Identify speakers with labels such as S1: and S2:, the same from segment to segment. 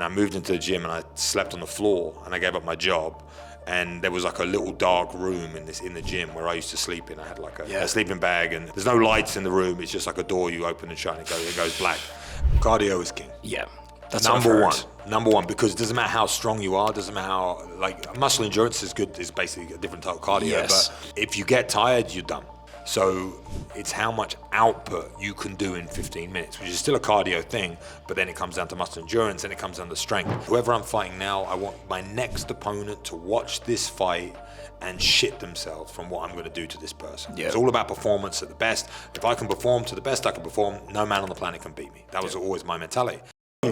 S1: I moved into the gym and I slept on the floor and I gave up my job. And there was like a little dark room in the gym where I used to sleep in. I had like a sleeping bag and there's no lights in the room. It's just like a door you open and shut and it goes black. Cardio is king.
S2: Yeah. That's
S1: Number one, because it doesn't matter how strong you are, doesn't matter how, like, muscle endurance is good, is basically a different type of cardio,
S2: Yes.
S1: But if you get tired, you're done. So it's how much output you can do in 15 minutes, which is still a cardio thing, but then it comes down to muscle endurance and it comes down to strength. Whoever I'm fighting now, I want my next opponent to watch this fight and shit themselves from what I'm going to do to this person.
S2: Yeah.
S1: It's all about performance at the best. If I can perform to the best I can perform, no man on the planet can beat me. That was always my mentality.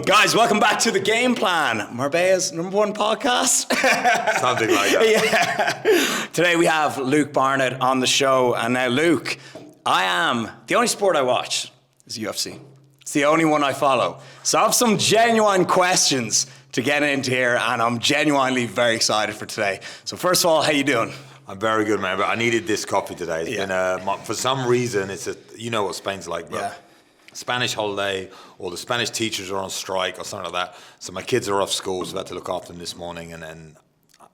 S2: Guys, welcome back to The Game Plan, Marbella's #1 podcast.
S1: Something like that.
S2: Yeah. Today we have Luke Barnatt on the show. And now, Luke, the only sport I watch is UFC. It's the only one I follow. So I have some genuine questions to get into here, and I'm genuinely very excited for today. So first of all, how you doing?
S1: I'm very good, man, but I needed this coffee today. It's been, for some reason, you know what Spain's like, bro.
S2: Yeah.
S1: Spanish holiday, or the Spanish teachers are on strike or something like that. So my kids are off school, so I had to look after them this morning, and then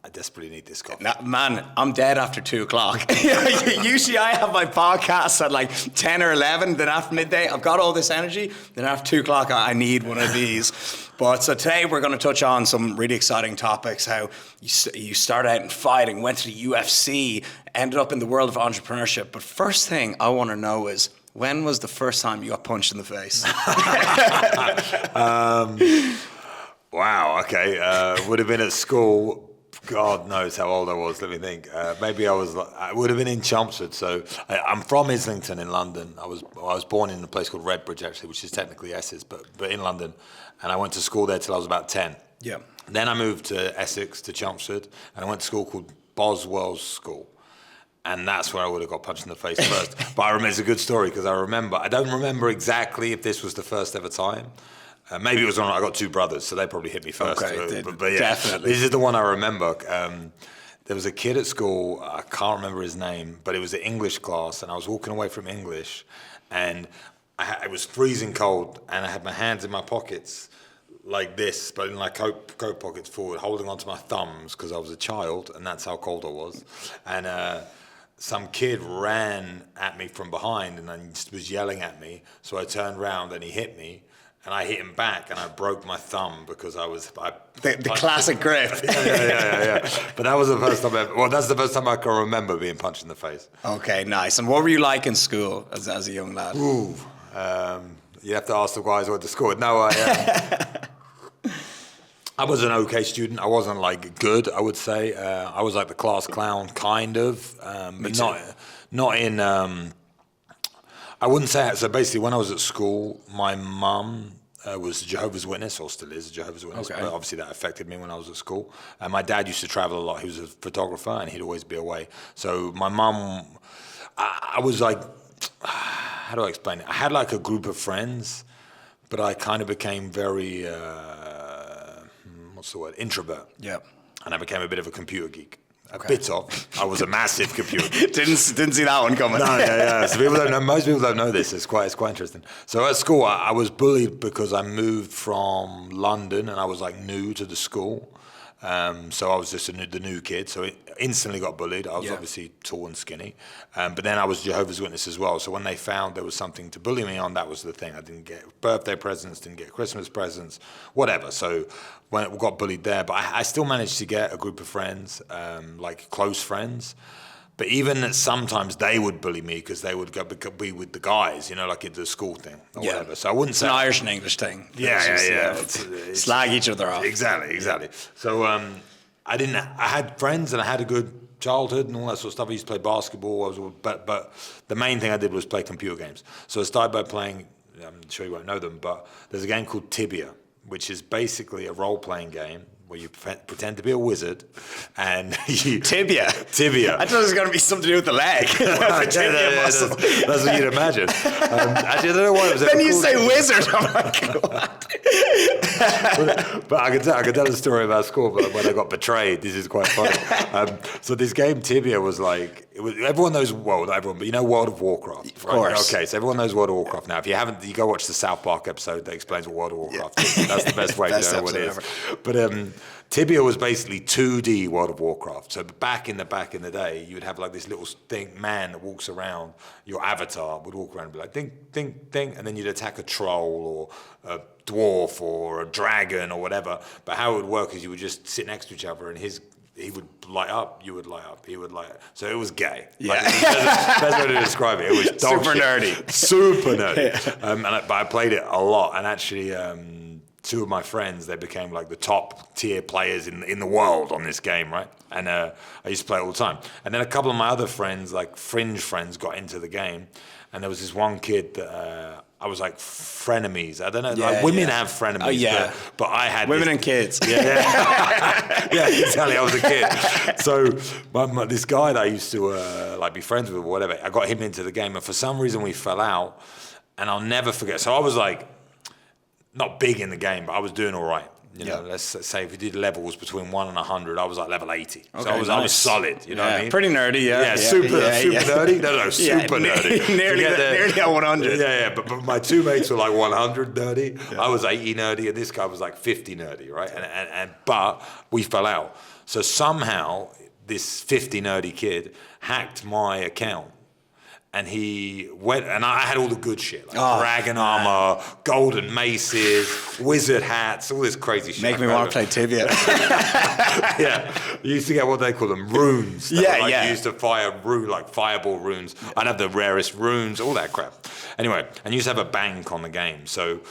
S1: I desperately need this coffee.
S2: Man, I'm dead after 2:00. Usually I have my podcasts at like 10 or 11, then after midday, I've got all this energy, then after 2:00, I need one of these. But so today we're going to touch on some really exciting topics, how you started out in fighting, went to the UFC, ended up in the world of entrepreneurship. But first thing I want to know is, when was the first time you got punched in the face?
S1: Wow, okay. Would have been at school. God knows how old I was. Let me think. Maybe I would have been in Chelmsford. So I'm from Islington in London. I was born in a place called Redbridge, actually, which is technically Essex, but in London. And I went to school there till I was about 10.
S2: Yeah.
S1: Then I moved to Essex, to Chelmsford, and I went to school called Boswell's School. And that's where I would have got punched in the face first. But I remember, it's a good story because I don't remember exactly if this was the first ever time. Maybe it was I got two brothers, so they probably hit me first.
S2: Okay,
S1: but yeah,
S2: definitely.
S1: This is the one I remember. There was a kid at school, I can't remember his name, but it was an English class, and I was walking away from English, and it was freezing cold, and I had my hands in my pockets like this, but in like coat pockets forward, holding onto my thumbs because I was a child, and that's how cold I was. And some kid ran at me from behind and then was yelling at me. So I turned around and he hit me, and I hit him back, and I broke my thumb because
S2: the classic grip.
S1: Yeah. But that was the first time that's the first time I can remember being punched in the face.
S2: Okay, nice. And what were you like in school as a young lad?
S1: Ooh, you have to ask the guys who went to school. No, I was an okay student. I wasn't like good, I would say. I was like the class clown, kind of, but not in. I wouldn't say it. So basically, when I was at school, my mum was a Jehovah's Witness, or still is a Jehovah's Witness.
S2: Okay.
S1: But obviously that affected me when I was at school. And my dad used to travel a lot. He was a photographer, and he'd always be away. So my mum, I was like, how do I explain it? I had like a group of friends, but I kind of became very. Introvert.
S2: Yeah.
S1: And I became a bit of a computer geek. I was a massive computer geek.
S2: Didn't see that one coming.
S1: No, yeah. So most people don't know this. It's quite interesting. So at school, I was bullied because I moved from London and I was like new to the school. So I was just the new kid. So it instantly got bullied. I was obviously tall and skinny. But then I was Jehovah's Witness as well. So when they found there was something to bully me on, that was the thing. I didn't get birthday presents, didn't get Christmas presents, whatever. So when I got bullied there, but I still managed to get a group of friends, like close friends. But even sometimes they would bully me because they would be with the guys, like at the school thing or whatever. So I wouldn't say
S2: it's an Irish and English thing.
S1: Yeah.
S2: It's slag each other off.
S1: Exactly. So I had friends and I had a good childhood and all that sort of stuff. I used to play basketball. But the main thing I did was play computer games. So I started by playing. I'm sure you won't know them, but there's a game called Tibia, which is basically a role-playing game where you pretend to be a wizard, and you...
S2: Tibia.
S1: I
S2: thought it was going to be something to do with the leg.
S1: That's what you'd imagine. Actually, I don't know why it was
S2: Then you
S1: cool.
S2: say wizard, I'm like, what?
S1: but I could tell a story about school, but when I got betrayed, this is quite funny. So this game Tibia was like, everyone knows, well, not everyone, but you know World of Warcraft.
S2: Of course.
S1: Okay, so everyone knows World of Warcraft. Now, if you haven't, you go watch the South Park episode that explains what World of Warcraft is. That's the best way to know what it is. But Tibia was basically 2D World of Warcraft. So back in the day, you would have like this little man that walks around. Your avatar would walk around and be like, ding, ding, ding, and then you'd attack a troll or a dwarf or a dragon or whatever. But how it would work is you would just sit next to each other, and he would light up, you would light up, he would light up. So it was gay.
S2: Yeah.
S1: Like, that's way to describe it. It was dog
S2: Super
S1: shit.
S2: nerdy.
S1: Super nerdy. But I played it a lot, and actually two of my friends, they became like the top tier players in the world on this game, right? And I used to play it all the time. And then a couple of my other friends, like fringe friends, got into the game. And there was this one kid that I was like frenemies. I don't know, like women have frenemies.
S2: Oh, yeah.
S1: But I had
S2: women and kids.
S1: Yeah, exactly. I was a kid. So this guy that I used to like be friends with or whatever, I got him into the game, and for some reason we fell out. And I'll never forget. So I was like, not big in the game, but I was doing all right. You know, let's say if we did levels between 1 and 100, I was like level 80. Okay, so I was solid. You know what I mean?
S2: Pretty nerdy. Yeah.
S1: Super nerdy. No, super nerdy.
S2: Nearly at 100.
S1: Yeah. But my two mates were like 100 nerdy. Yeah. I was 80 nerdy, and this guy was like 50 nerdy, right? But we fell out. So somehow this 50 nerdy kid hacked my account. And he went, and I had all the good shit, like dragon armor, golden maces, wizard hats, all this crazy shit.
S2: Make me want to play Tibia.
S1: Yeah, you used to get what they call them, runes. You used to fire like fireball runes. I'd have the rarest runes, all that crap. Anyway, and you used to have a bank on the game. So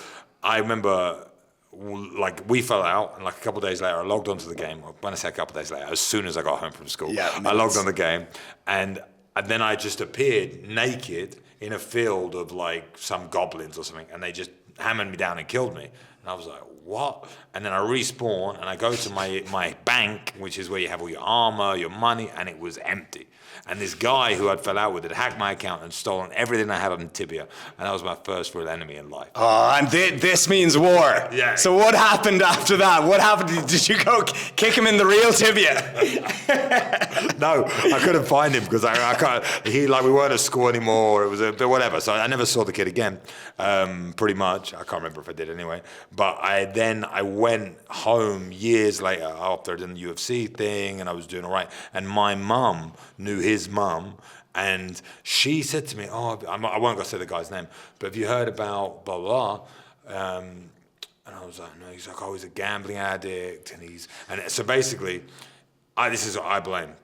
S1: I remember, like, we fell out, and like a couple of days later, I logged onto the game. When I say a couple of days later, as soon as I got home from school, I logged on the game, and then I just appeared naked in a field of like some goblins or something, and they just hammered me down and killed me. And I was like, what? And then I respawn, and I go to my bank, which is where you have all your armor, your money, and it was empty. And this guy who I'd fell out with had hacked my account and stolen everything I had on Tibia. And that was my first real enemy in life.
S2: Oh, and this means war.
S1: Yeah.
S2: So what happened after that? What happened? Did you go kick him in the real Tibia?
S1: No, I couldn't find him because I can't. We weren't at school anymore. It was whatever. So I never saw the kid again. Pretty much. I can't remember if I did anyway. But I went home years later after I did the UFC thing, and I was doing all right. And my mum knew his mum, and she said to me, I won't go say the guy's name, but have you heard about blah blah? And I was like, no. He's like, he's a gambling addict, and so basically, this is what I blame.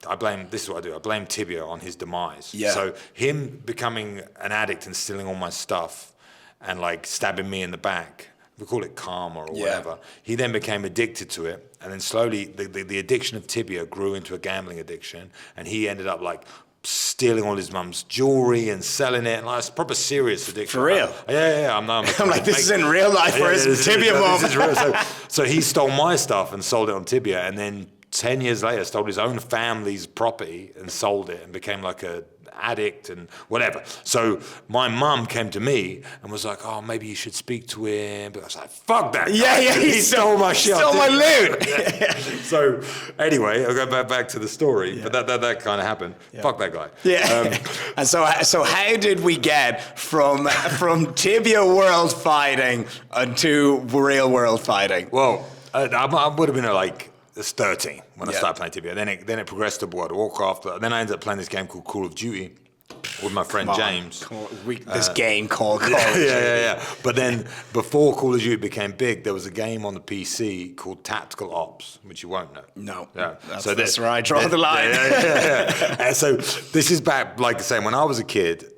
S1: This is what I do. I blame Tibia on his demise.
S2: Yeah.
S1: So him becoming an addict and stealing all my stuff, and like stabbing me in the back. We call it karma or whatever. He then became addicted to it, and then slowly the addiction of Tibia grew into a gambling addiction, and he ended up like stealing all his mum's jewelry and selling it, and like it's proper serious addiction.
S2: For real?
S1: Yeah. I'm
S2: like, this is in real life for his Tibia mom.
S1: This is real. So he stole my stuff and sold it on Tibia, and then 10 years later stole his own family's property and sold it and became like a addict and whatever. So my mum came to me and was like, maybe you should speak to him. But I was like, fuck that.
S2: Yeah,
S1: he stole my shit.
S2: Stole my loot.
S1: So anyway, I'll go back to the story, but that kind of happened. Yeah. Fuck that guy.
S2: Yeah. And so how did we get from Tibia world fighting to real world fighting?
S1: Well, I would have been like 13 when I started playing Tibia. Then it progressed to World of Warcraft. But then I ended up playing this game called Call of Duty with my friend James.
S2: This game called Call of Duty.
S1: Yeah. But then before Call of Duty became big, there was a game on the PC called Tactical Ops, which you won't know.
S2: No.
S1: Yeah.
S2: That's where I draw the line.
S1: Yeah. So this is back, like I say, when I was a kid.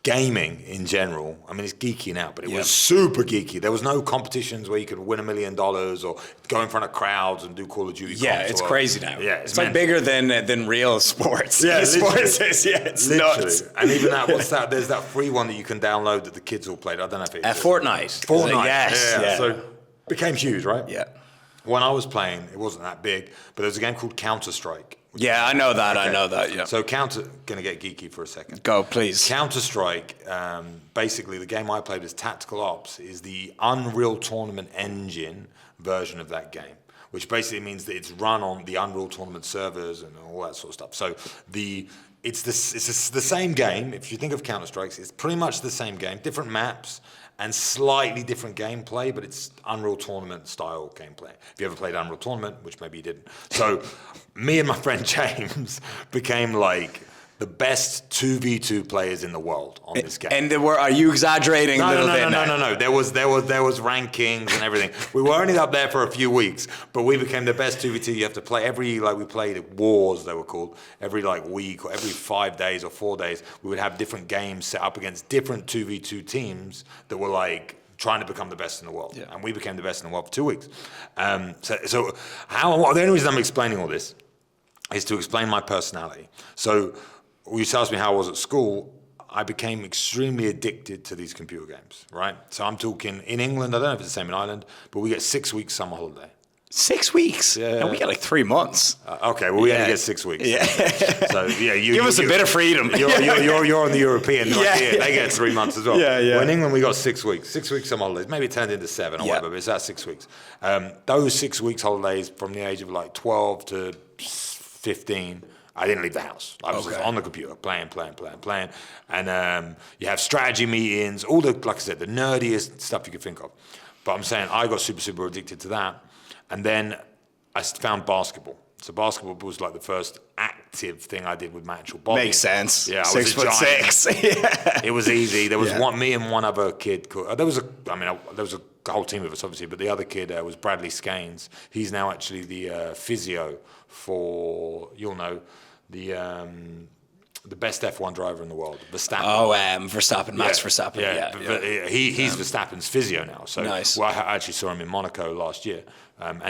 S1: Gaming in general, I mean, it's geeky now, but it was super geeky. There was no competitions where you could win $1 million or go in front of crowds and do Call of Duty.
S2: Yeah, it's crazy now.
S1: Yeah,
S2: it's like bigger than real sports.
S1: Yeah,
S2: sports is it's
S1: literally.
S2: nuts.
S1: And even that, what's that? There's that free one that you can download that the kids all played. I don't know if it's
S2: Fortnite.
S1: Fortnite.
S2: Yes.
S1: Yeah. So became huge, right?
S2: Yeah.
S1: When I was playing, it wasn't that big, but there was a game called Counter-Strike,
S2: Yeah, I know that.
S1: Okay.
S2: I know that. Yeah.
S1: So gonna get geeky for a second.
S2: Go, please.
S1: Counter-Strike, basically the game I played was Tactical Ops, is the Unreal Tournament engine version of that game, which basically means that it's run on the Unreal Tournament servers and all that sort of stuff. So it's the same game. If you think of Counter-Strikes, it's pretty much the same game, different maps and slightly different gameplay, but it's Unreal Tournament style gameplay. If you ever played Unreal Tournament, which maybe you didn't. So me and my friend James became like the best 2v2 players in the world on this game.
S2: And are you exaggerating a little bit?
S1: No. There was rankings and everything. We were only up there for a few weeks, but we became the best 2v2. You have to play we played wars, they were called, every week or every 5 days or 4 days. We would have different games set up against different 2v2 teams that were trying to become the best in the world. Yeah. And we became the best in the world for 2 weeks. The only reason I'm explaining all this is to explain my personality. So you asked me how I was at school. I became extremely addicted to these computer games, right? So I'm talking in England, I don't know if it's the same in Ireland, but we get 6 weeks summer holiday.
S2: 6 weeks?
S1: Yeah.
S2: And we get 3 months.
S1: Okay, well we only get 6 weeks.
S2: Yeah.
S1: So you
S2: give us a bit of freedom.
S1: You're on the European, they get 3 months as well.
S2: Yeah.
S1: Well, in England we got 6 weeks. 6 weeks summer holidays. Maybe it turned into 7 or whatever, but it's that 6 weeks. Those 6 weeks holidays from the age of 12 to 15, I didn't leave the house. I was just on the computer playing. And you have strategy meetings, all the, like I said, the nerdiest stuff you could think of. But I'm saying I got super, super addicted to that. And then I found basketball. So basketball was the first active thing I did with my actual body.
S2: Makes sense.
S1: Yeah, I was
S2: 6'6". Yeah.
S1: It was easy. There was me and one other kid. There was a whole team of us, obviously, but the other kid was Bradley Scanes. He's now actually the physio for, you'll know, the best F1 driver in the world, Verstappen.
S2: Oh, Verstappen, Max Verstappen.
S1: Yeah. He's Verstappen's physio now. So
S2: nice.
S1: I actually saw him in Monaco last year, and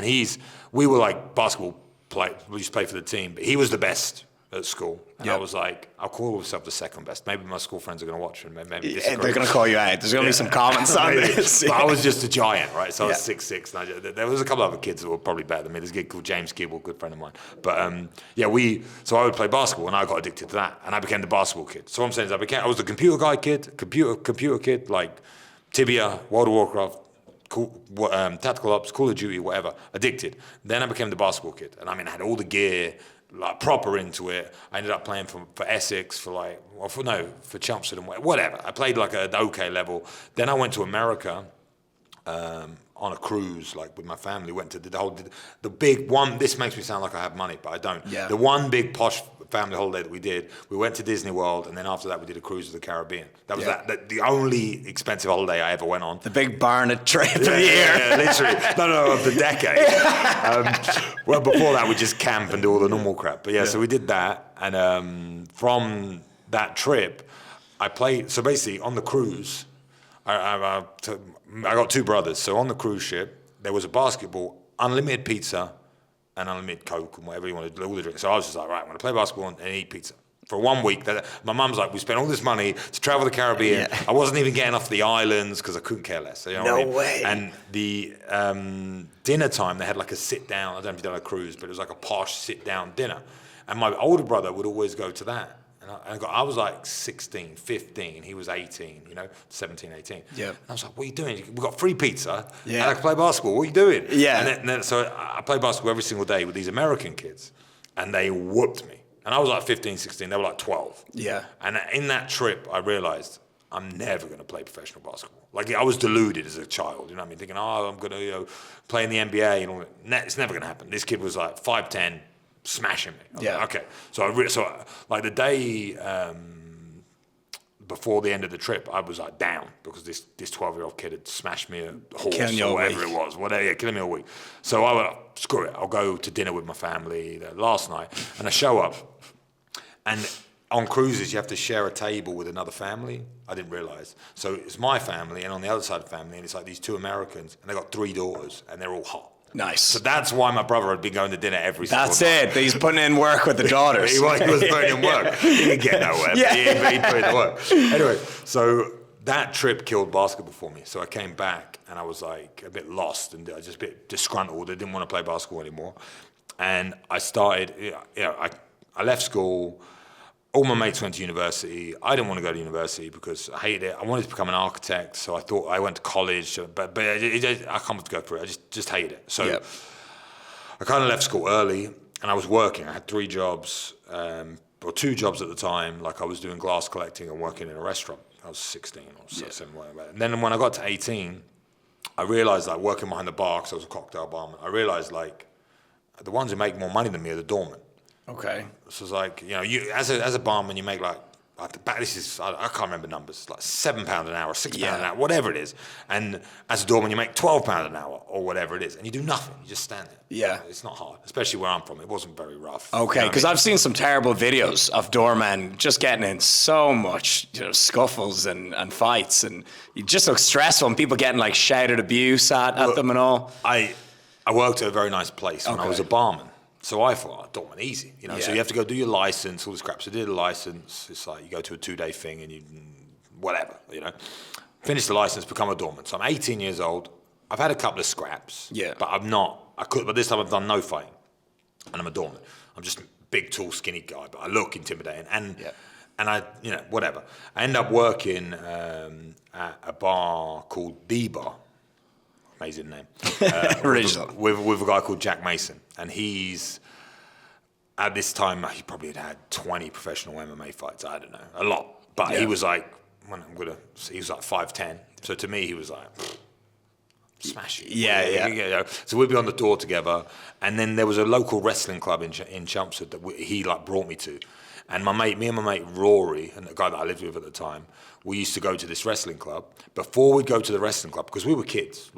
S1: we were basketball play. We used to play for the team, but he was the best at school. And I was I'll call myself the second best. Maybe my school friends are going to watch and maybe disagree.
S2: They're going to call you out. There's going to be some comments on this.
S1: But I was just a giant, right? So I was 6'6". And there was a couple of other kids that were probably better than me. There's a kid called James Gibble, a good friend of mine. But so I would play basketball and I got addicted to that. And I became the basketball kid. So what I'm saying is I was the computer guy kid, computer kid, like Tibia, World of Warcraft, Tactical Ops, Call of Duty, whatever, addicted. Then I became the basketball kid. And I had all the gear, proper into it. I ended up playing for Essex, for Chelmsford and whatever. I played an okay level. Then I went to America on a cruise, with my family. Went to the big one. This makes me sound like I have money, but I don't.
S2: Yeah.
S1: The one big posh family holiday that we did, we went to Disney World, and then after that we did a cruise to the Caribbean. That was the only expensive holiday I ever went on.
S2: The big Barnatt trip of the year.
S1: Yeah, literally. No, of the decade. Well, before that we just camp and do all the normal crap. But so we did that, and from that trip, I played. So basically, on the cruise, I got two brothers. So on the cruise ship, there was a basketball, unlimited pizza, and unlimited Coke and whatever you want to do, all the drinks. So I was just right, I'm going to play basketball and eat pizza. For 1 week, my mum's we spent all this money to travel the Caribbean. Yeah. I wasn't even getting off the islands because I couldn't care less. You know
S2: no
S1: what I mean?
S2: Way.
S1: And the dinner time, they had a sit down. I don't know if you've done a cruise, but it was a posh sit down dinner. And my older brother would always go to that. And I was 16, 15. He was 18, 17, 18.
S2: Yeah.
S1: And I was what are you doing? We got free pizza.
S2: Yeah.
S1: And I can play basketball. What are you doing?
S2: Yeah.
S1: And then so I played basketball every single day with these American kids. And they whooped me. And I was 15, 16. They were 12.
S2: Yeah.
S1: And in that trip, I realized I'm never going to play professional basketball. I was deluded as a child, thinking, I'm going to play in the NBA. And all that. It's never going to happen. This kid was 5'10", smashing me. Okay. So the day before the end of the trip, I was down because this 12-year-old kid had smashed me a horse or whatever it was. Killing me all week. So I went, screw it. I'll go to dinner with my family last night. And I show up. And on cruises, you have to share a table with another family. I didn't realize. So it's my family, and on the other side of the family, and it's these two Americans, and they got 3 daughters, and they're all hot.
S2: Nice.
S1: So that's why my brother had been going to dinner every single night.
S2: That's it. He's putting in work with the daughters.
S1: he was putting in work. He didn't get nowhere, but he put in the work. Anyway, so that trip killed basketball for me. So I came back, and I was a bit lost, and I was just a bit disgruntled. I didn't want to play basketball anymore. And I started, I left school. All my mates went to university. I didn't want to go to university because I hated it. I wanted to become an architect, so I thought I went to college, but I can't go through it. I just hated it. So I kind of left school early, and I was working. I had 3 jobs, or 2 jobs at the time. Like I was doing glass collecting and working in a restaurant. I was 16 or 17, whatever. And then when I got to 18, I realized, like, working behind the bar, because I was a cocktail barman, I realized, like, the ones who make more money than me are the doormen.
S2: Okay.
S1: So it's like, you as a barman, you make like I can't remember numbers, like £7 an hour, £6 an hour, whatever it is. And as a doorman, you make £12 an hour or whatever it is, and you do nothing. You just stand there.
S2: Yeah.
S1: It's not hard, especially where I'm from. It wasn't very rough.
S2: Okay, because I've seen some terrible videos of doormen just getting in so much, scuffles and fights, and you just look stressful, and people getting like shouted abuse at them and all.
S1: I worked at a very nice place when I was a barman. So I thought, doorman, easy, So you have to go do your license, all this crap. So I did a license. It's like you go to a 2-day thing and you, whatever, Finish the license, become a doorman. So I'm 18 years old. I've had a couple of scraps. Yeah. But but this time I've done no fighting. And I'm a doorman. I'm just a big, tall, skinny guy, but I look intimidating. And I, whatever. I end up working at a bar called The Bar. Amazing name.
S2: Original.
S1: With a guy called Jack Mason. And he's, at this time, he probably had 20 professional MMA fights. I don't know, a lot. But he was like, he was like 5'10". So to me, he was like, smash it. Yeah. So we'd be on the door together. And then there was a local wrestling club in Chelmsford that he like brought me to. And me and my mate Rory, and the guy that I lived with at the time, we used to go to this wrestling club. Before we'd go to the wrestling club, because we were kids,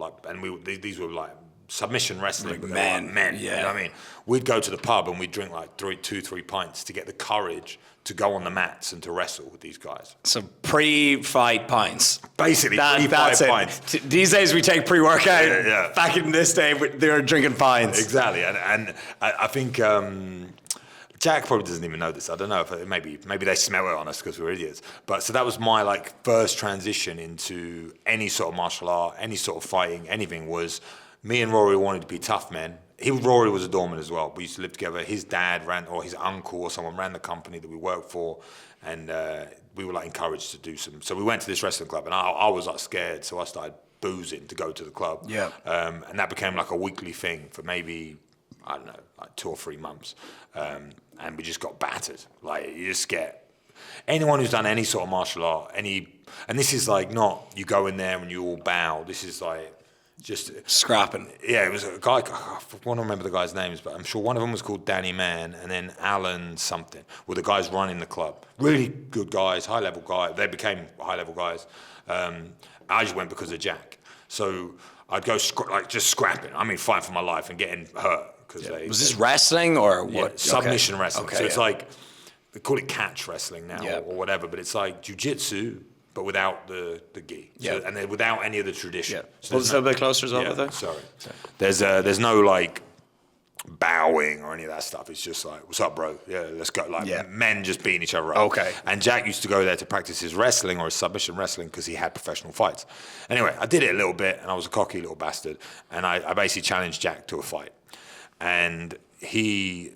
S1: these were like submission wrestling,
S2: like men.
S1: Like men. Yeah. You know what I mean? We'd go to the pub and we'd drink like 3 pints to get the courage to go on the mats and to wrestle with these guys.
S2: So pre-fight pints.
S1: Basically, pre-fight pints.
S2: These days we take pre-workout. Yeah. Back in this day, they were drinking pints.
S1: Exactly, and I think. Jack probably doesn't even know this. I don't know if maybe they smell it on us because we're idiots. But so that was my like first transition into any sort of martial art, any sort of fighting, anything. Was me and Rory wanted to be tough men. Rory was a doorman as well. We used to live together. His dad or his uncle or someone ran the company that we worked for, and we were like encouraged to do some. So we went to this wrestling club, and I was like scared, so I started boozing to go to the club. Yeah. And that became like a weekly thing for maybe, I don't know, like 2 or 3 months. And we just got battered. Like, you just get... Anyone who's done any sort of martial art, and this is like not you go in there and you all bow. This is like just...
S2: Scrapping.
S1: Yeah, it was a guy... I want to remember the guys' names, but I'm sure one of them was called Danny Mann, and then Alan something, were the guys running the club. Really good guys, high-level guys. They became high-level guys. I just went because of Jack. So I'd go just scrapping. I mean, fighting for my life and getting hurt.
S2: Was this wrestling or what?
S1: Yeah, submission wrestling. Okay, so it's like, they call it catch wrestling now or whatever, but it's like jiu-jitsu, but without the gi. So, and then without any of the tradition.
S2: Yeah. So pull this a little bit closer as well, though.
S1: Sorry. There's no like bowing or any of that stuff. It's just like, what's up, bro? Yeah, let's go. Like men just beating each other up.
S2: Okay.
S1: And Jack used to go there to practice his wrestling or his submission wrestling because he had professional fights. Anyway, I did it a little bit, and I was a cocky little bastard, and I basically challenged Jack to a fight. And he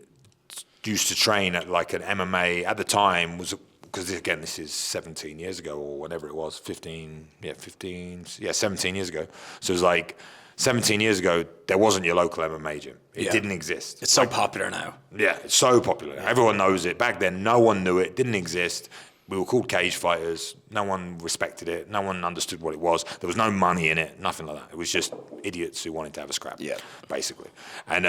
S1: used to train at like an MMA at the time, because again, this is 17 years ago or whatever it was, 17 years ago. So it was like 17 years ago, there wasn't your local MMA gym. It didn't exist.
S2: It's so popular now.
S1: Yeah, it's so popular. Everyone knows it. Back then, no one knew it, didn't exist. We were called cage fighters. No one respected it. No one understood what it was. There was no money in it, nothing like that. It was just idiots who wanted to have a scrap, basically. And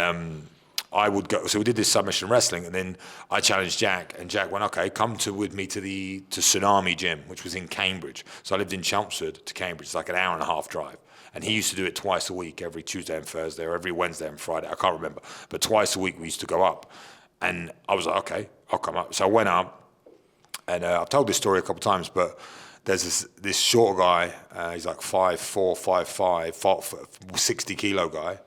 S1: I would go, so we did this submission wrestling, and then I challenged Jack, and Jack went, okay, come with me to Tsunami Gym, which was in Cambridge. So I lived in Chelmsford to Cambridge. It's like an 1.5-hour drive. And he used to do it twice a week, every Tuesday and Thursday, or every Wednesday and Friday. I can't remember. But twice a week we used to go up. And I was like, okay, I'll come up. So I went up. And I've told this story a couple of times, but there's this short guy. He's like 5'4", 5'5", 60-kilo guy.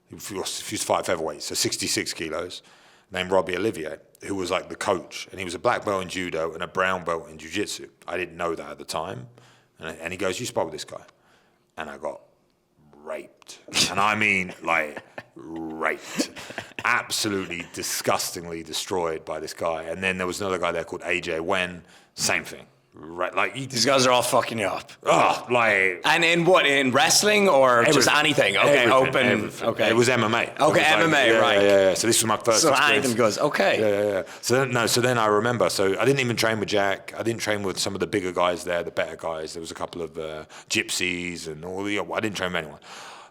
S1: He used to fight featherweight, so 66 kilos, named Robbie Olivier, who was like the coach. And he was a black belt in judo and a brown belt in jiu-jitsu. I didn't know that at the time. And he goes, you spar with this guy. And I got raped. And I mean, like, raped. absolutely disgustingly destroyed by this guy. And then there was another guy there called AJ Wen, same thing. Right, like
S2: These guys are all fucking you up.
S1: Oh, like
S2: And in what? In wrestling or just anything? Okay, open.
S1: Everything.
S2: Okay,
S1: it was MMA.
S2: Okay,
S1: it was
S2: MMA, right?
S1: Yeah. So this was my first.
S2: So
S1: experience.
S2: anything goes. Okay.
S1: Yeah. So then I remember. So I didn't even train with Jack. I didn't train with some of the bigger guys there, the better guys. There was a couple of gypsies and all the. I didn't train with anyone.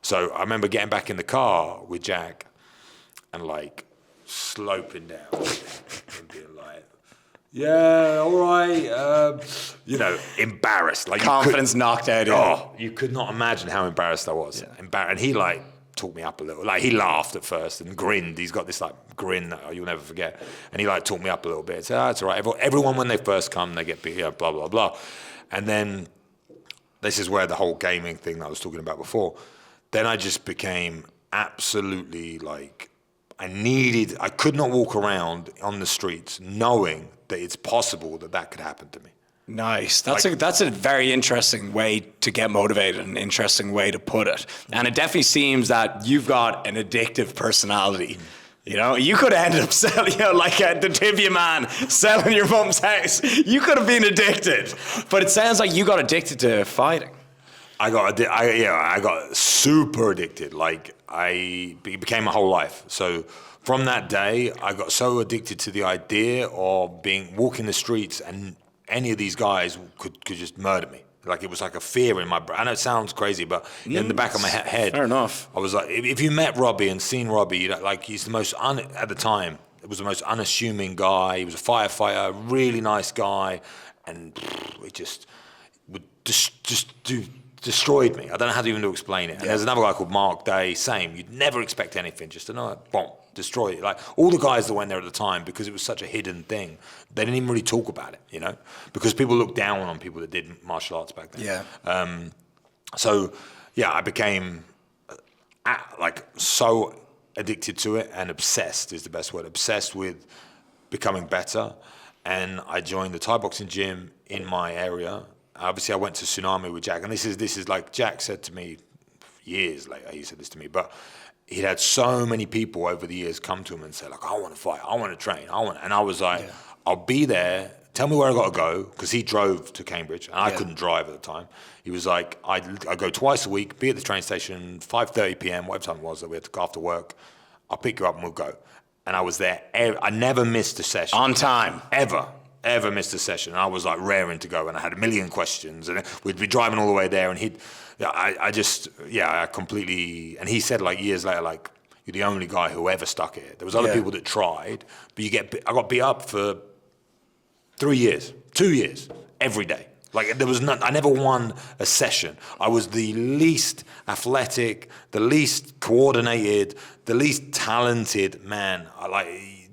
S1: So I remember getting back in the car with Jack, and like sloping down and being like, yeah, all right. Embarrassed. Like
S2: Confidence knocked out.
S1: You could not imagine how embarrassed I was.
S2: Yeah.
S1: And he like talked me up a little. Like he laughed at first and grinned. He's got this like grin that you'll never forget. And he like talked me up a little bit. Said, "Oh, it's all right. Everyone when they first come, they get beat. Blah blah blah." And then this is where the whole gaming thing that I was talking about before. Then I just became absolutely like I could not walk around on the streets knowing that it's possible that could happen to me.
S2: Nice. That's a very interesting way to get motivated, an interesting way to put it. And it definitely seems that you've got an addictive personality. You know, you could have ended up selling, like the Tibia man selling your mum's house. You could have been addicted. But it sounds like you got addicted to fighting.
S1: I got super addicted. Like it became my whole life. So from that day, I got so addicted to the idea of walking the streets and any of these guys could just murder me. Like it was like a fear in my brain. I know it sounds crazy, but in the back of my head,
S2: fair enough.
S1: I was like, if you met Robbie and seen Robbie, like he's the most at the time, it was the most unassuming guy. He was a firefighter, really nice guy, and it just would destroyed me. I don't know how to even explain it. And there's another guy called Mark Day, same. You'd never expect anything, just another bomb, destroy it. Like all the guys that went there at the time, because it was such a hidden thing, they didn't even really talk about it, because people looked down on people that did martial arts back then. Yeah. I became like so addicted to it, and obsessed is the best word. Obsessed with becoming better. And I joined the Thai boxing gym in my area. Obviously, I went to Tsunami with Jack, and this is like Jack said to me years later. He said this to me, but he'd had so many people over the years come to him and say, like, I want to fight, I want to train, and I was like, I'll be there. Tell me where I got to go, because he drove to Cambridge, and I couldn't drive at the time. He was like, I go twice a week, be at the train station, 5:30 p.m., whatever time it was that we had to go after work. I'll pick you up and we'll go. And I was there. I never missed a session.
S2: On time.
S1: Ever missed a session. I was like raring to go, and I had a million questions, and we'd be driving all the way there, and I completely, and he said like years later, like, you're the only guy who ever stuck it. There was other people that tried, but I got beat up for 2 years, every day. Like there was I never won a session. I was the least athletic, the least coordinated, the least talented man.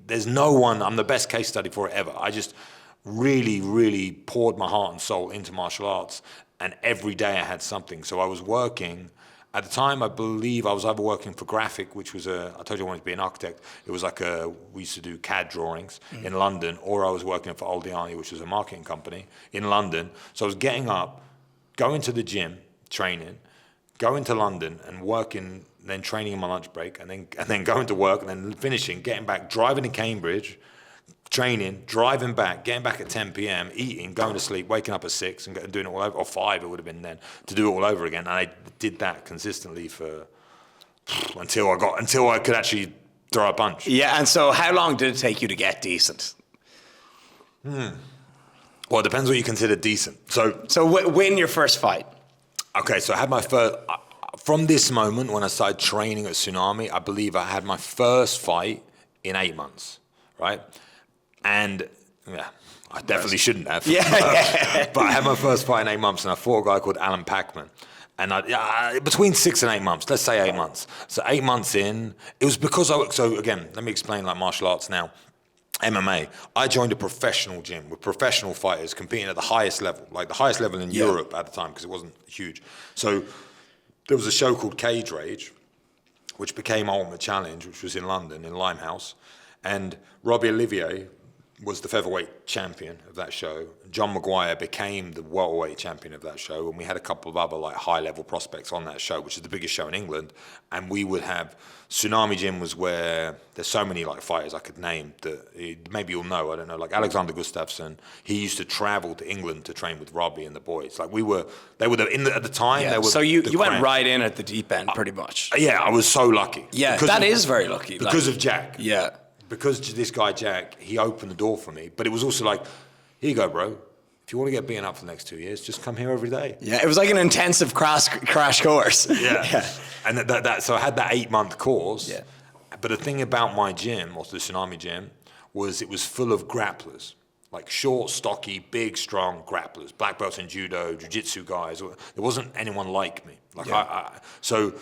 S1: There's no one, I'm the best case study for it ever. I just really, really poured my heart and soul into martial arts, and every day I had something. So I was working, at the time I believe I was either working for Graphic, which was I told you I wanted to be an architect. It was like we used to do CAD drawings in London, or I was working for Aldiani, which was a marketing company in London. So I was getting up, going to the gym, training, going to London and working, then training in my lunch break, and then going to work, and then finishing, getting back, driving to Cambridge, training, driving back, getting back at 10 p.m, eating, going to sleep, waking up at 6 and doing it all over, or 5 it would have been then, to do it all over again. And I did that consistently until I could actually throw a punch.
S2: Yeah, and so how long did it take you to get decent?
S1: Well, it depends what you consider decent. So
S2: win your first fight.
S1: Okay, so I had my first, from this moment when I started training at Tsunami, I believe I had my first fight in 8 months, right? And I definitely shouldn't have. But I had my first fight in 8 months, and I fought a guy called Alan Packman. And between 6 and 8 months, let's say 8 months. So 8 months in, it was because so again, let me explain like martial arts now. MMA, I joined a professional gym with professional fighters competing at the highest level, like the highest level in Europe at the time, because it wasn't huge. So there was a show called Cage Rage, which became Ultimate Challenge, which was in London, in Limehouse. And Robbie Olivier, was the featherweight champion of that show. John Maguire became the welterweight champion of that show, and we had a couple of other like high-level prospects on that show, which is the biggest show in England. And we would have Tsunami Gym was where there's so many like fighters I could name that maybe you'll know. I don't know, like Alexander Gustafsson. He used to travel to England to train with Robbie and the boys. Like they were at the time.
S2: Yeah.
S1: They were
S2: So you went right in at the deep end, pretty much.
S1: Yeah, I was so lucky.
S2: Yeah, that is very lucky.
S1: Because of Jack.
S2: Yeah.
S1: Because this guy, Jack, he opened the door for me. But it was also like, here you go, bro. If you want to get beaten up for the next 2 years, just come here every day.
S2: Yeah, it was like an intensive crash course.
S1: Yeah. And so I had that 8-month course.
S2: Yeah.
S1: But the thing about my gym, or the Tsunami Gym, was it was full of grapplers. Like short, stocky, big, strong grapplers. Black belts in judo, jiu-jitsu guys. There wasn't anyone like me. So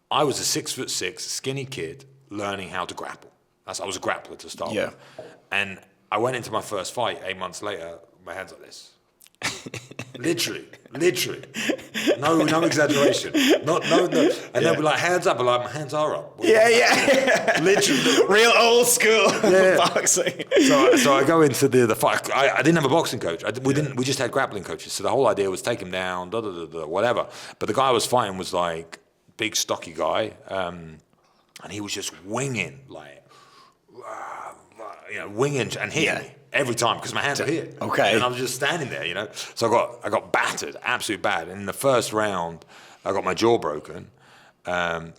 S1: I was a 6'6", skinny kid learning how to grapple. I was a grappler to start with. And I went into my first fight 8 months later, my hands like this. literally. No exaggeration. No. And they'll be like, hands up. I'm like, my hands are up.
S2: Yeah.
S1: Literally.
S2: Real old school boxing.
S1: So I go into the fight. I didn't have a boxing coach. We just had grappling coaches. So the whole idea was take him down, whatever. But the guy I was fighting was like big, stocky guy. And he was just winging, like, winging and hitting me every time because my hands are here.
S2: Okay.
S1: And I was just standing there, So I got battered, absolutely bad. And in the first round, I got my jaw broken. I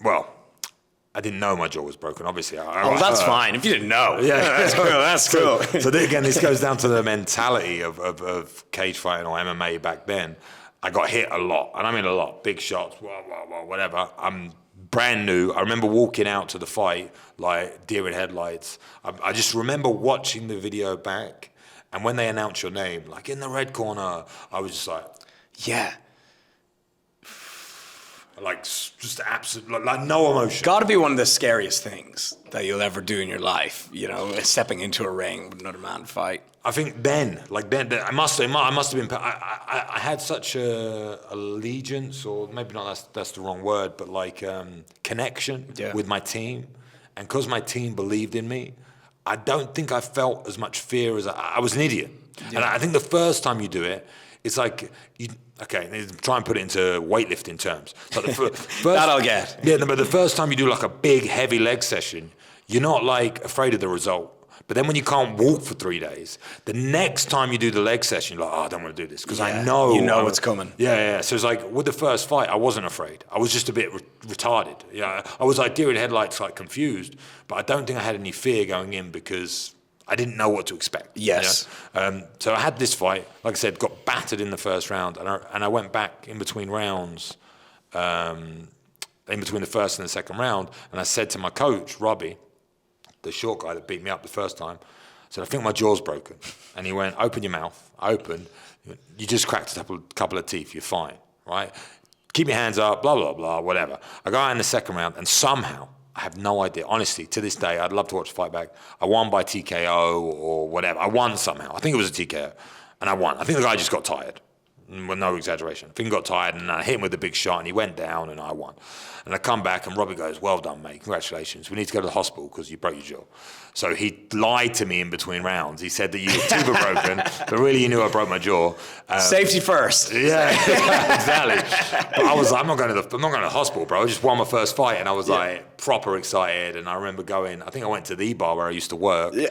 S1: didn't know my jaw was broken, obviously.
S2: That's fine. If you didn't know.
S1: Yeah.
S2: That's cool.
S1: So again, this goes down to the mentality of cage fighting or MMA back then. I got hit a lot, and I mean a lot. Big shots, whatever. I'm brand new. I remember walking out to the fight like deer in headlights. I just remember watching the video back, and when they announce your name, like in the red corner, I was just like,
S2: yeah,
S1: like just absolute, like no emotion.
S2: Got to be one of the scariest things that you'll ever do in your life. Stepping into a ring with another man to fight.
S1: I think then I must have been. I had such a allegiance, or maybe not. That's the wrong word, but like connection with my team, and because my team believed in me, I don't think I felt as much fear as I was an idiot. Yeah. And I think the first time you do it, it's like try and put it into weightlifting terms. Like the first,
S2: that I'll get.
S1: Yeah, but the first time you do like a big heavy leg session, you're not like afraid of the result. But then when you can't walk for 3 days, the next time you do the leg session, you're like, I don't want to do this because I know.
S2: You know what's coming.
S1: Yeah. So it's like with the first fight, I wasn't afraid. I was just a bit retarded. Yeah, I was like deer in headlights, like confused. But I don't think I had any fear going in because I didn't know what to expect.
S2: Yes.
S1: So I had this fight, like I said, got battered in the first round, and I went back in between rounds, in between the first and the second round, and I said to my coach, Robbie, the short guy that beat me up the first time, I said, I think my jaw's broken. And he went, open your mouth. I opened. You just cracked a couple of teeth. You're fine, right? Keep your hands up, blah, blah, blah, whatever. I go out in the second round, and somehow, I have no idea. Honestly, to this day, I'd love to watch the fight back. I won by TKO or whatever. I won somehow. I think it was a TKO. And I won. I think the guy just got tired. With no exaggeration. I think he got tired, and I hit him with a big shot, and he went down, and I won. And I come back, and Robbie goes, well done, mate. Congratulations. We need to go to the hospital because you broke your jaw. So he lied to me in between rounds. He said that your teeth were broken, but really he knew I broke my jaw.
S2: Safety first.
S1: Yeah, exactly. But I was like, I'm not going to the hospital, bro. I just won my first fight, and I was like proper excited. And I remember going, I think I went to the bar where I used to work. Yeah.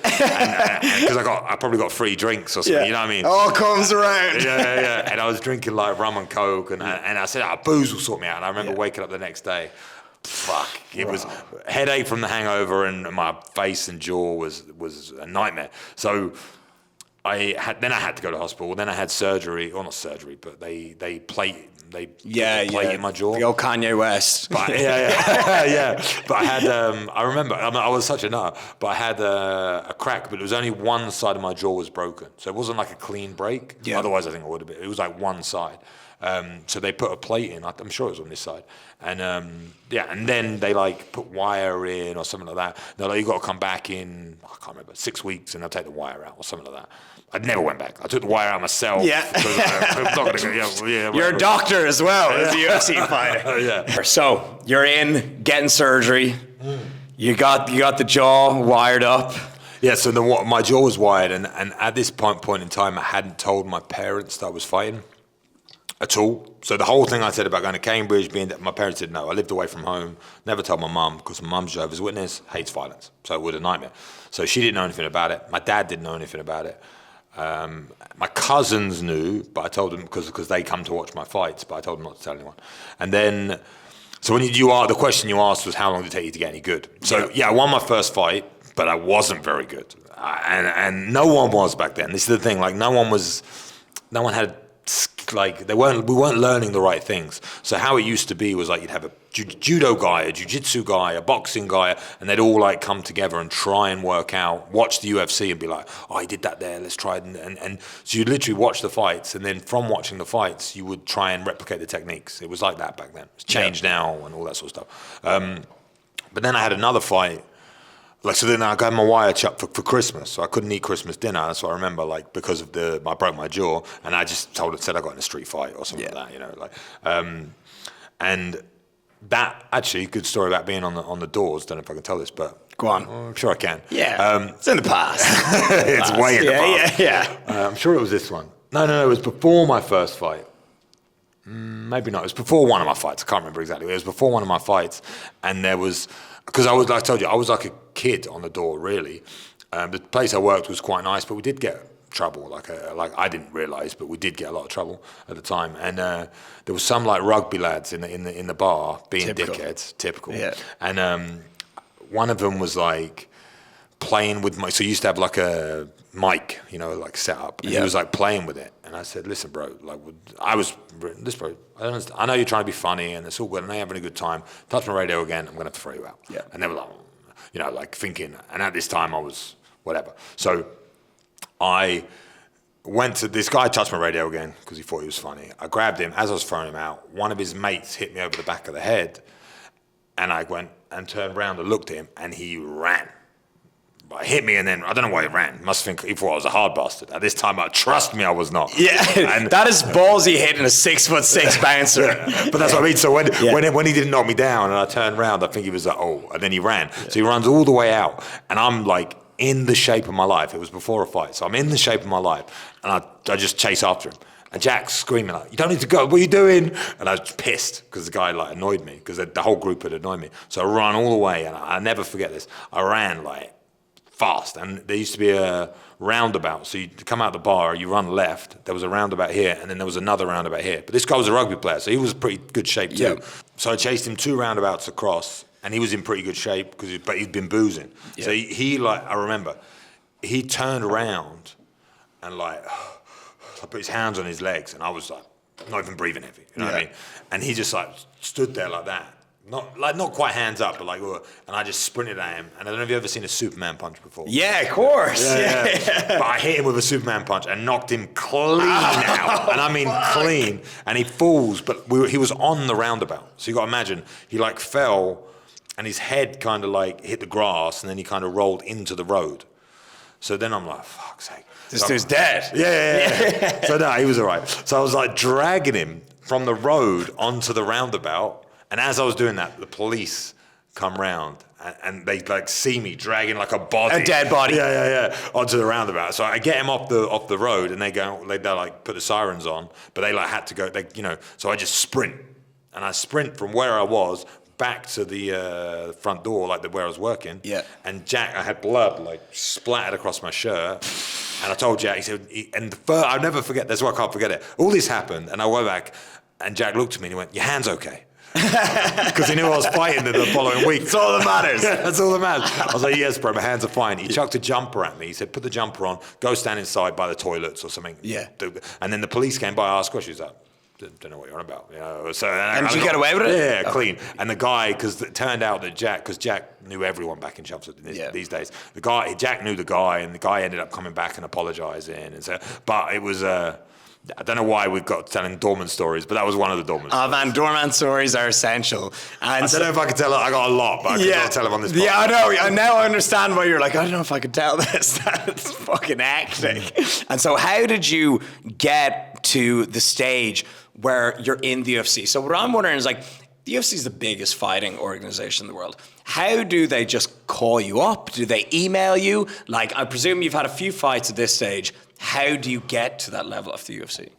S1: Because I probably got free drinks or something, you know what I mean?
S2: All comes around.
S1: Yeah. And I was drinking like rum and coke, and I said, booze will sort me out. And I remember waking up the next day. Fuck, it was headache from the hangover, and my face and jaw was a nightmare. So I had to go to hospital. Then I had surgery, or not surgery, but they plate in my jaw.
S2: The old Kanye West.
S1: But, yeah. But I had I remember I was such a nut, but I had a crack, but it was only one side of my jaw was broken, so it wasn't like a clean break. Yeah. Otherwise, I think it would have been. It was like one side. So they put a plate in. I'm sure it was on this side, and and then they like put wire in or something like that. They're like, you got to come back in, I can't remember, 6 weeks, and they'll take the wire out or something like that. I never went back. I took the wire out myself.
S2: Yeah,
S1: I'm not gonna go.
S2: You're a doctor as well as a UFC fighter.
S1: Yeah.
S2: So you're in getting surgery. You got the jaw wired up.
S1: Yeah, so my jaw was wired, and at this point in time, I hadn't told my parents that I was fighting at all. So the whole thing I said about going to Cambridge, being that my parents didn't know. I lived away from home, never told my mum, because my mum's Jehovah's Witness, hates violence. So it was a nightmare. So she didn't know anything about it. My dad didn't know anything about it. My cousins knew, but I told them because they come to watch my fights, but I told them not to tell anyone. And then, so when the question you asked was how long did it take you to get any good? So yeah, I won my first fight, but I wasn't very good. And no one was back then. This is the thing, like no one had, like we weren't learning the right things. So how it used to be was like you'd have a judo guy, a jiu-jitsu guy, a boxing guy, and they'd all like come together and try and work out, watch the UFC and be like, oh, he did that there, let's try it. And so you'd literally watch the fights, and then from watching the fights, you would try and replicate the techniques. It was like that back then. It's changed now and all that sort of stuff. But then I had another fight. Like, so then I got my wire chopped for Christmas, so I couldn't eat Christmas dinner. That's what I remember, like, because of I broke my jaw, and I just said I got in a street fight or something like that, you know, like, and that actually, good story about being on the doors. Don't know if I can tell this, but
S2: go on.
S1: I'm sure I can.
S2: Yeah, it's in the past.
S1: It's way in the past.
S2: Yeah.
S1: I'm sure it was this one. No, it was before my first fight. Maybe not. It was before one of my fights. I can't remember exactly. It was before one of my fights, and there was. Because like I told you, I was like a kid on the door, really. The place I worked was quite nice, but we did get trouble. Like I didn't realise, but we did get a lot of trouble at the time. And there was some like rugby lads in the bar being dickheads, typical.
S2: Yeah.
S1: And one of them was like playing with so he used to have like a mic, you know, like set up, and he was like playing with it. And I said, listen, bro, like bro, I know you're trying to be funny and it's all good and they're having a good time. Touch my radio again, I'm going to have to throw you out.
S2: Yeah.
S1: And they were like, you know, like thinking, and at this time I was whatever. So I went to, this guy touched my radio again because he thought he was funny. I grabbed him, as I was throwing him out, one of his mates hit me over the back of the head, and I went and turned around and looked at him, and he ran. But he hit me, and then I don't know why he ran. Must think he thought I was a hard bastard. At this time, trust me, I was not.
S2: Yeah, and that is ballsy hitting a 6'6" bouncer.
S1: But that's what I mean. So when he didn't knock me down, and I turned around, I think he was like, oh, and then he ran. So he runs all the way out, and I'm like in the shape of my life. It was before a fight, so I'm in the shape of my life, and I just chase after him. And Jack's screaming like, you don't need to go, what are you doing? And I was pissed because the guy like annoyed me because the whole group had annoyed me. So I ran all the way, and I never forget this. I ran like fast, and there used to be a roundabout. So you come out the bar, you run left, there was a roundabout here, and then there was another roundabout here. But this guy was a rugby player, so he was pretty good shape too. Yeah. So I chased him 2 roundabouts across, and he was in pretty good shape but he'd been boozing. Yeah. So he like, I remember, he turned around and like, I put his hands on his legs, and I was like, not even breathing heavy, you know what I mean? And he just like stood there like that. Not quite hands up, but like, and I just sprinted at him. And I don't know if you've ever seen a Superman punch before.
S2: Yeah, of course.
S1: Yeah. But I hit him with a Superman punch and knocked him clean out. And I mean clean. And he falls, but he was on the roundabout. So you got to imagine, he like fell, and his head kind of like hit the grass, and then he kind of rolled into the road. So then I'm like, fuck's sake.
S2: This dude's dead.
S1: Yeah. So no, he was all right. So I was like dragging him from the road onto the roundabout. And as I was doing that, the police come round and they like see me dragging like a body,
S2: a dead body,
S1: onto the roundabout. So I get him off the road, and they like put the sirens on, but they like had to go. So I just sprint, and I sprint from where I was back to the front door, like where I was working. Yeah. And Jack, I had blood like splattered across my shirt. And I told Jack, he said, I'll never forget. That's why I can't forget it. All this happened, and I went back, and Jack looked at me and he went, "Your hand's okay." Because he knew I was fighting the following week.
S2: That's all that matters.
S1: That's all that matters. I was like, yes, bro, my hands are fine. He chucked a jumper at me. He said, put the jumper on, go stand inside by the toilets or something. Yeah. And then the police came by, asked questions. Like, don't know what you're on about. You know. So,
S2: and did you get away with it?
S1: Yeah, clean. And the guy, because it turned out that Jack knew everyone back in Chelmsford these days. Jack knew the guy, and the guy ended up coming back and apologising. And so, but it was... I don't know why we've got telling doorman stories, but that was one of the doorman stories.
S2: Man, doorman stories are essential. And
S1: I don't know if I could tell it. I got a lot, but I can't tell them on this podcast.
S2: Yeah, I know. And now I understand why you're like, I don't know if I could tell this. That's fucking hectic. And so how did you get to the stage where you're in the UFC? So what I'm wondering is like, The UFC is the biggest fighting organization in the world. How do they just call you up? Do they email you? Like, I presume you've had a few fights at this stage. How do you get to that level of the UFC?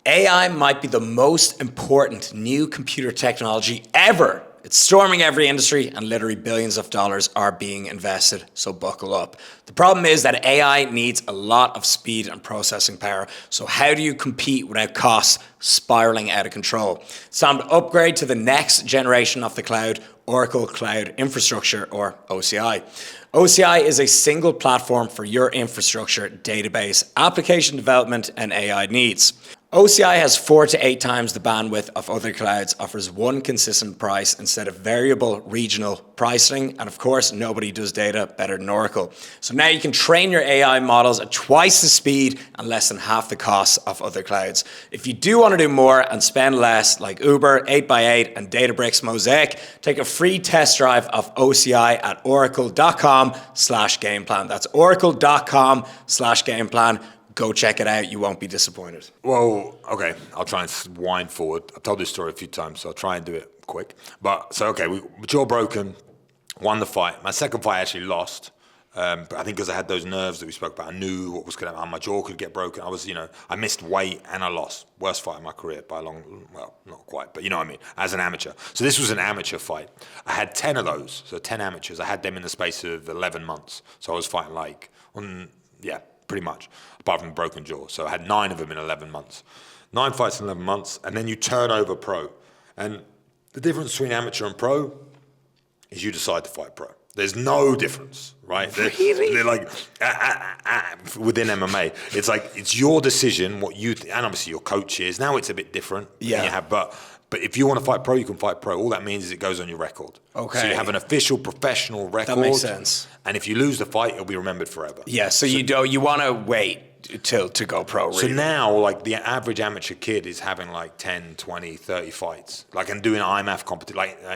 S2: AI might be the most important new computer technology ever. It's storming every industry and literally billions of dollars are being invested, so buckle up. The problem is that AI needs a lot of speed and processing power, so how do you compete without costs spiraling out of control? It's time to upgrade to the next generation of the cloud, Oracle Cloud Infrastructure, or OCI. OCI is a single platform for your infrastructure, database, application development, and AI needs. OCI has 4 to 8 times the bandwidth of other clouds, offers one consistent price instead of variable regional pricing, and of course, nobody does data better than Oracle. So now you can train your AI models at twice the speed and less than half the cost of other clouds. If you do want to do more and spend less, like Uber, 8x8, and Databricks Mosaic, take a free test drive of OCI at oracle.com/gameplan. That's oracle.com/gameplan. Go check it out. You won't be disappointed.
S1: Well, okay, I'll try and wind forward. I've told this story a few times, so I'll try and do it quick. But, so, okay, jaw broken, won the fight. My second fight I actually lost. But I think because I had those nerves that we spoke about, I knew what was going to happen. My jaw could get broken. I missed weight and I lost. Worst fight of my career by a long, well, not quite, but you know what I mean, as an amateur. So this was an amateur fight. I had 10 of those, so 10 amateurs. I had them in the space of 11 months. So I was fighting pretty much, apart from the broken jaw. So I had 9 of them in 11 months. 9 fights in 11 months, and then you turn over pro. And the difference between amateur and pro is you decide to fight pro. There's no difference, right?
S2: Really?
S1: They're like, within MMA, it's like, it's your decision, what you, and obviously your coach is. Now it's a bit different.
S2: Yeah.
S1: But if you want to fight pro, you can fight pro. All that means is it goes on your record.
S2: Okay.
S1: So you have an official professional record.
S2: That makes sense.
S1: And if you lose the fight, it'll be remembered forever.
S2: Yeah, so you want to wait to go pro, really.
S1: So now, like, the average amateur kid is having like 10, 20, 30 fights. Like, and doing IMAF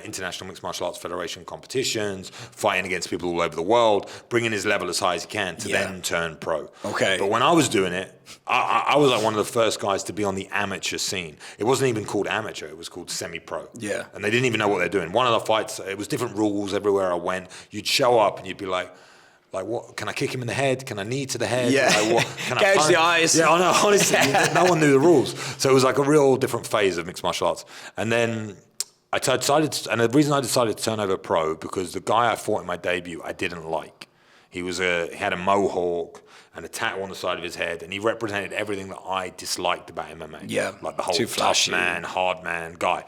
S1: International Mixed Martial Arts Federation competitions, fighting against people all over the world, bringing his level as high as he can to then turn pro.
S2: Okay.
S1: But when I was doing it, I was like one of the first guys to be on the amateur scene. It wasn't even called amateur, it was called semi-pro.
S2: Yeah.
S1: And they didn't even know what they're doing. One of the fights, it was different rules everywhere I went. You'd show up and you'd be like, what? Can I kick him in the head? Can I knee to the head?
S2: Yeah.
S1: Like, what? Can I
S2: Gouge
S1: punch?
S2: the eyes.
S1: Yeah, I know. Honestly, no one knew the rules. So it was like a real different phase of mixed martial arts. And then and the reason I decided to turn over pro, because the guy I fought in my debut, I didn't like. He had a mohawk and a tattoo on the side of his head, and he represented everything that I disliked about MMA.
S2: Yeah.
S1: Like the whole tough man, hard man guy.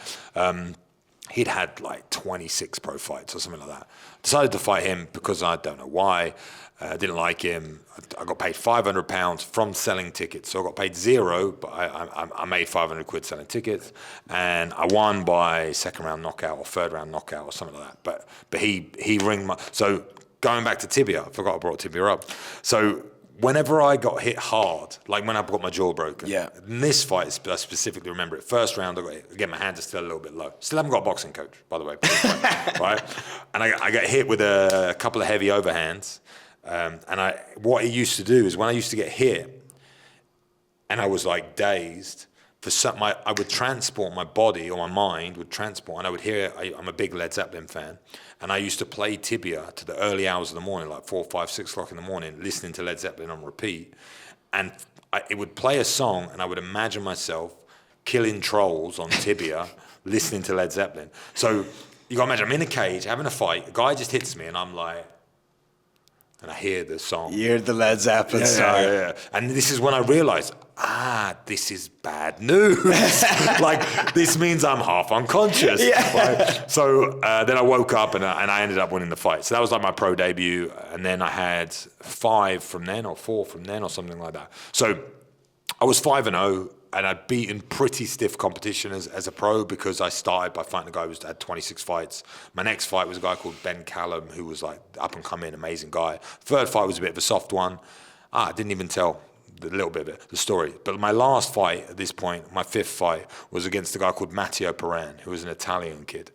S1: He'd had like 26 pro fights or something like that. Decided to fight him because I don't know why. I didn't like him. I got paid £500 from selling tickets. So I got paid zero, but I made 500 quid selling tickets. And I won by second round knockout or third round knockout or something like that. But he ringed my... So going back to tibia, I forgot I brought tibia up. So whenever I got hit hard, like when I got my jaw broken, in this fight, I specifically remember it. First round, again, my hands are still a little bit low. Still haven't got a boxing coach, by the way. Right? And I got hit with a couple of heavy overhands. What he used to do is when I used to get hit and I was like dazed, I would transport my body, or my mind would transport, and I would hear, I'm a big Led Zeppelin fan, and I used to play tibia to the early hours of the morning, like 4, 5, 6 o'clock in the morning, listening to Led Zeppelin on repeat. And it would play a song, and I would imagine myself killing trolls on tibia, listening to Led Zeppelin. So you got to imagine, I'm in a cage, having a fight, a guy just hits me, and I'm like, and I hear the song.
S2: You hear the Led Zeppelin song.
S1: Yeah. And this is when I realized, this is bad news. Like, this means I'm half unconscious.
S2: Yeah.
S1: Right? So then I woke up and I ended up winning the fight. So that was like my pro debut. And then I had 5 from then, or 4 from then, or something like that. So I was 5-0. And I'd beaten pretty stiff competition as a pro, because I started by fighting a guy who had 26 fights. My next fight was a guy called Ben Callum, who was like up and coming, amazing guy. Third fight was a bit of a soft one. I didn't even tell a little bit of it, the story. But my last fight at this point, my 5th fight, was against a guy called Matteo Peran, who was an Italian kid.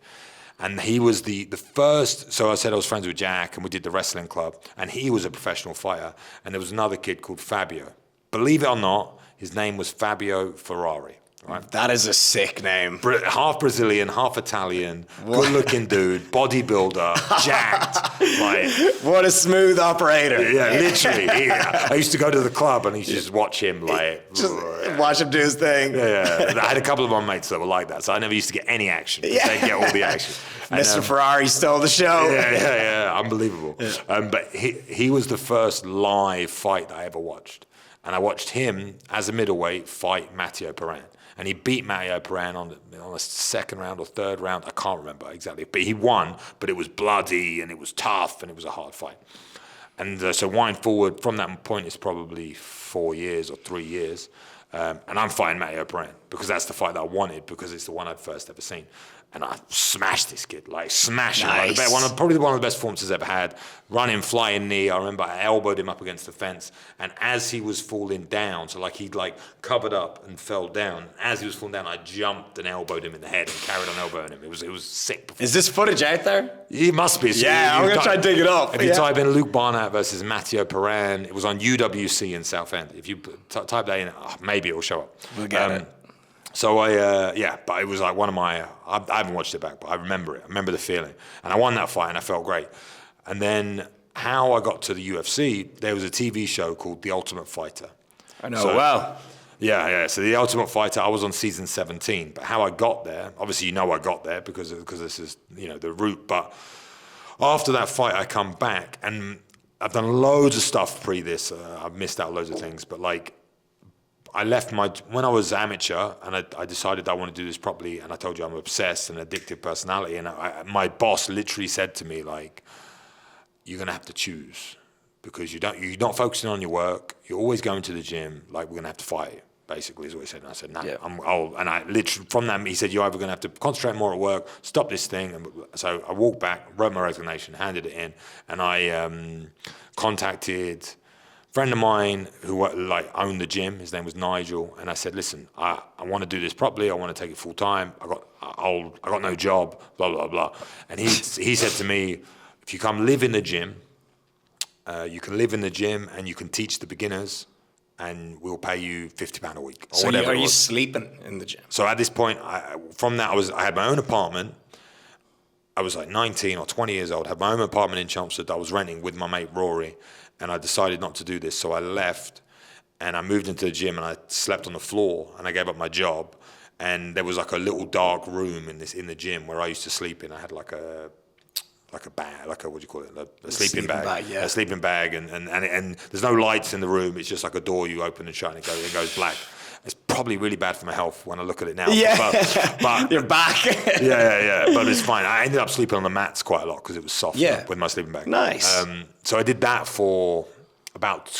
S1: And he was the first, so I said I was friends with Jack, and we did the wrestling club, and he was a professional fighter. And there was another kid called Fabio. Believe it or not, his name was Fabio Ferrari, right?
S2: That is a sick name.
S1: Half Brazilian, half Italian, good-looking dude, bodybuilder, jacked. Like,
S2: what a smooth operator.
S1: Yeah, literally. I used to go to the club and I used to just watch him like...
S2: Just watch him do his thing.
S1: Yeah. I had a couple of my mates that were like that, so I never used to get any action. They'd get all the action.
S2: Mr. Ferrari stole the show.
S1: Yeah. Unbelievable. But he was the first live fight that I ever watched. And I watched him, as a middleweight, fight Matteo Peran. And he beat Matteo Peran on the second round or third round. I can't remember exactly. But he won, but it was bloody and it was tough and it was a hard fight. And so wind forward from that point, it's probably 4 years or 3 years. And I'm fighting Matteo Peran because that's the fight that I wanted, because it's the one I'd first ever seen. And I smashed this kid, like smashed him.
S2: Nice.
S1: Like probably one of the best performances I've ever had. Running, flying knee. I remember I elbowed him up against the fence. And as he was falling down, so like he'd like covered up and fell down. As he was falling down, I jumped and elbowed him in the head and carried on elbowing him. It was sick.
S2: Is this footage out there?
S1: It must be. So
S2: yeah, I'm going to try and dig it up.
S1: If you type in Luke Barnatt versus Matteo Peran, it was on UWC in Southend. If you type that in, maybe it will show up.
S2: We'll get it.
S1: So but it was like one of my, I haven't watched it back, but I remember it. I remember the feeling. And I won that fight and I felt great. And then how I got to the UFC, there was a TV show called The Ultimate Fighter.
S2: I know, well.
S1: Yeah. So The Ultimate Fighter, I was on season 17. But how I got there, obviously I got there because this is, the route. But after that fight, I come back and I've done loads of stuff pre this. I've missed out loads of things, but like, I left when I was amateur and I decided I want to do this properly, and I told you I'm obsessed and addictive personality, and my boss literally said to me, like, you're going to have to choose, because you're not focusing on your work, you're always going to the gym, like, we're going to have to fight, basically is what he said. And I said, no, and I literally, from that, he said, you're either going to have to concentrate more at work, stop this thing. And so I walked back, wrote my resignation, handed it in, and I contacted friend of mine who like owned the gym. His name was Nigel, and I said, "Listen, I want to do this properly. I want to take it full time. I got no job. Blah blah blah." And he said to me, "If you come live in the gym, you can live in the gym and you can teach the beginners, and we'll pay you £50 a week or whatever."
S2: Are you sleeping in the gym?
S1: So at this point, I had my own apartment. I was like 19 or 20 years old. Had my own apartment in Chelmsford that I was renting with my mate Rory. And I decided not to do this, so I left and I moved into the gym and I slept on the floor and I gave up my job. And there was like a little dark room in the gym where I used to sleep in. I had like a bag, what do you call it? A sleeping bag. A sleeping bag, and there's no lights in the room. It's just like a door you open and shut and it goes black. It's probably really bad for my health when I look at it now.
S2: Yeah,
S1: but
S2: you're back.
S1: yeah, but it's fine. I ended up sleeping on the mats quite a lot because it was soft with my sleeping bag.
S2: Nice.
S1: So I did that for about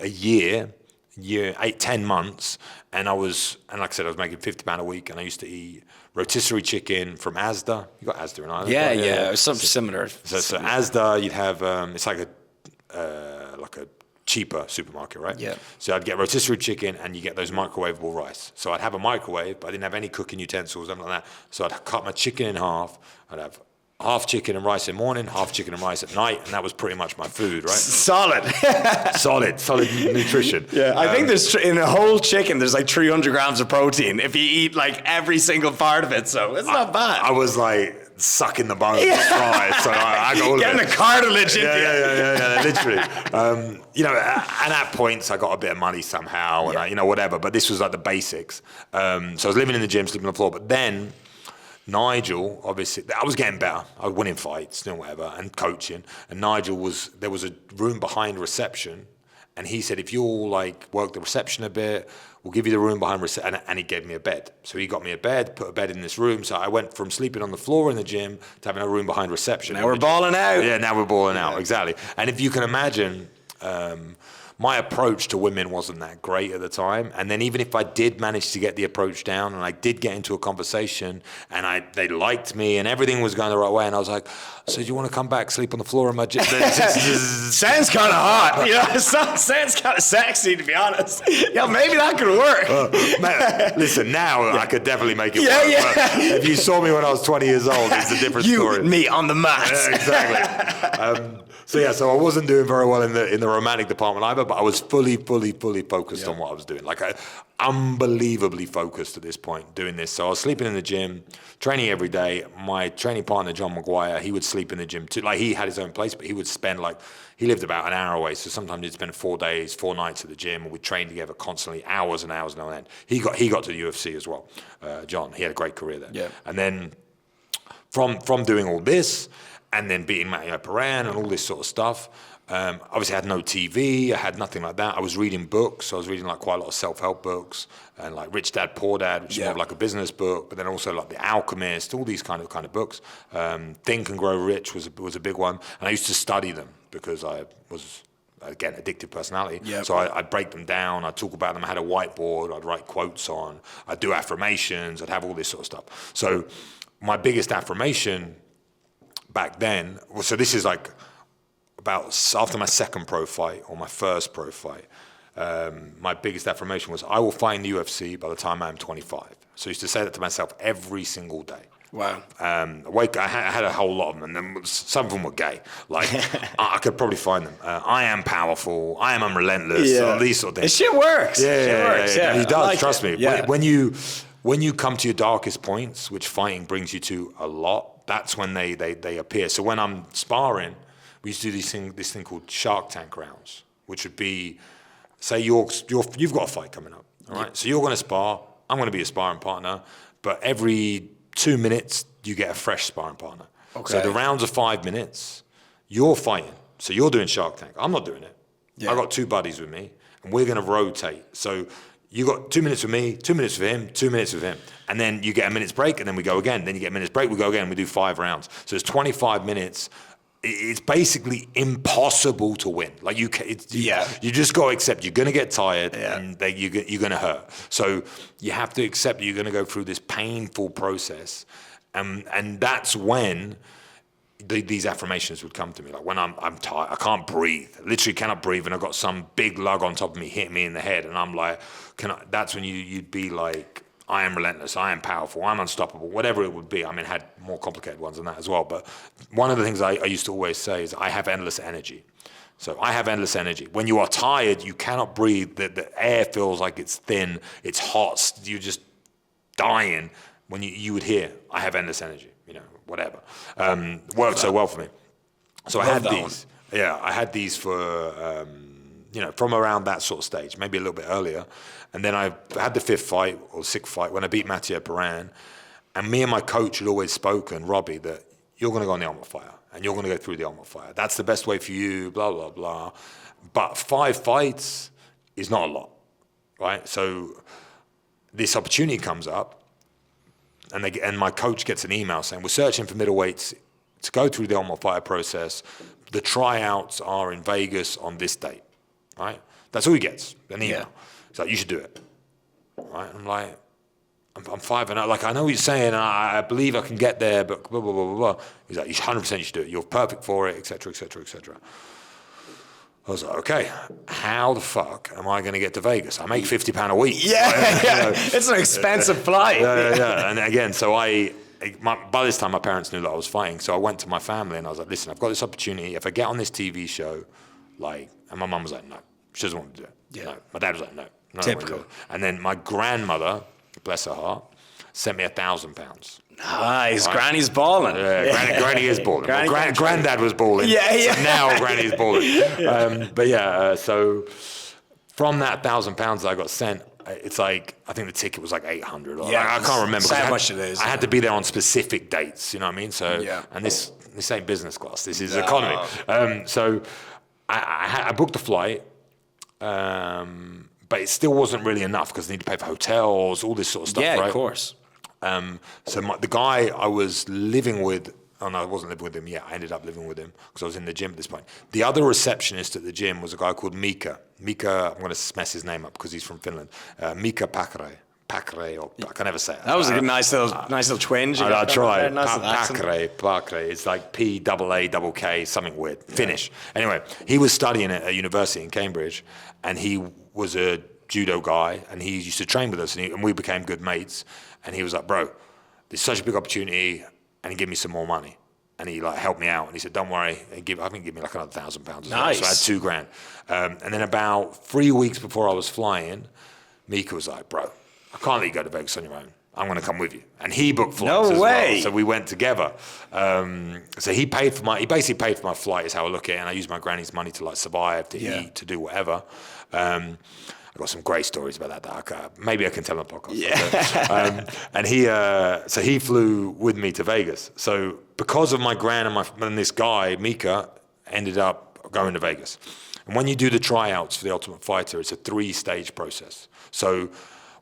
S1: a year, 10 months, and like I said, I was making £50 a week, and I used to eat rotisserie chicken from Asda. You got Asda in Ireland?
S2: Yeah, something similar.
S1: So Asda, you'd have it's like a cheaper supermarket, right?
S2: Yeah.
S1: So I'd get rotisserie chicken and you get those microwavable rice. So I'd have a microwave, but I didn't have any cooking utensils, nothing like that. So I'd cut my chicken in half. I'd have half chicken and rice in the morning, half chicken and rice at night, and that was pretty much my food, right?
S2: Solid.
S1: solid nutrition.
S2: Yeah, I think there's in a whole chicken, there's like 300 grams of protein if you eat like every single part of it. So it's not bad.
S1: I was like sucking the bones to fry, so I got all of it.
S2: Getting the cartilage into you.
S1: Yeah, literally. And at points I got a bit of money somehow, and whatever. But this was like the basics. So I was living in the gym, sleeping on the floor. But then Nigel, obviously, I was getting better. I was winning fights, doing whatever, and coaching. And there was a room behind reception, and he said, if you'll like work the reception a bit, we'll give you the room behind reception. And he gave me a bed. So he got me a bed, put a bed in this room. So I went from sleeping on the floor in the gym to having a room behind reception.
S2: Now we're balling out.
S1: Yeah, now we're balling out, exactly. And if you can imagine, my approach to women wasn't that great at the time. And then even if I did manage to get the approach down and I did get into a conversation and they liked me and everything was going the right way, and I was like, so do you want to come back, sleep on the floor in my gym?
S2: Sounds kind of hot. It sounds kind of sexy, to be honest. Yeah, maybe that could work.
S1: Man, listen, now I could definitely make it work. Yeah. But if you saw me when I was 20 years old, it's a different story.
S2: You and me on the mat.
S1: Yeah, exactly. So I wasn't doing very well in the romantic department either, but I was fully focused on what I was doing. Like unbelievably focused at this point doing this. So I was sleeping in the gym, training every day. My training partner, John McGuire, he would sleep in the gym too. Like, he had his own place, but he would spend he lived about an hour away. So sometimes he'd spend 4 days, 4 nights at the gym, and we'd train together constantly, hours and hours and on end. He got to the UFC as well, John. He had a great career there.
S2: Yeah.
S1: And then from doing all this, and then beating Mattia Peran and all this sort of stuff, obviously I had no TV, I had nothing like that. I was reading books. I was reading like quite a lot of self-help books, and like Rich Dad, Poor Dad, which is more of like a business book, but then also like The Alchemist, all these kind of books. Think and Grow Rich was a big one. And I used to study them because I was, again, addictive personality.
S2: Yep.
S1: So I'd break them down, I'd talk about them. I had a whiteboard, I'd write quotes on, I'd do affirmations, I'd have all this sort of stuff. So my biggest affirmation back then, so this is like about after my second pro fight or my first pro fight, my biggest affirmation was, I will fight in the UFC by the time I'm 25. So I used to say that to myself every single day.
S2: Wow.
S1: I had a whole lot of them, and then some of them were gay. Like, I could probably find them. I am powerful. I am unrelentless. These sort of things.
S2: It shit works.
S1: Yeah. He does.
S2: Like
S1: trust me.
S2: Yeah.
S1: When you come to your darkest points, which fighting brings you to a lot, that's when they appear. So when I'm sparring, we used to do this thing called Shark Tank rounds, which would be, say you've got a fight coming up, all right? So you're going to spar. I'm going to be a sparring partner, but every 2 minutes you get a fresh sparring partner. Okay. So the rounds are 5 minutes. You're fighting, so you're doing Shark Tank. I'm not doing it. Yeah. I got 2 buddies with me, and we're going to rotate. So you got 2 minutes with me, 2 minutes with him, 2 minutes with him. And then you get a minute's break, and then we go again. Then you get a minute's break, we go again, and we do 5 rounds. So it's 25 minutes. It's basically impossible to win. Like, you just got to accept you're going to get tired, and you're going to hurt. So you have to accept that you're going to go through this painful process. And that's when these affirmations would come to me. Like, when I'm tired, I can't breathe. I literally cannot breathe, and I've got some big lug on top of me hitting me in the head, and I'm like, that's when you'd be like, I am relentless, I am powerful, I'm unstoppable, whatever it would be. I mean, I had more complicated ones than that as well. But one of the things I used to always say is, I have endless energy. So I have endless energy. When you are tired, you cannot breathe. The air feels like it's thin, it's hot, you're just dying. When you would hear, I have endless energy, whatever. Worked so well for me. So I had these. Yeah, I had these for, from around that sort of stage, maybe a little bit earlier. And then I had the 5th fight or 6th fight when I beat Mattia Peran. And me and my coach had always spoken, Robbie, that you're going to go on the Ultimate Fighter, and you're going to go through the Ultimate Fighter. That's the best way for you, blah, blah, blah. But 5 fights is not a lot, right? So this opportunity comes up, and my coach gets an email saying, we're searching for middleweights to go through the Ultimate Fighter process. The tryouts are in Vegas on this date, right? That's all he gets, an email. Yeah. He's like, you should do it, right? I'm like, I'm 5 and like, I know what you're saying, and I believe I can get there, but blah, blah, blah, blah, blah. He's like, 100% you should do it. You're perfect for it, et cetera, et cetera, et cetera. I was like, okay, how the fuck am I going to get to Vegas? I make £50 a week.
S2: Yeah. It's an expensive flight.
S1: Yeah. And again, so by this time, my parents knew that I was fighting. So I went to my family and I was like, listen, I've got this opportunity. If I get on this TV show, and my mum was like, no, she doesn't want to do it. Yeah. No. My dad was like, no.
S2: Typical.
S1: And then my grandmother, bless her heart, sent me £1,000.
S2: Nice. Right? Granny's balling.
S1: Yeah, Granny is balling. Granddad was balling. Yeah. So now Granny's balling. So from that £1,000 I got sent, it's like, I think the ticket was like 800. I can't remember.
S2: How much it is.
S1: I had to be there on specific dates, you know what I mean? So, and this ain't business class, this is economy. So I booked the flight, but it still wasn't really enough because I need to pay for hotels, all this sort of stuff, right?
S2: Yeah, of course.
S1: So the guy I was living with, oh no, I wasn't living with him yet. I ended up living with him because I was in the gym at this point. The other receptionist at the gym was a guy called Mika. Mika, I'm going to mess his name up because he's from Finland. Mika Pakare, or I can never say it.
S2: That was a nice little twinge.
S1: I tried. Pakare. It's like P-A-A-K, something weird. Finnish. Anyway, he was studying at a university in Cambridge, and he was a judo guy, and he used to train with us, and we became good mates. And he was like, bro, there's such a big opportunity, and he gave me some more money. And he helped me out, and he said, don't worry, I think he gave me like another £1,000 as well. So I had £2,000. And then about 3 weeks before I was flying, Mika was like, bro, I can't let you go to Vegas on your own. I'm going to come with you. And he booked flights
S2: No
S1: as
S2: way.
S1: well. So we went together. So he basically paid for my flight is how I look at it. And I used my granny's money to like survive, to eat, to do whatever. I got some great stories about that. Maybe I can tell on the podcast.
S2: Yeah.
S1: And he flew with me to Vegas. So because of my gran and this guy, Mika, ended up going to Vegas. And when you do the tryouts for the Ultimate Fighter, it's a 3-stage process. So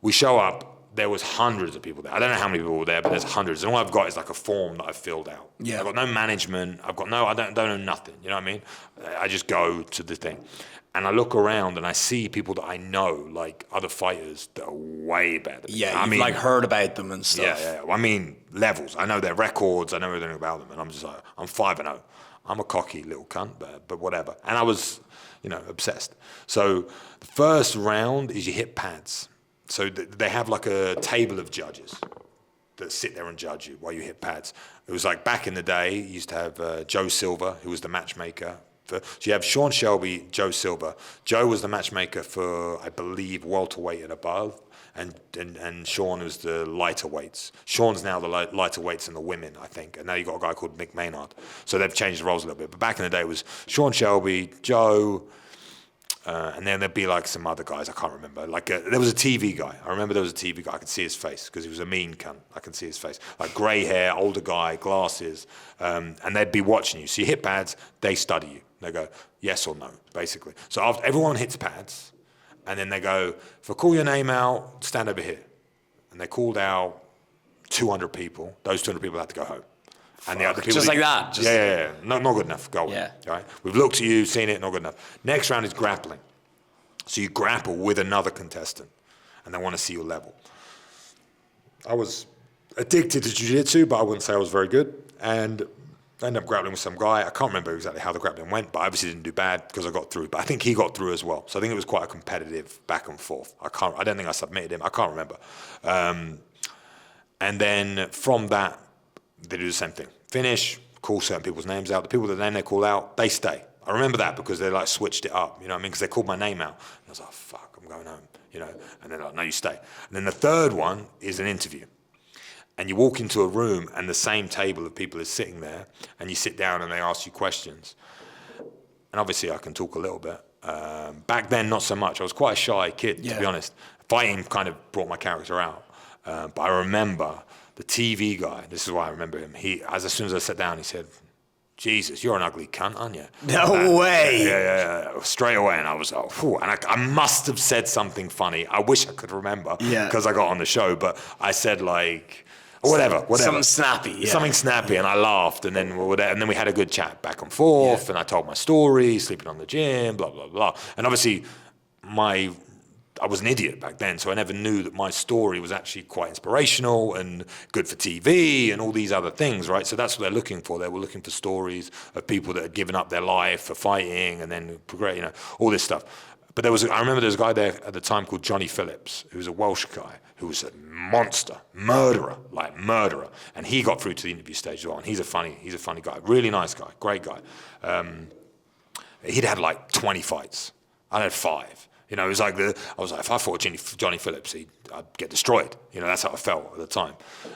S1: we show up. There was hundreds of people there. I don't know how many people were there, but there's hundreds. And all I've got is like a form that I've filled out.
S2: Yeah.
S1: I've got no management. I don't know nothing. You know what I mean? I just go to the thing. And I look around and I see people that I know, like other fighters that are way better.
S2: Yeah, you've like heard about them and stuff.
S1: Yeah. I mean, levels. I know their records. I know everything about them. And I'm just like, I'm 5-0. I'm a cocky little cunt, but whatever. And I was, obsessed. So the first round is you hit pads. So they have like a table of judges that sit there and judge you while you hit pads. It was like back in the day, you used to have Joe Silva, who was the matchmaker. So you have Sean Shelby, Joe Silva. Joe was the matchmaker for, I believe, welterweight and above, and Sean was the lighter weights. Sean's now the lighter weights and the women, I think. And now you've got a guy called Mick Maynard. So they've changed the roles a little bit. But back in the day, it was Sean Shelby, Joe, and then there'd be like some other guys, I can't remember. Like there was a TV guy. I remember there was a TV guy. I could see his face because he was a mean cunt. I can see his face. Like grey hair, older guy, glasses. And they'd be watching you. So you hit pads, they study you. They go, yes or no, basically. So after everyone hits pads, and then they go, if I call your name out, stand over here. And they called out 200 people. Those 200 people had to go home. And the other people
S2: just like that.
S1: Yeah. Not good enough. Go away.
S2: Yeah.
S1: All right. We've looked at you, seen it, not good enough. Next round is grappling. So you grapple with another contestant, and they want to see your level. I was addicted to jiu-jitsu, but I wouldn't say I was very good. And I ended up grappling with some guy. I can't remember exactly how the grappling went, but I obviously didn't do bad because I got through. But I think he got through as well. So I think it was quite a competitive back and forth. I don't think I submitted him. I can't remember. And then from that, they do the same thing. Finish, call certain people's names out. The people that name they call out, they stay. I remember that because they like switched it up, you know what I mean? Because they called my name out. And I was like, fuck, I'm going home, And they're like, no, you stay. And then the third one is an interview. And you walk into a room and the same table of people is sitting there and you sit down and they ask you questions. And obviously I can talk a little bit. Back then, not so much. I was quite a shy kid, to be honest. Fighting kind of brought my character out. But I remember the TV guy, this is why I remember him. As soon as I sat down, he said, Jesus, you're an ugly cunt, aren't you?
S2: No way.
S1: Yeah. Straight away. And I was like, whew. And I must have said something funny. I wish I could remember because I got on the show. But I said like, whatever.
S2: Something snappy. Yeah.
S1: Something snappy. And I laughed. And then we had a good chat back and forth. Yeah. And I told my story, sleeping on the gym, blah, blah, blah. And obviously I was an idiot back then, so I never knew that my story was actually quite inspirational and good for TV and all these other things, right? So that's what they're looking for. They were looking for stories of people that had given up their life for fighting and then progress, all this stuff. But I remember there was a guy there at the time called Johnny Phillips, who was a Welsh guy, who was a monster, murderer. And he got through to the interview stage as well. And he's a funny guy, really nice guy, great guy. He'd had like 20 fights. I had 5. It was like I was like, if I fought Johnny Phillips, I'd get destroyed. That's how I felt at the time.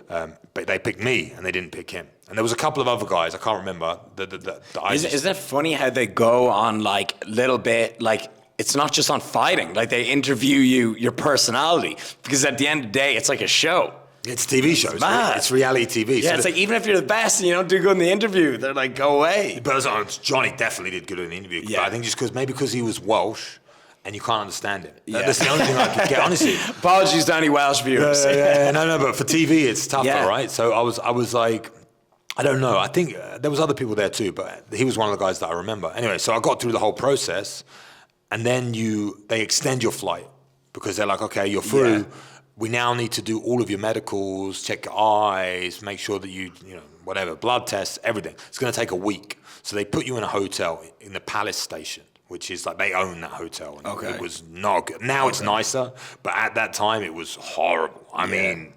S1: But they picked me and they didn't pick him. And there was a couple of other guys, I can't remember.
S2: Isn't it funny how they go on like little bit, like it's not just on fighting, like they interview your personality, because at the end of the day, it's like a show.
S1: It's TV shows. It's reality TV.
S2: Yeah,
S1: so
S2: it's like even if you're the best and you don't do good in the interview, they're like, go away.
S1: But Johnny definitely did good in the interview. Yeah. I think just because he was Welsh, and you can't understand it. Yeah. That's the only thing I could get, honestly.
S2: Apologies to any Welsh viewers.
S1: No, but for TV, it's tougher, right? So I was like, I don't know. I think there was other people there too, but he was one of the guys that I remember. Anyway, so I got through the whole process, and then they extend your flight because they're like, okay, you're through. Yeah. We now need to do all of your medicals, check your eyes, make sure that you whatever, blood tests, everything. It's going to take a week. So they put you in a hotel in the Palace Station, which is like they own that hotel. And it was not good. Now it's nicer, but at that time it was horrible. I mean,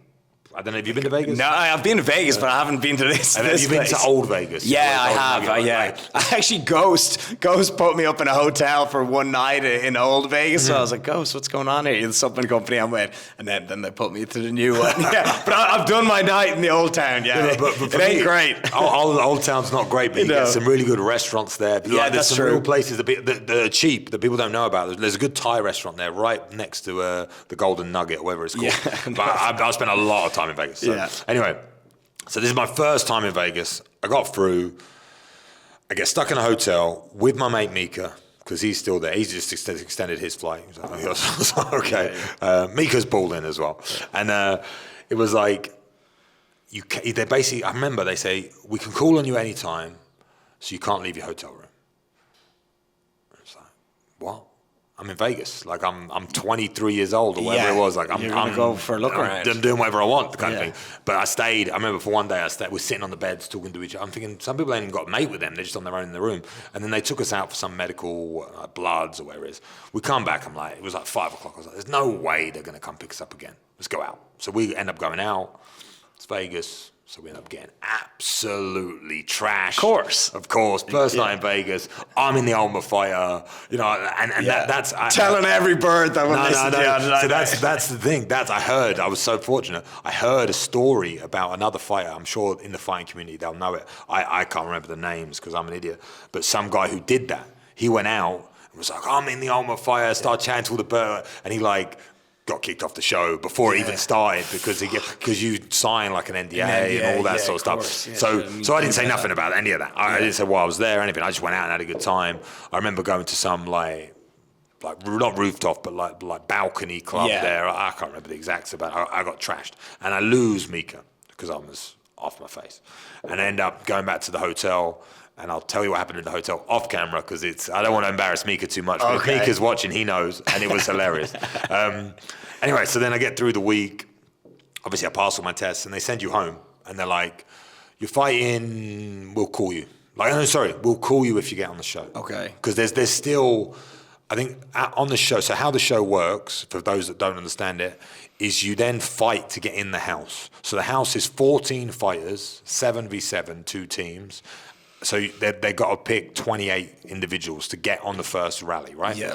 S1: I don't know. Have you been to Vegas?
S2: No, I've been to Vegas, but I haven't been to this.
S1: Have you been to old Vegas?
S2: Yeah, I have. Yeah, actually, Ghost put me up in a hotel for one night in old Vegas. So I was like, Ghost, what's going on here? The supplement company I'm with, and then they put me to the new one. Yeah, but I've done my night in the old town. Yeah, but it ain't great.
S1: Old town's not great, but you get some really good restaurants there.
S2: Yeah,
S1: there's some
S2: true.
S1: real places that are cheap that people don't know about. There's a good Thai restaurant there right next to the Golden Nugget, or whatever it's called.
S2: Yeah,
S1: but I spent a lot of time in Vegas. So. Anyway, so this is my first time in Vegas. I got through. I get stuck in a hotel with my mate Mika, because he's still there. He's just extended his flight. He was like, okay. Mika's balled in as well. And it was like, they basically, I remember they say, we can call on you anytime, so you can't leave your hotel room. It's like, what? I'm in Vegas. Like I'm 23 years old or whatever it was. Like I'm
S2: gonna go for a look around.
S1: I'm doing whatever I want, kind of thing. But I stayed. I remember for one day we're sitting on the beds talking to each other. I'm thinking some people ain't even got a mate with them. They're just on their own in the room. And then they took us out for some medical bloods or whatever it is. We come back. I'm like, it was like 5 o'clock. I was like, there's no way they're gonna come pick us up again. Let's go out. So we end up going out. It's Vegas. So we end up getting absolutely trashed. Of course. First night in Vegas. I'm in the Ultimate Fighter. You know, and that's...
S2: telling every bird that will listen to you.
S1: So that's the thing. I was so fortunate. I heard a story about another fighter. I'm sure in the fighting community they'll know it. I can't remember the names because I'm an idiot. But some guy who did that, he went out and was like, I'm in the Ultimate Fighter, started chanting to all the bird, and he like... got kicked off the show before it even started because you sign like an NDA and all that sort of stuff. Yeah, so I didn't say nothing about any of that. I didn't say I was there or anything. I just went out and had a good time. I remember going to some like not rooftop but like balcony club there. I can't remember the exacts about it. I got trashed and I lose Mika because I was off my face and I end up going back to the hotel. And I'll tell you what happened in the hotel off camera because I don't want to embarrass Mika too much. But if Mika's watching, he knows, and it was hilarious. Anyway, so then I get through the week. Obviously, I pass all my tests, and they send you home. And they're like, you're fighting, we'll call you. Like, no, sorry, we'll call you if you get on the show.
S2: Okay.
S1: Because there's still, I think, on the show, so how the show works, for those that don't understand it, is you then fight to get in the house. So the house is 14 fighters, 7v7, 2 teams. So they got to pick 28 individuals to get on the first rally, right?
S2: Yeah.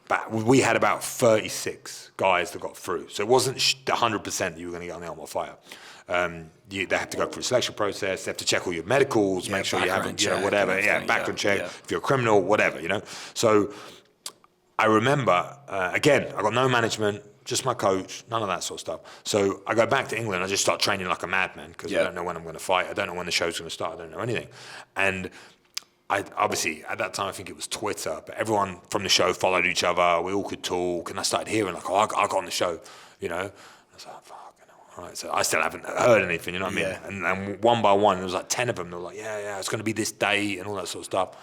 S1: But we had about 36 guys that got through. So it wasn't 100% that you were going to get on the Ultimate Fighter. They have to go through a selection process. They have to check all your medicals, make sure you haven't, whatever. Background check. If you're a criminal, whatever, So I remember, again, I got no management, just my coach, none of that sort of stuff. So I go back to England. I just start training like a madman because I don't know when I'm going to fight. I don't know when the show's going to start. I don't know anything. And I obviously, at that time, I think it was Twitter, but everyone from the show followed each other. We all could talk. And I started hearing like, I got on the show, I was like, fuck, all right. So I still haven't heard anything, you know what I mean? And one by one, there was like 10 of them. They were like, it's going to be this date and all that sort of stuff.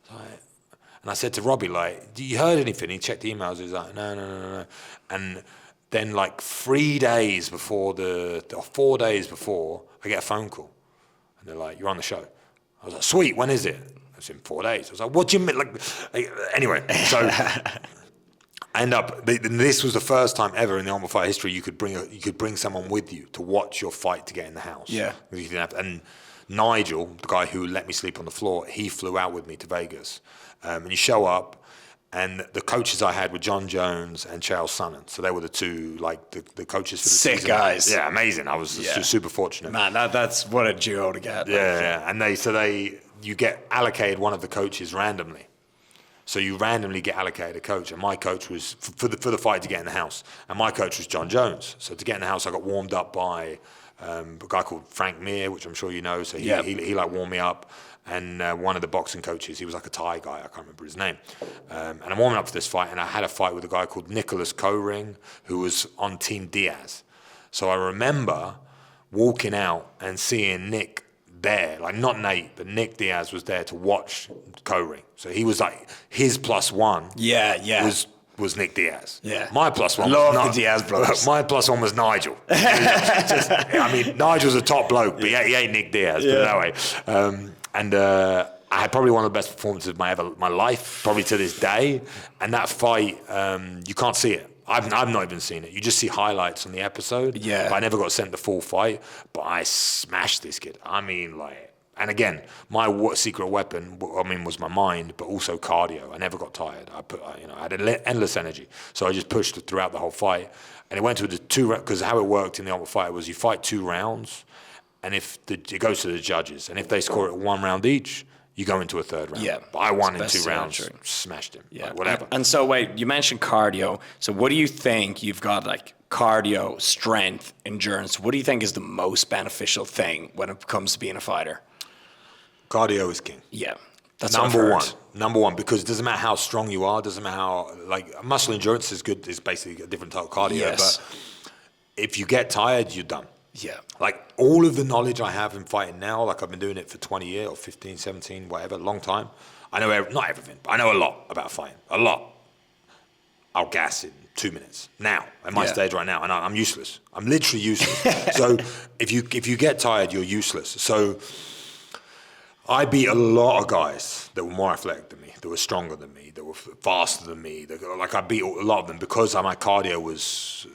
S1: So and I said to Robbie, like, you heard anything? He checked the emails. He was like, no. And then like 3 days before or 4 days before, I get a phone call. And they're like, you're on the show. I was like, sweet, when is it? It's in 4 days. I was like, what do you mean? Like anyway, so I end up, this was the first time ever in the Ultimate Fighter history you could bring someone with you to watch your fight to get in the house.
S2: Yeah.
S1: And Nigel, the guy who let me sleep on the floor, he flew out with me to Vegas. And you show up, and the coaches I had were John Jones and Chael Sonnen. So they were the two, like, the coaches for the
S2: sick
S1: season.
S2: Guys.
S1: Yeah, amazing. I was super fortunate.
S2: Man, that's what a duo to get.
S1: Yeah. And you get allocated one of the coaches randomly. So you randomly get allocated a coach, and my coach was for the fight to get in the house, and my coach was John Jones. So to get in the house, I got warmed up by a guy called Frank Mir, which I'm sure you know. So he like warmed me up. And one of the boxing coaches, he was like a Thai guy, I can't remember his name. And I'm warming up for this fight, and I had a fight with a guy called Nicholas Coring, who was on Team Diaz. So I remember walking out and seeing Nick there, like not Nate, but Nick Diaz was there to watch Coring. So he was like, his +1 was Nick Diaz.
S2: Yeah.
S1: My +1 was
S2: the Diaz brothers.
S1: My +1 was Nigel. Nigel's a top bloke, but he ain't Nick Diaz, put it that way. And I had probably one of the best performances of my life, probably to this day. And that fight, you can't see it. I've not even seen it. You just see highlights on the episode.
S2: Yeah.
S1: I never got sent the full fight, but I smashed this kid. I mean, like, and again, my secret weapon, I mean, was my mind, but also cardio. I never got tired. I had endless energy. So I just pushed throughout the whole fight. And it went to the because how it worked in the Ultimate Fighter was you fight 2 rounds, and it goes to the judges. And if they score it 1 round each, you go into a 3rd round.
S2: Yeah.
S1: But I won in 2 rounds, smashed him,
S2: Yeah.
S1: like, whatever.
S2: And so, wait, you mentioned cardio. So what do you think you've got, like, cardio, strength, endurance? What do you think is the most beneficial thing when it comes to being a fighter?
S1: Cardio is king.
S2: Yeah. That's
S1: Number one, because it doesn't matter how strong you are, doesn't matter how, like, muscle endurance is good, is basically a different type of cardio.
S2: Yes.
S1: But if you get tired, you're done.
S2: Yeah.
S1: Like, all of the knowledge I have in fighting now, like, I've been doing it for 20 years or 15, 17, whatever, long time. I know, not everything, but I know a lot about fighting. A lot. I'll gas in 2 minutes. Now, at my stage right now, and I'm useless. I'm literally useless. So if you get tired, you're useless. So I beat a lot of guys that were more athletic than me, that were stronger than me, that were faster than me. Like, I beat a lot of them because my cardio was...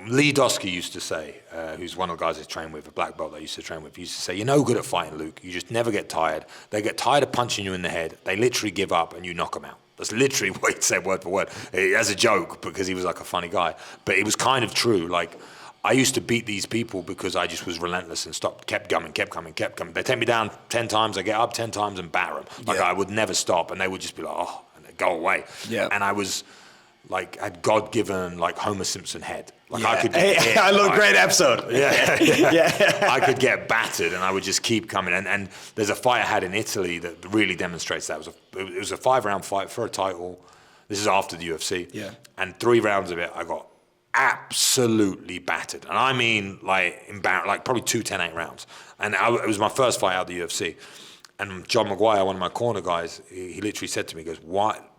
S1: Lee Dosky used to say, who's one of the guys I trained with, a black belt that I used to train with, he used to say, you're no good at fighting, Luke. You just never get tired. They get tired of punching you in the head. They literally give up and you knock them out. That's literally what he said word for word, as a joke, because he was like a funny guy. But it was kind of true. Like, I used to beat these people because I just was relentless and kept coming. They take me down 10 times, I get up 10 times and batter them. Like, I would never stop, and they would just be like, oh, and they'd go away.
S2: Yeah.
S1: And I was like, had God-given, like, Homer Simpson head. Like, I could
S2: I love great episode.
S1: Yeah. I could get battered and I would just keep coming. And there's a fight I had in Italy that really demonstrates that. It was a 5-round fight for a title. This is after the UFC.
S2: Yeah.
S1: And 3 rounds of it, I got absolutely battered. And I mean, like, probably 2 10-8 rounds. And it was my first fight out of the UFC. And John Maguire, one of my corner guys, he literally said to me, he goes, what?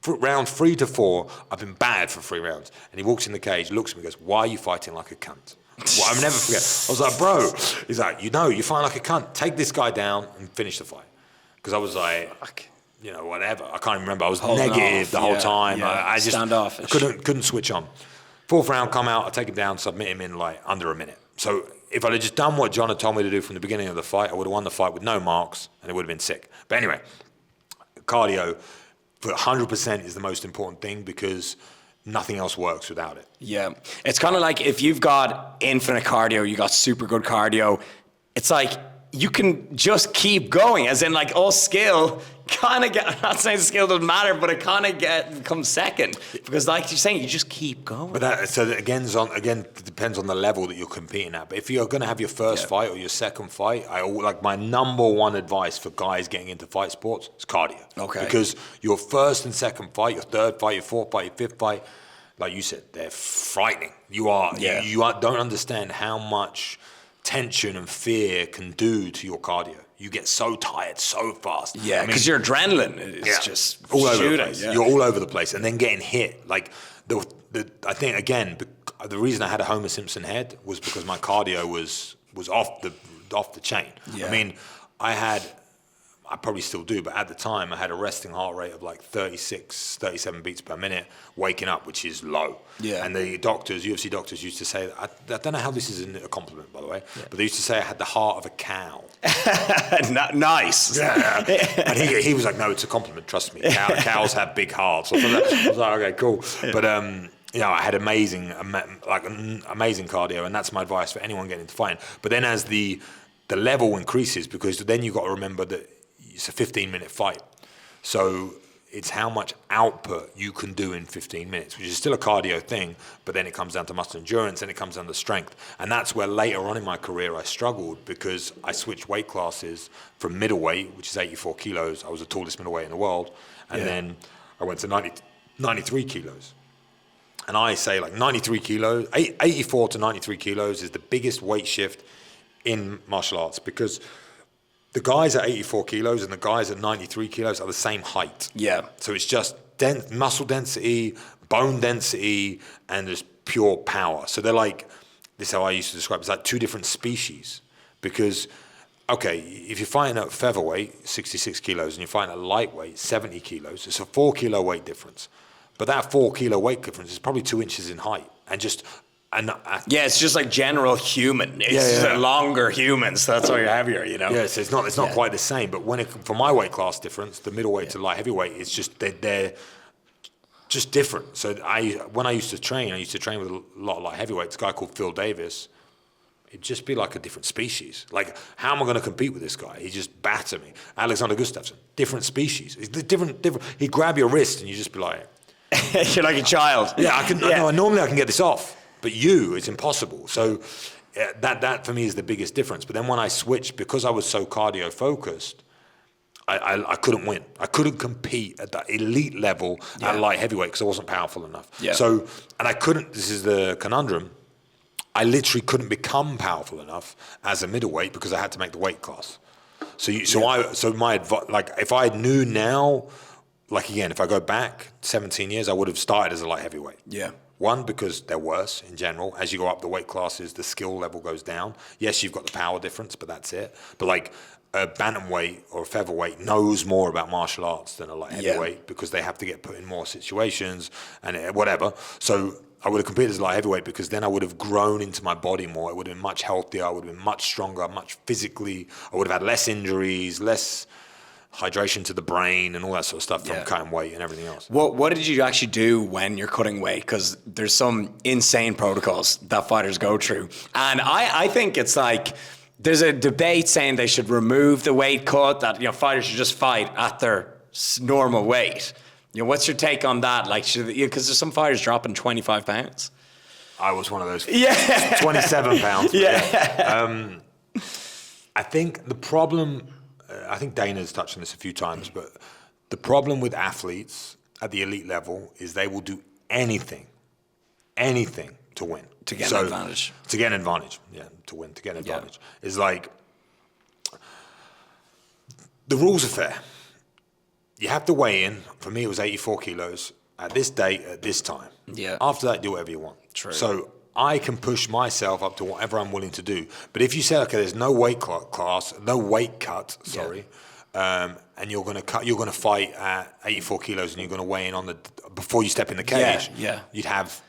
S1: Round 3 to 4, I've been battered for 3 rounds. And he walks in the cage, looks at me and goes, why are you fighting like a cunt? Well, I'll never forget. I was like, bro. He's like, you're fighting like a cunt. Take this guy down and finish the fight. Because I was like, whatever. I can't even remember. I was negative the whole time.
S2: Yeah.
S1: I just
S2: standoffish.
S1: couldn't switch on. 4th round, come out, I take him down, submit him in like under a minute. So if I'd have just done what John had told me to do from the beginning of the fight, I would have won the fight with no marks and it would have been sick. But anyway, cardio, for 100% is the most important thing because nothing else works without it.
S2: Yeah. It's kind of like if you've got infinite cardio, you got super good cardio, it's like you can just keep going, as in, like, all skill kind of I'm not saying skill doesn't matter, but it kind of comes second because, like you're saying, you just keep going.
S1: But again, it depends on the level that you're competing at. But if you're going to have your first fight or your second fight, my number one advice for guys getting into fight sports is cardio.
S2: Okay.
S1: Because your first and second fight, your third fight, your fourth fight, your fifth fight, like you said, they're frightening. You don't understand how much tension and fear can do to your cardio. You get so tired so fast.
S2: Yeah, because your adrenaline is just
S1: all over
S2: shooting.
S1: the place.
S2: Yeah.
S1: You're all over the place, and then getting hit. Like I think again, the reason I had a Homer Simpson head was because my cardio was off the chain.
S2: Yeah.
S1: I mean, I probably still do, but at the time I had a resting heart rate of like 36, 37 beats per minute, waking up, which is low.
S2: Yeah.
S1: And the UFC doctors used to say, I don't know how this is a compliment, by the way, but they used to say I had the heart of a cow.
S2: Nice.
S1: Yeah. And he was like, no, it's a compliment, trust me. Cows have big hearts. I was like, okay, cool. But I had amazing cardio, and that's my advice for anyone getting into fighting. But then as the level increases, because then you've got to remember that it's a 15-minute fight. So it's how much output you can do in 15 minutes, which is still a cardio thing, but then it comes down to muscle endurance and it comes down to strength. And that's where later on in my career I struggled because I switched weight classes from middleweight, which is 84 kilos. I was the tallest middleweight in the world. And then I went to 93 kilos. And I say like 93 kilos, 84 to 93 kilos is the biggest weight shift in martial arts because the guys at 84 kilos and the guys at 93 kilos are the same height.
S2: Yeah.
S1: So it's just muscle density, bone density, and just pure power. So they're like, this is how I used to describe it, it's like 2 different species. Because, okay, if you're fighting at featherweight, 66 kilos, and you're fighting at lightweight, 70 kilos, it's a 4 kilo weight difference. But that 4 kilo weight difference is probably 2 inches in height,
S2: yeah, it's just like general human. It's just a longer human, so that's why you're heavier, you know.
S1: Yeah, so it's not quite the same. But for my weight class difference, the middleweight to light heavyweight, it's just they're just different. So when I used to train with a lot of light heavyweights. A guy called Phil Davis. It'd just be like a different species. Like, how am I going to compete with this guy? He just batter me. Alexander Gustafsson, different species. It's different. He'd grab your wrist and you just be like,
S2: you're like a child.
S1: Yeah, I can. Yeah. Normally I can get this off, but it's impossible. So that for me is the biggest difference. But then when I switched, because I was so cardio focused, I couldn't win. I couldn't compete at that elite level at light heavyweight because I wasn't powerful enough. Yeah. So, and I couldn't. This is the conundrum. I literally couldn't become powerful enough as a middleweight because I had to make the weight class. So my advice, like if I knew now, like again, if I go back 17 years, I would have started as a light heavyweight.
S2: Yeah.
S1: One, because they're worse in general. As you go up the weight classes, the skill level goes down. Yes, you've got the power difference, but that's it. But like a bantamweight or a featherweight knows more about martial arts than a light heavyweight because they have to get put in more situations and whatever. So I would have competed as a light heavyweight because then I would have grown into my body more. It would have been much healthier. I would have been much stronger, much physically. I would have had less injuries, less hydration to the brain and all that sort of stuff from cutting weight and everything else.
S2: What did you actually do when you're cutting weight? Because there's some insane protocols that fighters go through. And I think it's like there's a debate saying they should remove the weight cut, that fighters should just fight at their normal weight. What's your take on that? Like, because there's some fighters dropping 25 pounds.
S1: I was one of those.
S2: 27
S1: pounds. I think the problem, I think Dana's touched on this a few times, but the problem with athletes at the elite level is they will do anything to win.
S2: To get an advantage.
S1: To get an advantage. Yeah, to win, to get an advantage. It's like, the rules are fair. You have to weigh in. For me, it was 84 kilos at this date, at this time.
S2: Yeah.
S1: After that, do whatever you want.
S2: True.
S1: So I can push myself up to whatever I'm willing to do. But if you say, okay, there's no weight class, no weight cut, and you're going to fight at 84 kilos and you're going to weigh in before you step in the cage, you'd have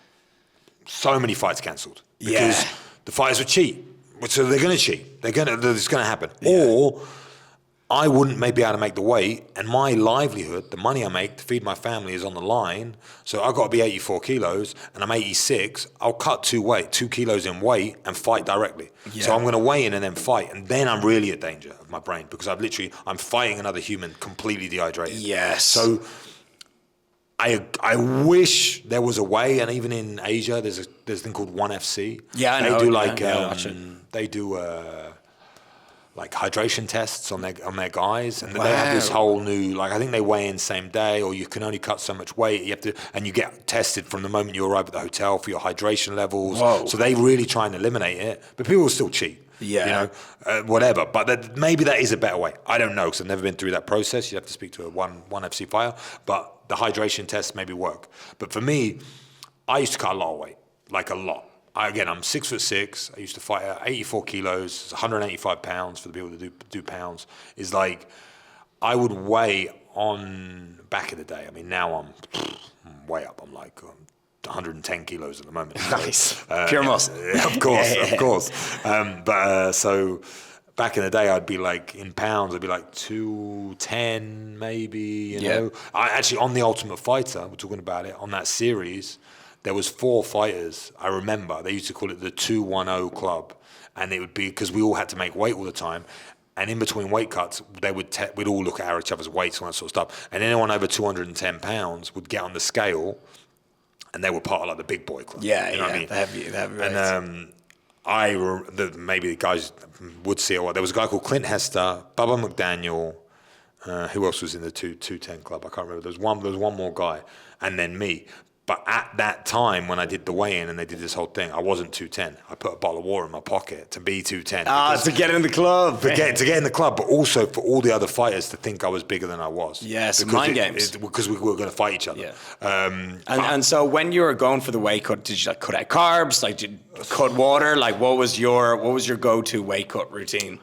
S1: so many fights cancelled because the fighters would cheat. So they're going to cheat. It's going to happen. Yeah. Or I wouldn't maybe be able to make the weight, and my livelihood, the money I make to feed my family, is on the line. So I've got to be 84 kilos, and I'm 86. I'll cut 2 kilos in weight and fight directly. Yeah. So I'm going to weigh in and then fight, and then I'm really at danger of my brain because I'm fighting another human completely dehydrated.
S2: Yes.
S1: So I wish there was a way, and even in Asia, there's a thing called ONE FC.
S2: Yeah, I know.
S1: They do like hydration tests on their guys, and they have this whole new, like, I think they weigh in same day, or you can only cut so much weight. You have to, and you get tested from the moment you arrive at the hotel for your hydration levels. Whoa. So they really try and eliminate it, but people will still cheat. Yeah, whatever. But maybe that is a better way. I don't know because I've never been through that process. You have to speak to a ONE FC fighter, but the hydration tests maybe work. But for me, I used to cut a lot of weight, like a lot. I'm 6'6". I used to fight at 84 kilos, 185 pounds for the people that do pounds. Is like, I would weigh on back in the day. I mean, now I'm way up. I'm like 110 kilos at the moment.
S2: Nice. Pure muscle.
S1: Of course. So back in the day, I'd be like, in pounds, I'd be like 210 maybe, you know. I actually, on The Ultimate Fighter, we're talking about it, on that series, there was 4 fighters, I remember. They used to call it the 210 Club. And it would be, because we all had to make weight all the time. And in between weight cuts, we'd all look at each other's weights and that sort of stuff. And anyone over 210 pounds would get on the scale, and they were part of like the big boy club.
S2: Yeah,
S1: you know what I mean?
S2: The heavy weights.
S1: And maybe the guys would see it. There was a guy called Clint Hester, Bubba McDaniel. Who else was in the 210 Club? I can't remember. There was one more guy, and then me. But at that time, when I did the weigh-in and they did this whole thing, I wasn't 210. I put a bottle of water in my pocket to be 210.
S2: To get in the club.
S1: To get in the club, but also for all the other fighters to think I was bigger than I was.
S2: Yes, mind games.
S1: Because we were going to fight each other.
S2: Yeah. And so when you were going for the weight cut, did you like cut out carbs? Like, did you cut water? Like, what was your go-to weight cut routine?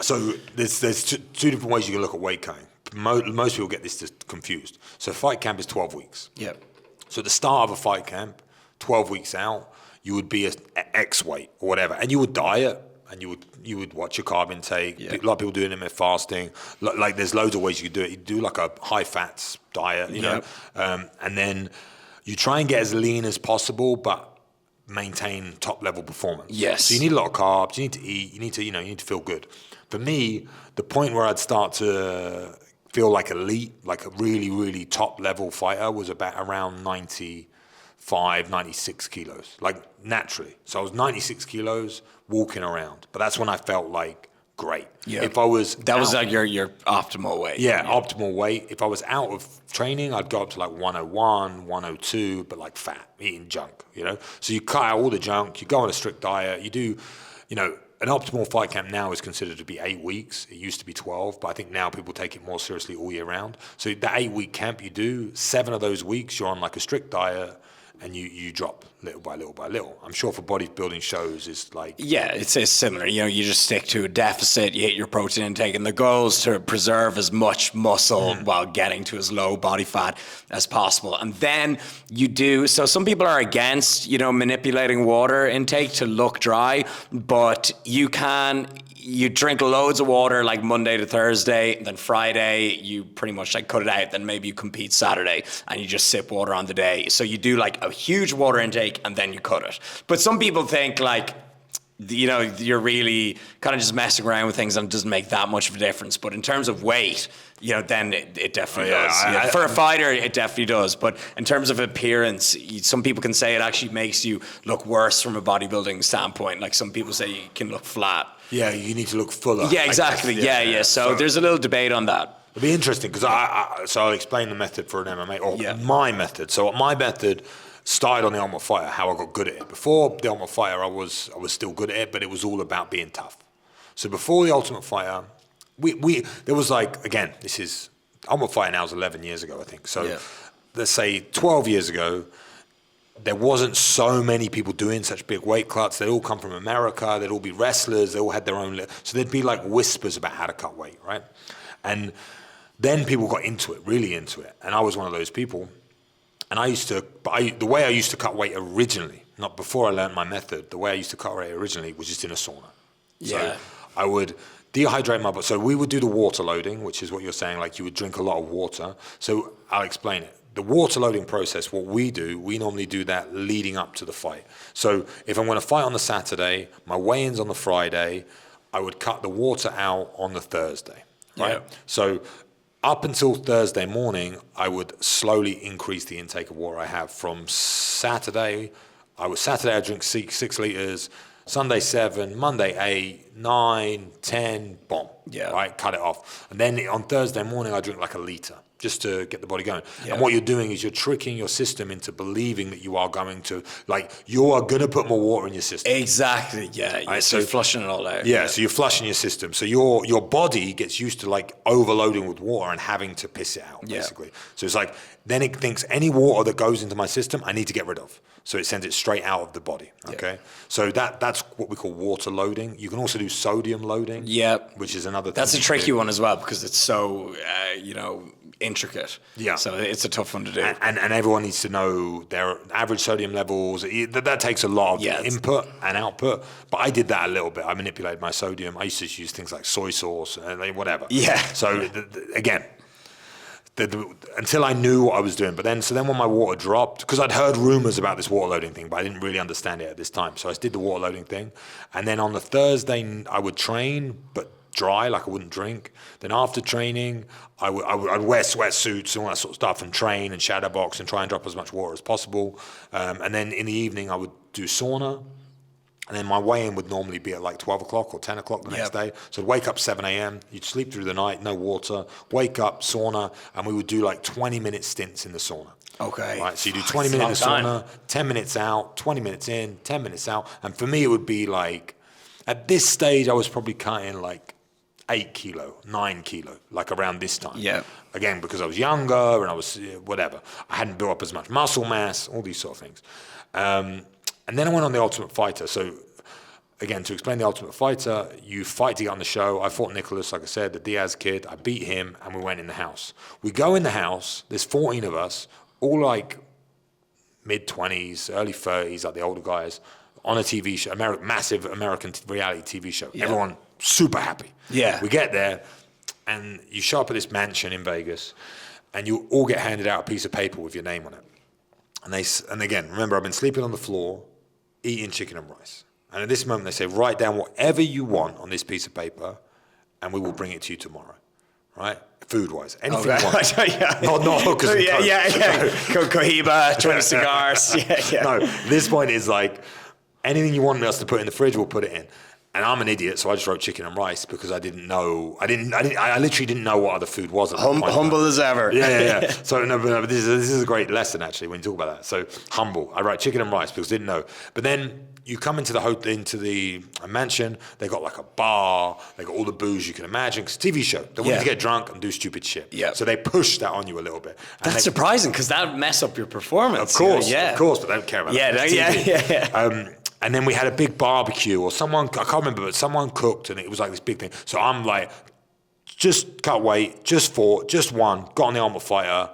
S1: So there's two different ways you can look at weight cutting. Most people get this confused. So fight camp is 12 weeks.
S2: Yep.
S1: So at the start of a fight camp, 12 weeks out, you would be X weight or whatever, and you would diet, and you would watch your carb intake. A lot of people doing intermittent fasting. Like there's loads of ways you could do it. You do like a high fats diet, you know, and then you try and get as lean as possible, but maintain top level performance.
S2: Yes.
S1: So you need a lot of carbs. You need to eat. You need to feel good. For me, the point where I'd start to feel like elite, like a really, really top level fighter, was about around 95, 96 kilos, like naturally. So I was 96 kilos walking around, but that's when I felt like great.
S2: Yeah.
S1: If I was
S2: that was like your optimal weight.
S1: Yeah, optimal weight. If I was out of training, I'd go up to like 101, 102, but like fat, eating junk, you know? So you cut out all the junk, you go on a strict diet, you do, you know, an optimal fight camp now is considered to be 8 weeks. It used to be 12, but I think now people take it more seriously all year round. So that 8-week camp you do, 7 of those weeks you're on like a strict diet, and you drop little by little by little. I'm sure for bodybuilding shows it's like...
S2: Yeah, it's similar. You know, you just stick to a deficit, you hit your protein intake, and the goal is to preserve as much muscle while getting to as low body fat as possible. And then you do... So some people are against, you know, manipulating water intake to look dry, but you drink loads of water like Monday to Thursday, then Friday you pretty much like cut it out, then maybe you compete Saturday and you just sip water on the day. So you do like a huge water intake and then you cut it. But some people think like, you know, you're really kind of just messing around with things and it doesn't make that much of a difference. But in terms of weight, you know, then it definitely does. For a fighter, it definitely does. But in terms of appearance, some people can say it actually makes you look worse from a bodybuilding standpoint. Like some people say you can look flat.
S1: Yeah, you need to look fuller.
S2: Yeah, exactly. Yeah. So there's a little debate on that.
S1: It'll be interesting because I'll explain the method for an MMA, or my method. So my method started on the Ultimate Fighter, how I got good at it. Before the Ultimate Fighter, I was still good at it, but it was all about being tough. So before the Ultimate Fighter, there was like, again, this is, Ultimate Fighter now was 11 years ago, I think. So let's say 12 years ago, there wasn't so many people doing such big weight cuts. They'd all come from America. They'd all be wrestlers. They all had their own... So there'd be like whispers about how to cut weight, right? And then people got into it, really into it. And I was one of those people. And the way I used to cut weight originally, not before I learned my method, the way I used to cut weight originally was just in a sauna. So I would dehydrate my body. So we would do the water loading, which is what you're saying, like you would drink a lot of water. So I'll explain it. The water loading process, what we normally do that leading up to the fight. So if I'm going to fight on the Saturday, my weigh-in's on the Friday, I would cut the water out on the Thursday, right? Yeah. So up until Thursday morning, I would slowly increase the intake of water I have. From Saturday, I drink 6 liters, Sunday 7, Monday 8, 9, 10, bomb. Yeah. Right, cut it off. And then on Thursday morning, I drink like a liter, just to get the body going. Yeah. And what you're doing is you're tricking your system into believing that you are going to, like, you are going to put more water in your system.
S2: Exactly, yeah. Right? So you're flushing it all out.
S1: Yeah, so you're flushing your system. So your body gets used to, like, overloading with water and having to piss it out, basically. So it's like, then it thinks any water that goes into my system, I need to get rid of. So it sends it straight out of the body, okay? Yeah. So that's what we call water loading. You can also do sodium loading, which is another thing.
S2: That's a tricky one as well because it's so, intricate.
S1: Yeah.
S2: So it's a tough one to do.
S1: And everyone needs to know their average sodium levels. That takes a lot of input and output. But I did that a little bit. I manipulated my sodium. I used to use things like soy sauce and whatever.
S2: Yeah.
S1: So again, until I knew what I was doing. So then when my water dropped, because I'd heard rumors about this water loading thing, but I didn't really understand it at this time. So I did the water loading thing. And then on the Thursday, I would train, but dry, like I wouldn't drink. Then after training, I'd wear sweatsuits and all that sort of stuff and train and shadow box and try and drop as much water as possible. And then in the evening, I would do sauna. And then my weigh-in would normally be at like 12 o'clock or 10 o'clock the next day. So I'd wake up 7 a.m., you'd sleep through the night, no water, wake up, sauna, and we would do like 20-minute stints in the sauna.
S2: Okay.
S1: Right, so you do 20 minutes in the sauna, 10 minutes out, 20 minutes in, 10 minutes out. And for me, it would be like, at this stage, I was probably cutting like 8 kilo, 9 kilo, like around this time.
S2: Yeah.
S1: Again, because I was younger and I was whatever. I hadn't built up as much muscle mass, all these sort of things. And then I went on the Ultimate Fighter. So again, to explain the Ultimate Fighter, you fight to get on the show. I fought Nicholas, like I said, the Diaz kid. I beat him and we went in the house. We go in the house, there's 14 of us, all like mid-20s, early 30s, like the older guys, on a TV show, massive American reality TV show. Yeah. Everyone super happy.
S2: Yeah.
S1: We get there, and you show up at this mansion in Vegas, and you all get handed out a piece of paper with your name on it. And again, remember, I've been sleeping on the floor, eating chicken and rice. And at this moment, they say, write down whatever you want on this piece of paper, and we will bring it to you tomorrow. Right? Food-wise. Anything you want.
S2: Yeah.
S1: Not hookers and coke.
S2: Yeah. Cohiba, 20 cigars. Yeah.
S1: No, this point is like, anything you want us to put in the fridge, we'll put it in. And I'm an idiot, so I just wrote chicken and rice because I didn't know. I literally didn't know what other food was at that point.
S2: Humble as ever.
S1: Yeah. So no, but this is a great lesson actually when you talk about that. So humble. I write chicken and rice because I didn't know. But then you come into the mansion. They got like a bar. They got all the booze you can imagine. It's a TV show. They want you to get drunk and do stupid shit.
S2: Yeah.
S1: So they push that on you a little bit. And
S2: That's surprising because that would mess up your performance.
S1: Of course, but they don't care about that.
S2: Yeah.
S1: And then we had a big barbecue, or someone, I can't remember, but someone cooked, and it was like this big thing. So I'm like, just cut weight, just fought, just won, got on the Ultimate Fighter,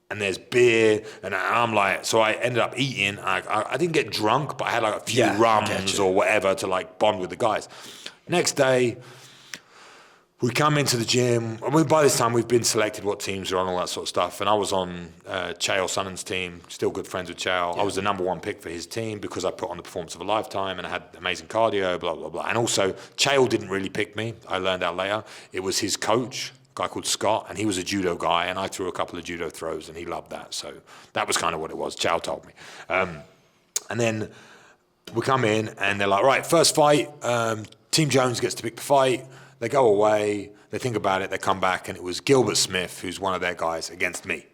S1: and there's beer, and I'm like, so I ended up eating. I didn't get drunk, but I had like a few rums or whatever to like bond with the guys. Next day, we come into the gym. By this time, we've been selected what teams are on, all that sort of stuff. And I was on Chael Sonnen's team, still good friends with Chael. Yeah. I was the number one pick for his team because I put on the performance of a lifetime and I had amazing cardio, blah, blah, blah. And also, Chael didn't really pick me. I learned out later. It was his coach, a guy called Scott, and he was a judo guy, and I threw a couple of judo throws, and he loved that. So that was kind of what it was. Chael told me. And then we come in, and they're like, right, first fight, Team Jones gets to pick the fight. They go away, they think about it, they come back, and it was Gilbert Smith, who's one of their guys, against me.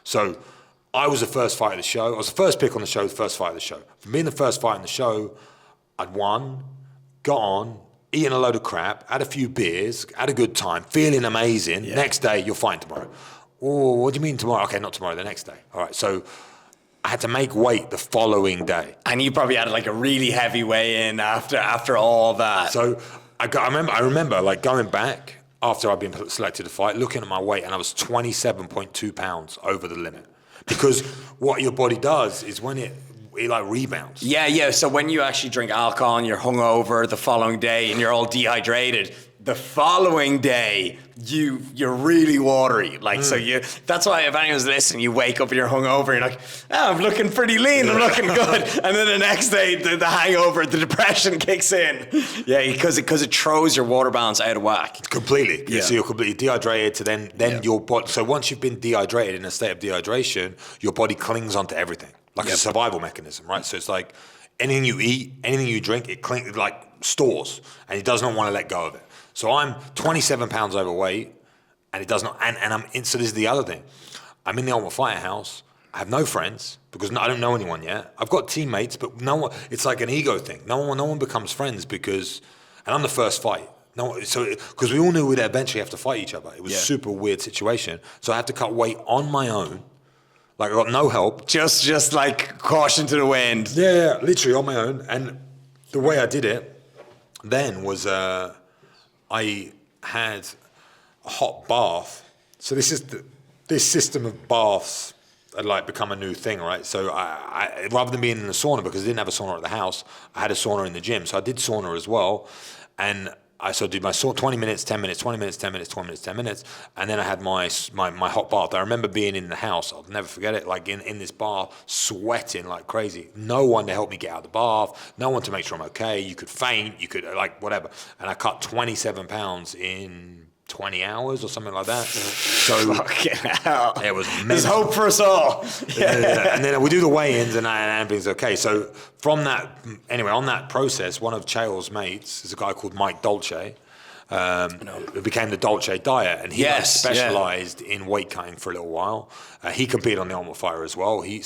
S1: So I was the first fight of the show. I was the first pick on the show, the first fight of the show. From being the first fight on the show, I'd won, got on, eaten a load of crap, had a few beers, had a good time, feeling amazing. Yeah. Next day, you're fighting tomorrow. Oh, what do you mean tomorrow? Okay, not tomorrow, the next day. All right, so I had to make weight the following day.
S2: And you probably had like a really heavy weigh-in after all that.
S1: So I remember like going back after I'd been selected to fight, looking at my weight, and I was 27.2 pounds over the limit. Because what your body does is when it like rebounds.
S2: Yeah. So when you actually drink alcohol and you're hungover the following day and you're all dehydrated, the following day you're really watery. Like so that's why if anyone's listening, you wake up and you're hungover and you're like, I'm looking pretty lean, I'm looking good. And then the next day the hangover, the depression kicks in. Yeah, because it throws your water balance out of whack.
S1: Completely. Yeah. So you're completely dehydrated to then your body. So once you've been dehydrated in a state of dehydration, your body clings onto everything. Like a survival mechanism, right? So it's like anything you eat, anything you drink, it like stores, and it does not want to let go of it. So I'm 27 pounds overweight, and it does not. And I'm in. So this is the other thing. I'm in the Ultimate Fighter house. I have no friends because I don't know anyone yet. I've got teammates, but no one. It's like an ego thing. No one becomes friends because, and I'm the first fight. No, so because we all knew we'd eventually have to fight each other. It was a super weird situation. So I had to cut weight on my own. Like I got no help.
S2: Just like caution to the wind.
S1: Yeah, literally on my own. And the way I did it then was I had a hot bath. So this system of baths had like become a new thing, right? So I rather than being in the sauna, because I didn't have a sauna at the house, I had a sauna in the gym. So I did sauna as well. And I did my 20 minutes, 10 minutes, 20 minutes, 10 minutes, 20 minutes, 10 minutes. And then I had my hot bath. I remember being in the house. I'll never forget it. Like in this bath, sweating like crazy. No one to help me get out of the bath. No one to make sure I'm okay. You could faint. You could like whatever. And I cut 27 pounds in 20 hours or something like that. So
S2: fucking hell.
S1: It was mental.
S2: There's hope for us all.
S1: Yeah. And then we do the weigh-ins and everything's okay. So from that, anyway, on that process, one of Chael's mates is a guy called Mike Dolce, who became the Dolce diet, and he specialized in weight cutting for a little while. He competed on the Ultimate Fighter as well. He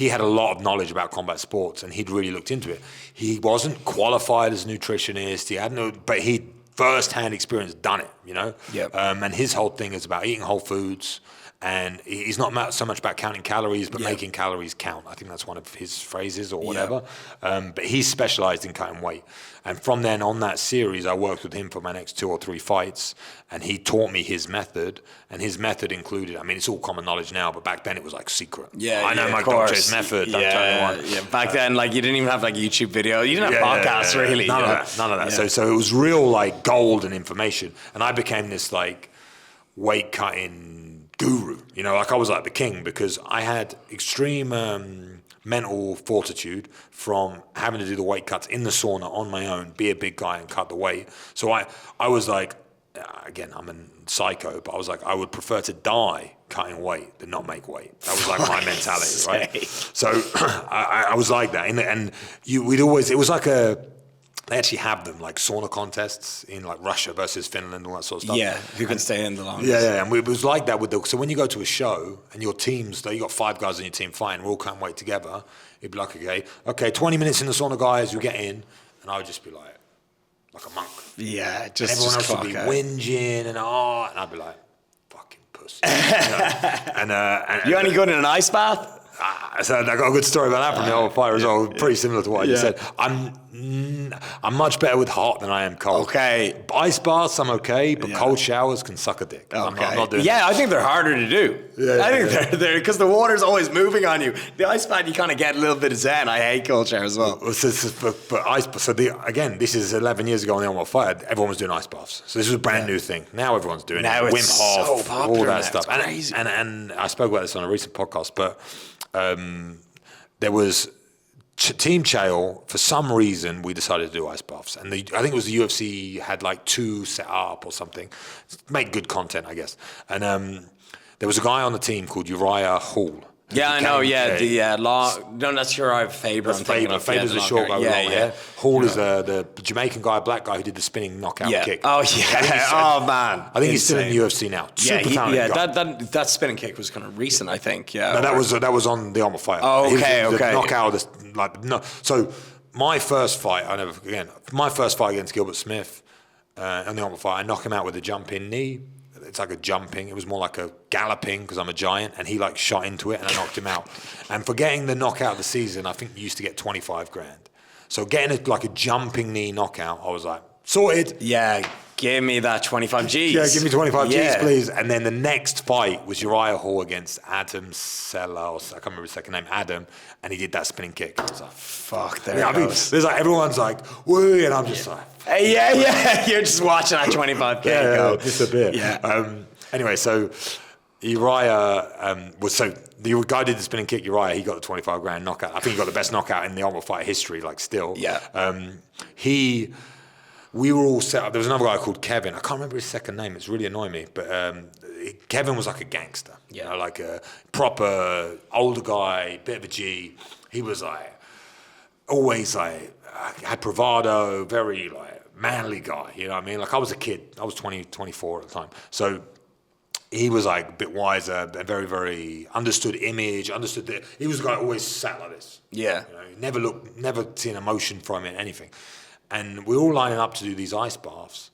S1: had a lot of knowledge about combat sports, and he'd really looked into it. He wasn't qualified as a nutritionist. But he'd first-hand experience done it, you know?
S2: Yep.
S1: And his whole thing is about eating whole foods And he's not so much about counting calories, but making calories count. I think that's one of his phrases or whatever. But he's specialized in cutting weight. And from then on that series, I worked with him for my next 2 or 3 fights. And he taught me his method. And his method included, I mean, it's all common knowledge now, but back then it was like secret.
S2: Yeah,
S1: I know my doctor's method. Don't tell anyone.
S2: Yeah, back then, like, you didn't even have like a YouTube video. You didn't have podcasts, really.
S1: None of that. Yeah. So it was real like golden information. And I became this like weight cutting guru, you know, like I was like the king because I had extreme mental fortitude from having to do the weight cuts in the sauna on my own, be a big guy and cut the weight. So I was like, again, I'm a psycho, but I was like, I would prefer to die cutting weight than not make weight. That was like my mentality, right? So I was like that. And we'd always, it was like they actually have them, like sauna contests in like Russia versus Finland, all that sort of stuff.
S2: Yeah, who can stay in the longest.
S1: Yeah, and it was like that so when you go to a show and your teams, you got 5 guys on your team fighting, we're all cutting weight together, it'd be like, okay, 20 minutes in the sauna, guys, we get in, and I would just be like a monk.
S2: Yeah,
S1: just and everyone else would be whinging and I'd be like, fucking pussy. And
S2: you only good in an ice bath?
S1: So I got a good story about that from the old fire as well. Pretty similar to what I just said. I'm much better with hot than I am cold.
S2: Okay.
S1: Ice baths, I'm okay, but cold showers can suck a dick.
S2: Okay.
S1: I'm not doing
S2: I think they're harder to do. I think they're because the water's always moving on you. The ice bath, you kind of get a little bit of zen. I hate cold showers as well.
S1: Again, this is 11 years ago on the Old Fire. Everyone was doing ice baths. So this was a brand new thing. Now everyone's doing it.
S2: Wim Hof, so
S1: all that stuff.
S2: It's crazy.
S1: And I spoke about this on a recent podcast, but there was Team Chael, for some reason, we decided to do ice baths. And I think it was the UFC had like 2 set up or something. Make good content, I guess. And there was a guy on the team called Uriah Hall.
S2: Yeah, I know, no, that's Uriah Faber.
S1: Faber's the short guy with long hair. Hall is the Jamaican guy, black guy who did the spinning knockout kick.
S2: Oh, yeah. Man.
S1: I think he's still in the UFC now. Super talented guy.
S2: That spinning kick was kind of recent, I think. Yeah.
S1: No, that was on the Ultimate Fighter.
S2: Oh, okay.
S1: The knockout, So my first fight against Gilbert Smith on the Ultimate Fighter, I knock him out with a jump-in knee. It's like a jumping. It was more like a galloping because I'm a giant, and he like shot into it, and I knocked him out. And for getting the knockout of the season, I think you used to get 25 grand. So getting like a jumping knee knockout, I was like, sorted.
S2: Yeah, give me that 25 Gs.
S1: Yeah, give me 25 Gs, please. And then the next fight was Uriah Hall against Adam Sellos. I can't remember his second name, Adam, and he did that spinning kick. I was like,
S2: fuck, there's
S1: like everyone's like, woo, and I'm just like,
S2: you're just watching that 25K go.
S1: Disappear. Yeah. Anyway, so Uriah the guy did the spinning kick. Uriah, he got the 25 grand knockout. I think he got the best knockout in the Ultimate Fighter history. Like still.
S2: Yeah.
S1: We were all set up. There was another guy called Kevin. I can't remember his second name. It's really annoying me. But Kevin was like a gangster. You know, like a proper older guy, bit of a G. He was like always like had bravado, very like manly guy. You know what I mean? Like I was a kid. I was 20, 24 at the time. So he was like a bit wiser, very, very understood image, understood that he was a guy who always sat like this.
S2: Yeah.
S1: You know, never seen emotion from him, anything. And we're all lining up to do these ice baths,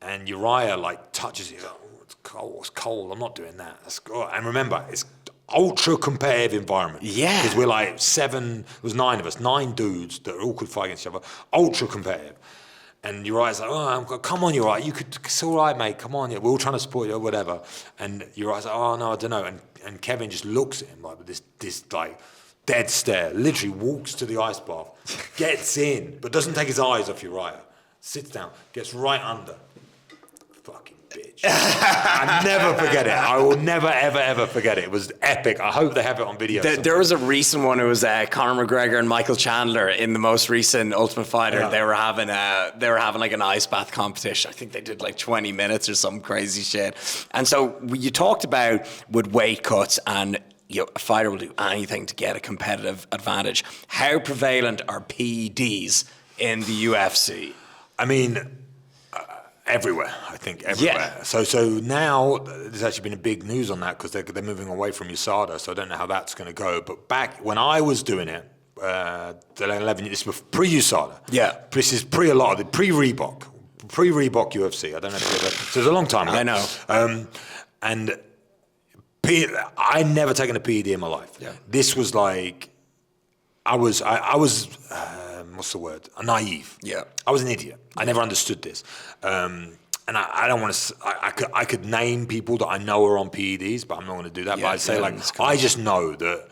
S1: and Uriah like touches it. Oh, it's cold. I'm not doing that. And remember, it's ultra competitive environment.
S2: Yeah.
S1: Because we're like 9 of us, 9 dudes that all could fight against each other. Ultra competitive. And Uriah's like, come on, Uriah, it's all right, mate, come on. Yeah, we're all trying to support you or whatever. And Uriah's like, oh, no, I don't know. And Kevin just looks at him like with this like dead stare, literally walks to the ice bath, gets in, but doesn't take his eyes off Uriah, sits down, gets right under. Fucking bitch. I never forget it. I will never, ever, ever forget it. It was epic. I hope they have it on video.
S2: There was a recent one. It was Conor McGregor and Michael Chandler in the most recent Ultimate Fighter. Yeah. They were having like an ice bath competition. I think they did like 20 minutes or some crazy shit. And so you talked about with weight cuts and a fighter will do anything to get a competitive advantage. How prevalent are PEDs in the UFC?
S1: I mean, everywhere. I think everywhere. Yeah. So now there's actually been a big news on that because they're moving away from USADA. So I don't know how that's going to go. But back when I was doing it, 11 years, this was pre-USADA.
S2: Yeah.
S1: This is pre-Reebok UFC. I don't know if you ever. So it was a long time ago.
S2: I know.
S1: And I never taken a PED in my life.
S2: Yeah.
S1: This was like, I was what's the word? Naive.
S2: Yeah.
S1: I was an idiot. I never understood this. And I don't want to. I could name people that I know are on PEDs, but I'm not going to do that.
S2: Yeah,
S1: but I'd say I just know that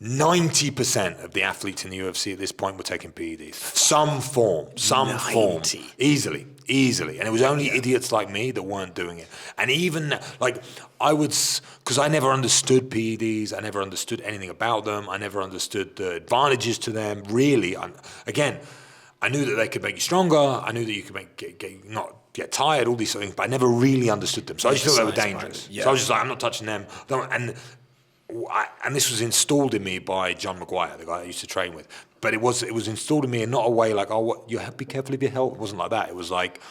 S1: 90% of the athletes in the UFC at this point were taking PEDs, some form, easily. And it was only idiots like me that weren't doing it. And even like because I never understood PEDs, I never understood anything about them, I never understood the advantages to them. Really, I knew that they could make you stronger. I knew that you could not get tired, all these things, but I never really understood them. So I just thought they were dangerous. Yeah. So I was just like, I'm not touching them. And this was installed in me by John McGuire, the guy I used to train with. But it was installed in me in not a way like, you have to be careful of your health. It wasn't like that. It was like,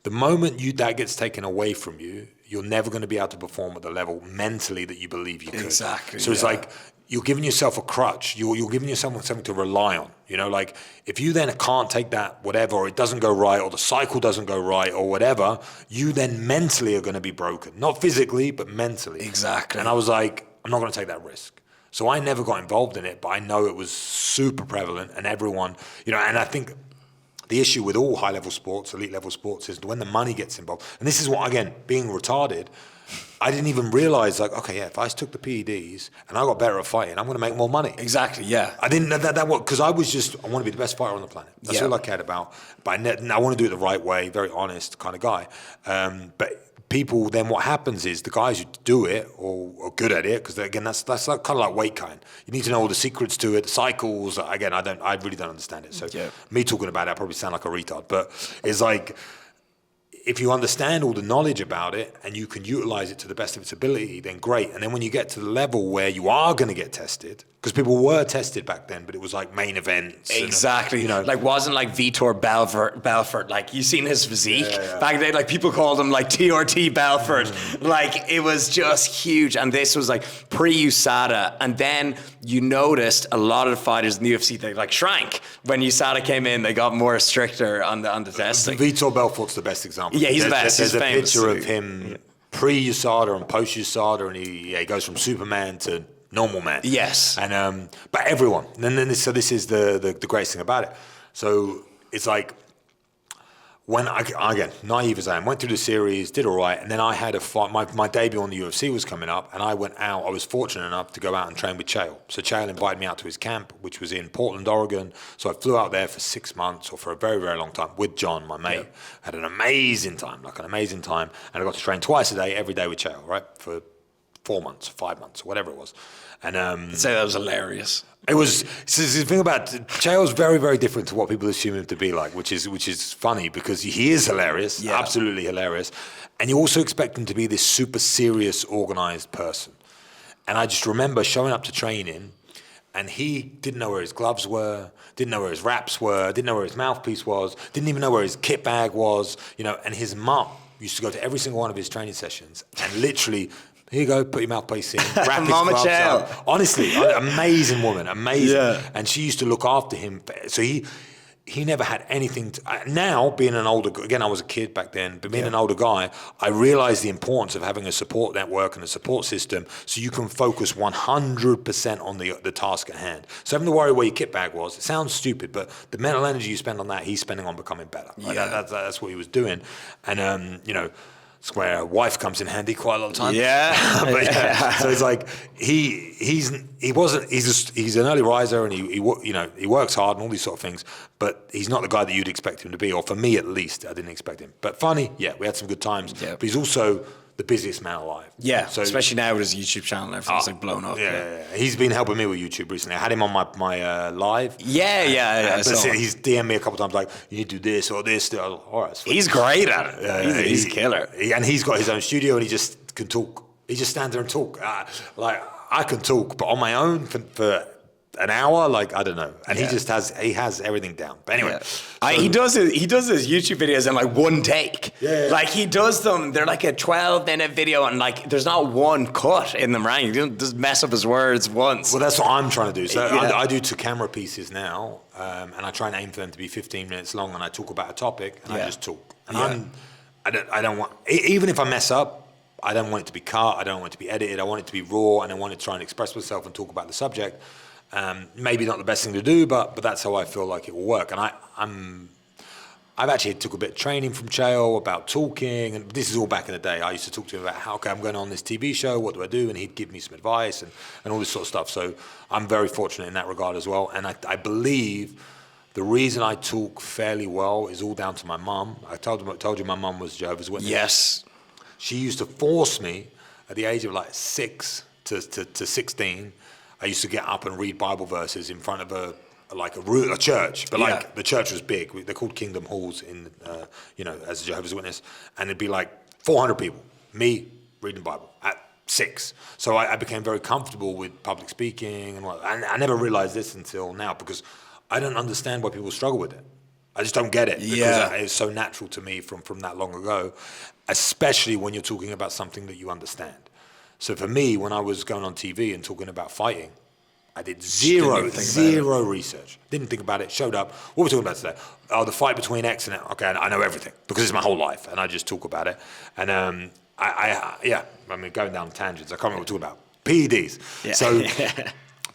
S1: the moment that gets taken away from you, you're never going to be able to perform at the level mentally that you believe you could.
S2: Exactly.
S1: So it's like, you're giving yourself a crutch. You're giving yourself something to rely on. Like if you then can't take that whatever, or it doesn't go right, or the cycle doesn't go right, or whatever, you then mentally are going to be broken. Not physically, but mentally.
S2: Exactly.
S1: And I was like, I'm not going to take that risk. So I never got involved in it, but I know it was super prevalent, and everyone, and I think the issue with all high-level sports, elite-level sports, is when the money gets involved. And this is what, again, being retarded, I didn't even realize, like, okay, yeah, if I took the PEDs and I got better at fighting, I'm going to make more money.
S2: Exactly, yeah.
S1: I didn't know that because I want to be the best fighter on the planet. That's all I cared about. But I want to do it the right way, very honest kind of guy. But people, then what happens is the guys who do it or are good at it, because again, that's like, kind of like weight cutting. You need to know all the secrets to it, the cycles. Again, I really don't understand it. So me talking about it, I probably sound like a retard. But it's like, if you understand all the knowledge about it and you can utilize it to the best of its ability, then great. And then when you get to the level where you are going to get tested, because people were tested back then, but it was like main events.
S2: Exactly. And, like wasn't like Vitor Belfort, like you seen his physique back then, like people called him like TRT Belfort. Like it was just huge. And this was like pre-USADA. And then you noticed a lot of the fighters in the UFC, they like shrank. When USADA came in, they got more stricter on the testing.
S1: Vitor Belfort's the best example.
S2: Yeah, he's the best.
S1: There's
S2: he's
S1: a
S2: famous.
S1: picture of him pre-USADA and post-USADA, and he goes from Superman to normal man.
S2: Yes.
S1: And but everyone. And then this is the greatest thing about it. So it's like, when again, naive as I am, went through the series, did all right, and then I had a fight. My debut on the UFC was coming up, and I went out. I was fortunate enough to go out and train with Chael. So Chael invited me out to his camp, which was in Portland, Oregon. So I flew out there for 6 months, or for a very, very long time, with John, my mate. Had an amazing time, and I got to train twice a day, every day with Chael, right, for 4 months, 5 months, whatever it was. And
S2: I'd say that was hilarious.
S1: It was. So the thing about Chael's very, very different to what people assume him to be like, which is funny, because he is hilarious, absolutely hilarious, and you also expect him to be this super serious, organized person. And I just remember showing up to training, and he didn't know where his gloves were, didn't know where his wraps were, didn't know where his mouthpiece was, didn't even know where his kit bag was, and his mum used to go to every single one of his training sessions and literally, here you go, put your mouthpiece in, wrap his
S2: Mama
S1: gloves
S2: Chael.
S1: up. Honestly, amazing woman, amazing.
S2: Yeah.
S1: And she used to look after him. So he never had anything to, now being an older, again, I was a kid back then, but being an older guy, I realized the importance of having a support network and a support system so you can focus 100% on the task at hand. So having to worry where your kit bag was, it sounds stupid, but the mental energy you spend on that, he's spending on becoming better. Right? That's what he was doing. And, it's where a wife comes in handy quite a lot of times.
S2: Yeah.
S1: But so it's like he's an early riser, and he works hard and all these sort of things, but he's not the guy that you'd expect him to be, or for me at least, I didn't expect him. But funny, we had some good times. Yeah. But he's also the busiest man alive. Yeah,
S2: so, especially now with his YouTube channel and everything's like blown up.
S1: Yeah. He's been helping me with YouTube recently. I had him on my live.
S2: But
S1: he's DM'd me a couple times like, you need to do this or this. I was like, all right.
S2: He's great at it. He's a killer.
S1: And he's got his own studio, and he just can talk. He just stands there and talk. Like, I can talk, but on my own for an hour, like, I don't know. And he has everything down. But anyway.
S2: Yeah. He does his YouTube videos in like one take.
S1: Yeah.
S2: Like he does them, they're like a 12-minute video, and like there's not one cut in them, right? He doesn't just mess up his words once.
S1: Well, that's what I'm trying to do. So I do 2 camera pieces now, and I try and aim for them to be 15 minutes long, and I talk about a topic, and I just talk. And I don't want, even if I mess up, I don't want it to be cut. I don't want it to be edited. I want it to be raw, and I want to try and express myself and talk about the subject. Maybe not the best thing to do, but that's how I feel like it will work. And I've actually took a bit of training from Chael about talking, and this is all back in the day. I used to talk to him about how I'm going on this TV show, what do I do, and he'd give me some advice and all this sort of stuff. So I'm very fortunate in that regard as well. And I believe the reason I talk fairly well is all down to my mum. I told you my mum was Jehovah's Witness.
S2: Yes.
S1: She used to force me at the age of like 6 to 16. I used to get up and read Bible verses in front of a church, but like the church was big. They're called Kingdom Halls in, as a Jehovah's Witness, and it'd be like 400 people, me reading the Bible at 6. So I became very comfortable with public speaking, and I never realized this until now because I don't understand why people struggle with it. I just don't get it because it's so natural to me from that long ago, especially when you're talking about something that you understand. So for me, when I was going on TV and talking about fighting, I did zero research. Didn't think about it. Showed up. What are we talking about today? Oh, the fight between X and X. Okay, I know everything because it's my whole life, and I just talk about it. And going down tangents. I can't remember what we're talking about. PEDs. Yeah. So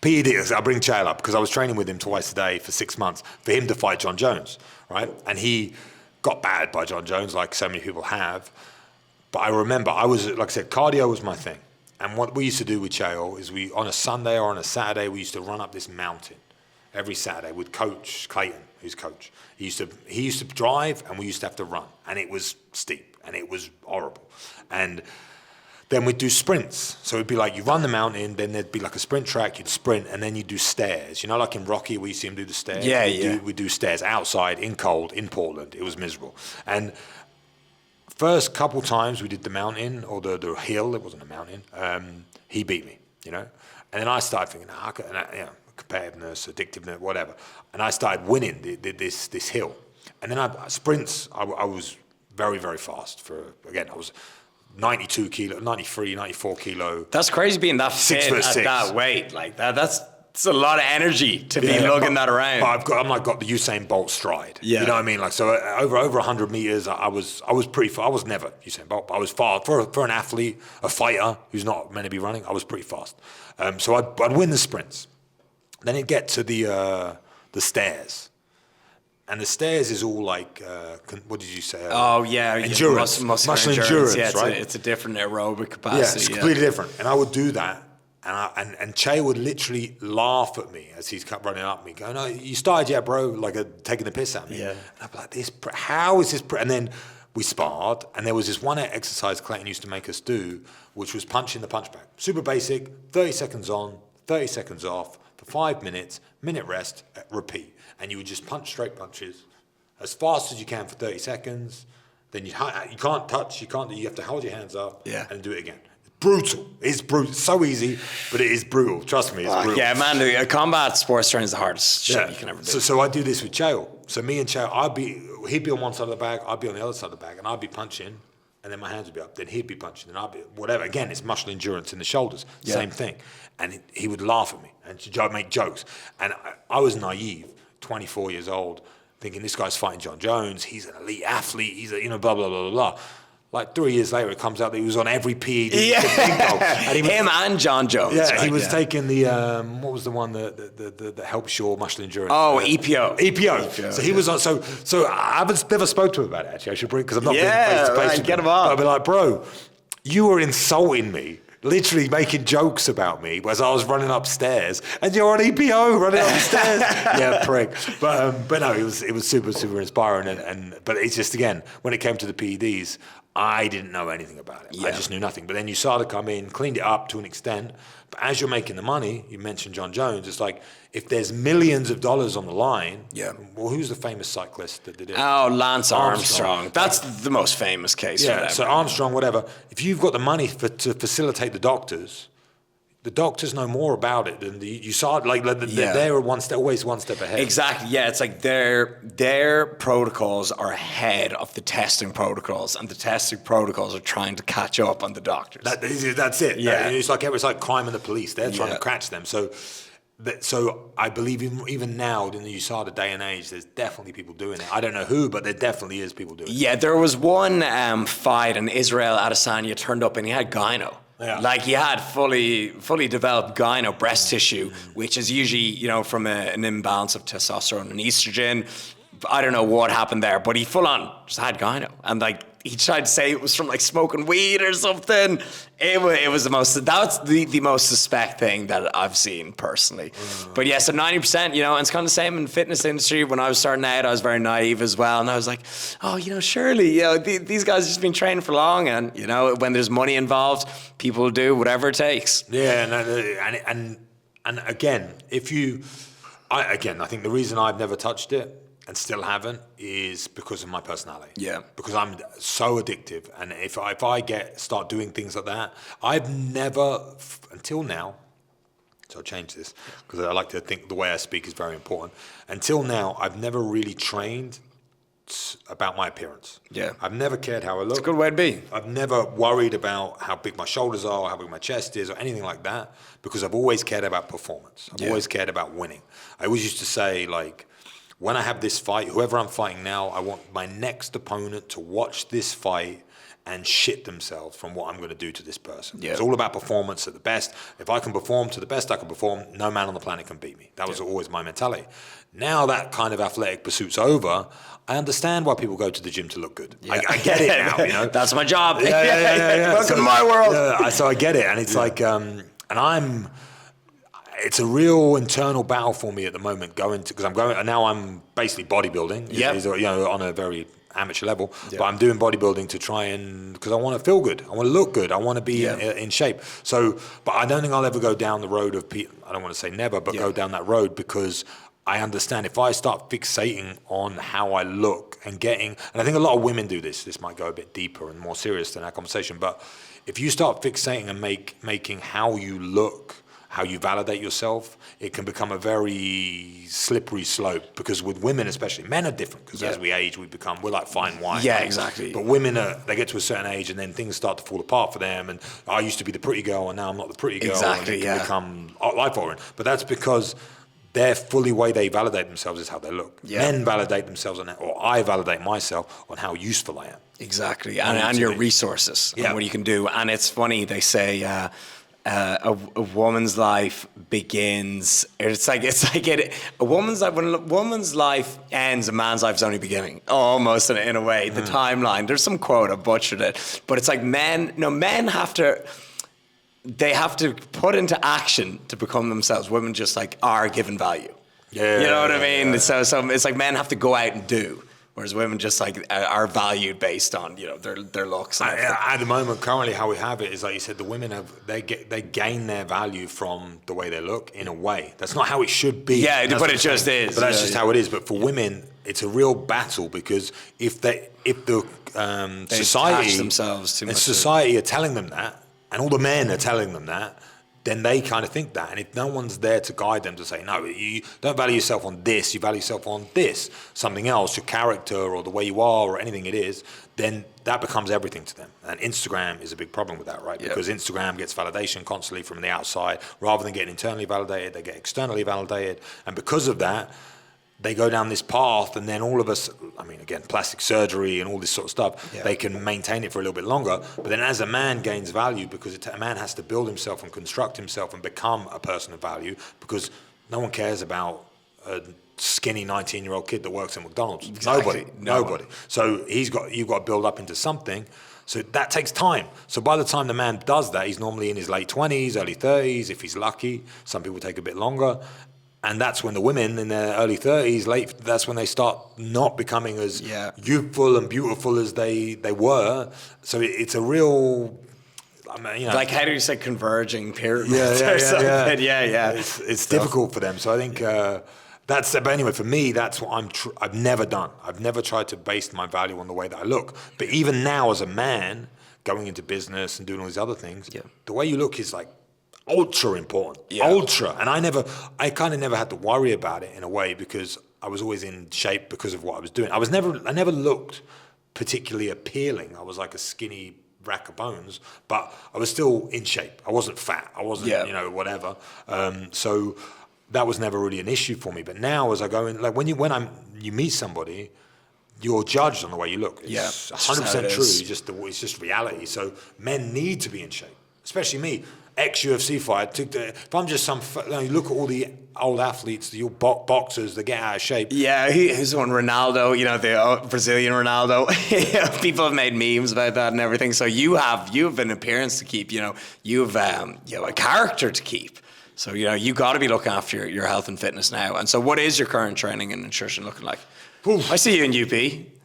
S1: PEDs. I bring Chael up because I was training with him twice a day for 6 months for him to fight John Jones, right? And he got battered by John Jones, like so many people have. But I remember like I said, cardio was my thing. And what we used to do with Chael is on a Sunday or on a Saturday, we used to run up this mountain every Saturday with Coach Clayton, who's coach. He used to drive, and we used to have to run. And it was steep, and it was horrible. And then we'd do sprints. So it'd be like you run the mountain, then there'd be like a sprint track, you'd sprint, and then you'd do stairs. You know, like in Rocky, we see him do the stairs? We'd do stairs outside, in cold, in Portland. It was miserable. And first couple times we did the mountain or the hill, it wasn't a mountain, he beat me, And then I started thinking, competitiveness, addictiveness, whatever. And I started winning this hill. And then sprints, I was very, very fast I was 92 kilo, 93, 94 kilo.
S2: That's crazy being that fit at that weight. Like that's a lot of energy to be lugging that around.
S1: But I've got the Usain Bolt stride. Yeah. You know what I mean? Like, so over 100 meters, I was pretty fast. I was never Usain Bolt, but I was fast. For an athlete, a fighter who's not meant to be running, I was pretty fast. So I'd win the sprints. Then it'd get to the stairs. And the stairs is all like, what did you say?
S2: Endurance. Muscle endurance, right? It's a different aerobic capacity.
S1: Yeah, it's completely different. And I would do that. And Chael would literally laugh at me as he's kept running up at me, going, "Oh, you started yet, bro?" Like taking the piss at me. Yeah. And I'd be like, how is this? And then we sparred, and there was this one exercise Clayton used to make us do, which was punching the punch bag. Super basic, 30 seconds on, 30 seconds off, for 5 minutes, minute rest, repeat. And you would just punch straight punches as fast as you can for 30 seconds. Then you can't touch, you have to hold your hands up and do it again. Brutal. It's brutal. It's so easy, but it is brutal. Trust me, it's brutal.
S2: Yeah, man, combat sports training is the hardest shit you can ever do.
S1: So I do this with Chael. So me and Chael, he'd be on one side of the bag, I'd be on the other side of the bag, and I'd be punching, and then my hands would be up. Then he'd be punching, and I'd be whatever. Again, it's muscle endurance in the shoulders. Yeah. Same thing. And he would laugh at me and make jokes. And I was naive, 24 years old, thinking this guy's fighting John Jones. He's an elite athlete. He's blah, blah, blah, blah, blah. Like 3 years later, it comes out that he was on every PED.
S2: Him and John Jones.
S1: Yeah, he was taking the, what was the one that helps your muscle endurance?
S2: Oh, EPO.
S1: EPO. So he was on, so I haven't never spoke to him about it, actually. I should bring, because I'm not being face-to-face with
S2: get
S1: him.
S2: him on.
S1: I'd be like, bro, you were insulting me. Literally making jokes about me as I was running upstairs, and you're on EPO running upstairs. Yeah, prick. But no, it was super, super inspiring. But it's just, again, when it came to the PEDs, I didn't know anything about it. Yeah. I just knew nothing. But then you started to come in, cleaned it up to an extent. But as you're making the money, you mentioned John Jones, it's like, if there's millions of dollars on the line, well, who's the famous cyclist that did it?
S2: Oh, Lance Armstrong. That's the most famous case.
S1: Yeah, for that. So Armstrong, whatever. If you've got the money to facilitate the doctors know more about it than you saw. Like they're always one step ahead.
S2: Exactly. Yeah, it's like their protocols are ahead of the testing protocols, and the testing protocols are trying to catch up on the doctors.
S1: That's it. Yeah, it's like crime and the police. They're trying to catch them. So So I believe even now in the USADA day and age, there's definitely people doing it. I don't know who, but there definitely is people doing it.
S2: Yeah, there was one fight, and Israel Adesanya turned up and he had gyno.
S1: Yeah.
S2: Like he had fully developed gyno breast tissue, which is usually, from an imbalance of testosterone and estrogen. I don't know what happened there, but he full on just had gyno. And like he tried to say it was from like smoking weed or something. That's the most suspect thing that I've seen personally. But yeah, so 90%, and it's kind of the same in the fitness industry. When I was starting out, I was very naive as well. And I was like, oh, surely, these guys have just been training for long. And, when there's money involved, people do whatever it takes.
S1: Yeah, and again, I think the reason I've never touched it and still haven't is because of my personality.
S2: Yeah.
S1: Because I'm so addictive, and if I start doing things like that, I've never until now. So I'll change this because I like to think the way I speak is very important. Until now, I've never really trained about my appearance.
S2: Yeah.
S1: I've never cared how I look.
S2: It's a good way to be.
S1: I've never worried about how big my shoulders are, or how big my chest is, or anything like that, because I've always cared about performance. I've always cared about winning. I always used to say, like, when I have this fight, whoever I'm fighting now, I want my next opponent to watch this fight and shit themselves from what I'm going to do to this person.
S2: Yeah.
S1: It's all about performance at the best. If I can perform to the best I can perform, no man on the planet can beat me. That was always my mentality. Now that kind of athletic pursuit's over, I understand why people go to the gym to look good.
S2: Yeah.
S1: I get it now,
S2: That's my job.
S1: Yeah.
S2: Welcome to my world.
S1: So I get it. And it's like, it's a real internal battle for me at the moment because I'm basically bodybuilding.
S2: Yeah.
S1: On a very amateur level, but I'm doing bodybuilding to try because I want to feel good. I want to look good. I want to be in shape. So, but I don't think I'll ever go down the road of, I don't want to say never, but go down that road because I understand if I start fixating on how I look and I think a lot of women do this might go a bit deeper and more serious than our conversation, but if you start fixating and making how you look, how you validate yourself, it can become a very slippery slope because with women especially, men are different because as we age, we're like fine wine.
S2: Yeah, exactly.
S1: But women they get to a certain age and then things start to fall apart for them and I used to be the pretty girl and now I'm not the pretty girl.
S2: Exactly,
S1: and it can become life-altering. But that's because their way they validate themselves is how they look. Yeah. Men validate themselves or I validate myself on how useful I am.
S2: Exactly, and your resources and what you can do. And it's funny, they say a woman's life begins. A woman's life, when a woman's life ends, a man's life is only beginning. Almost in a way, the timeline. There's some quote, I butchered it, but it's like men have to. They have to put into action to become themselves. Women just are given value.
S1: Yeah,
S2: you know what I mean. Yeah. So it's like men have to go out and do. Whereas women just are valued based on their looks.
S1: At the moment, currently, how we have it is like you said, the women they gain their value from the way they look in a way. That's not how it should be.
S2: Yeah, but it just is.
S1: But that's just how it is. But for women, it's a real battle because if the society
S2: themselves too much
S1: society are telling them that, and all the men are telling them that, then they kind of think that. And if no one's there to guide them to say, no, you don't value yourself on this, you value yourself on this, something else, your character or the way you are or anything it is, then that becomes everything to them. And Instagram is a big problem with that, right?
S2: Yep.
S1: Because Instagram gets validation constantly from the outside. Rather than getting internally validated, they get externally validated. And because of that, they go down this path and then all of us, again, plastic surgery and all this sort of stuff, they can maintain it for a little bit longer. But then as a man gains value, because a man has to build himself and construct himself and become a person of value, because no one cares about a skinny 19-year-old kid that works at McDonald's.
S2: Exactly.
S1: Nobody. So you've got to build up into something. So that takes time. So by the time the man does that, he's normally in his late 20s, early 30s, if he's lucky. Some people take a bit longer. And that's when the women in their early 30s, that's when they start not becoming as youthful and beautiful as they were. So it's a real,
S2: like how do you say converging pyramid?
S1: Yeah. It's difficult for them. So I think but anyway, for me, that's what I've never done. I've never tried to base my value on the way that I look. But even now as a man, going into business and doing all these other things, the way you look is ultra important, ultra. And I kind of never had to worry about it in a way because I was always in shape because of what I was doing. I never looked particularly appealing. I was like a skinny rack of bones, but I was still in shape. I wasn't fat. I wasn't, whatever. So that was never really an issue for me. But now as I go in, like when you meet somebody, you're judged on the way you look. It's 100% true. It's just reality. So men need to be in shape, especially me. Ex-UFC fighter. If I'm just you look at all the old athletes, the old boxers that get out of shape.
S2: Yeah, he's one Ronaldo, the Brazilian Ronaldo. People have made memes about that and everything. So you have an appearance to keep. You have a character to keep. So you got to be looking after your health and fitness now. And so, what is your current training and nutrition looking like? Oof. I see you in UP.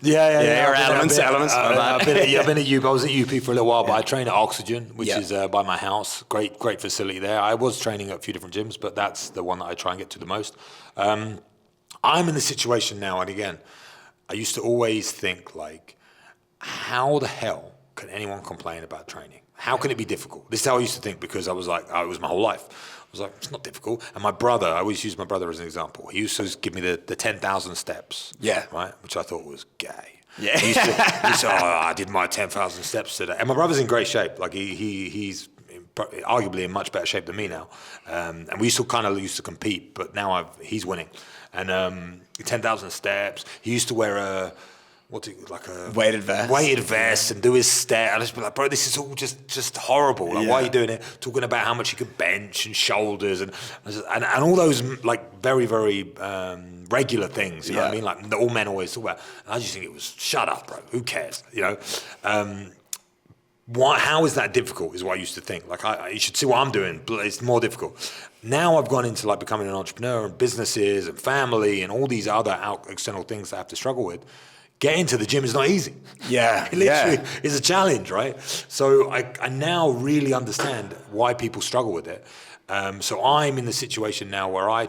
S1: Yeah.
S2: Elements.
S1: I've been at UP. I was at UP for a little while, but I train at Oxygen, which is by my house. Great facility there. I was training at a few different gyms, but that's the one that I try and get to the most. I'm in the situation now, and again, I used to always think like, how the hell can anyone complain about training? How can it be difficult? This is how I used to think, because I was like, it was my whole life. I was like, it's not difficult. And my brother, I always use my brother as an example. He used to give me the 10,000 steps.
S2: Yeah.
S1: Right? Which I thought was gay.
S2: Yeah.
S1: He used to, I did my 10,000 steps today. And my brother's in great shape. Like he's arguably in much better shape than me now. And we used to compete, but now he's winning. And 10,000 steps. He used to wear a
S2: weighted
S1: vest and do his step. I just be like, bro, this is all just horrible. Like, why are you doing it? Talking about how much you can bench and shoulders and all those like very, very regular things. You know what I mean? Like all men always talk about. And I just think it was, shut up, bro. Who cares? How is that difficult? Is what I used to think. Like you should see what I'm doing. It's more difficult. Now I've gone into like becoming an entrepreneur and businesses and family and all these other external things that I have to struggle with. Getting to the gym is not easy.
S2: Yeah.
S1: It literally is a challenge, right? So I now really understand why people struggle with it. So I'm in the situation now where I'm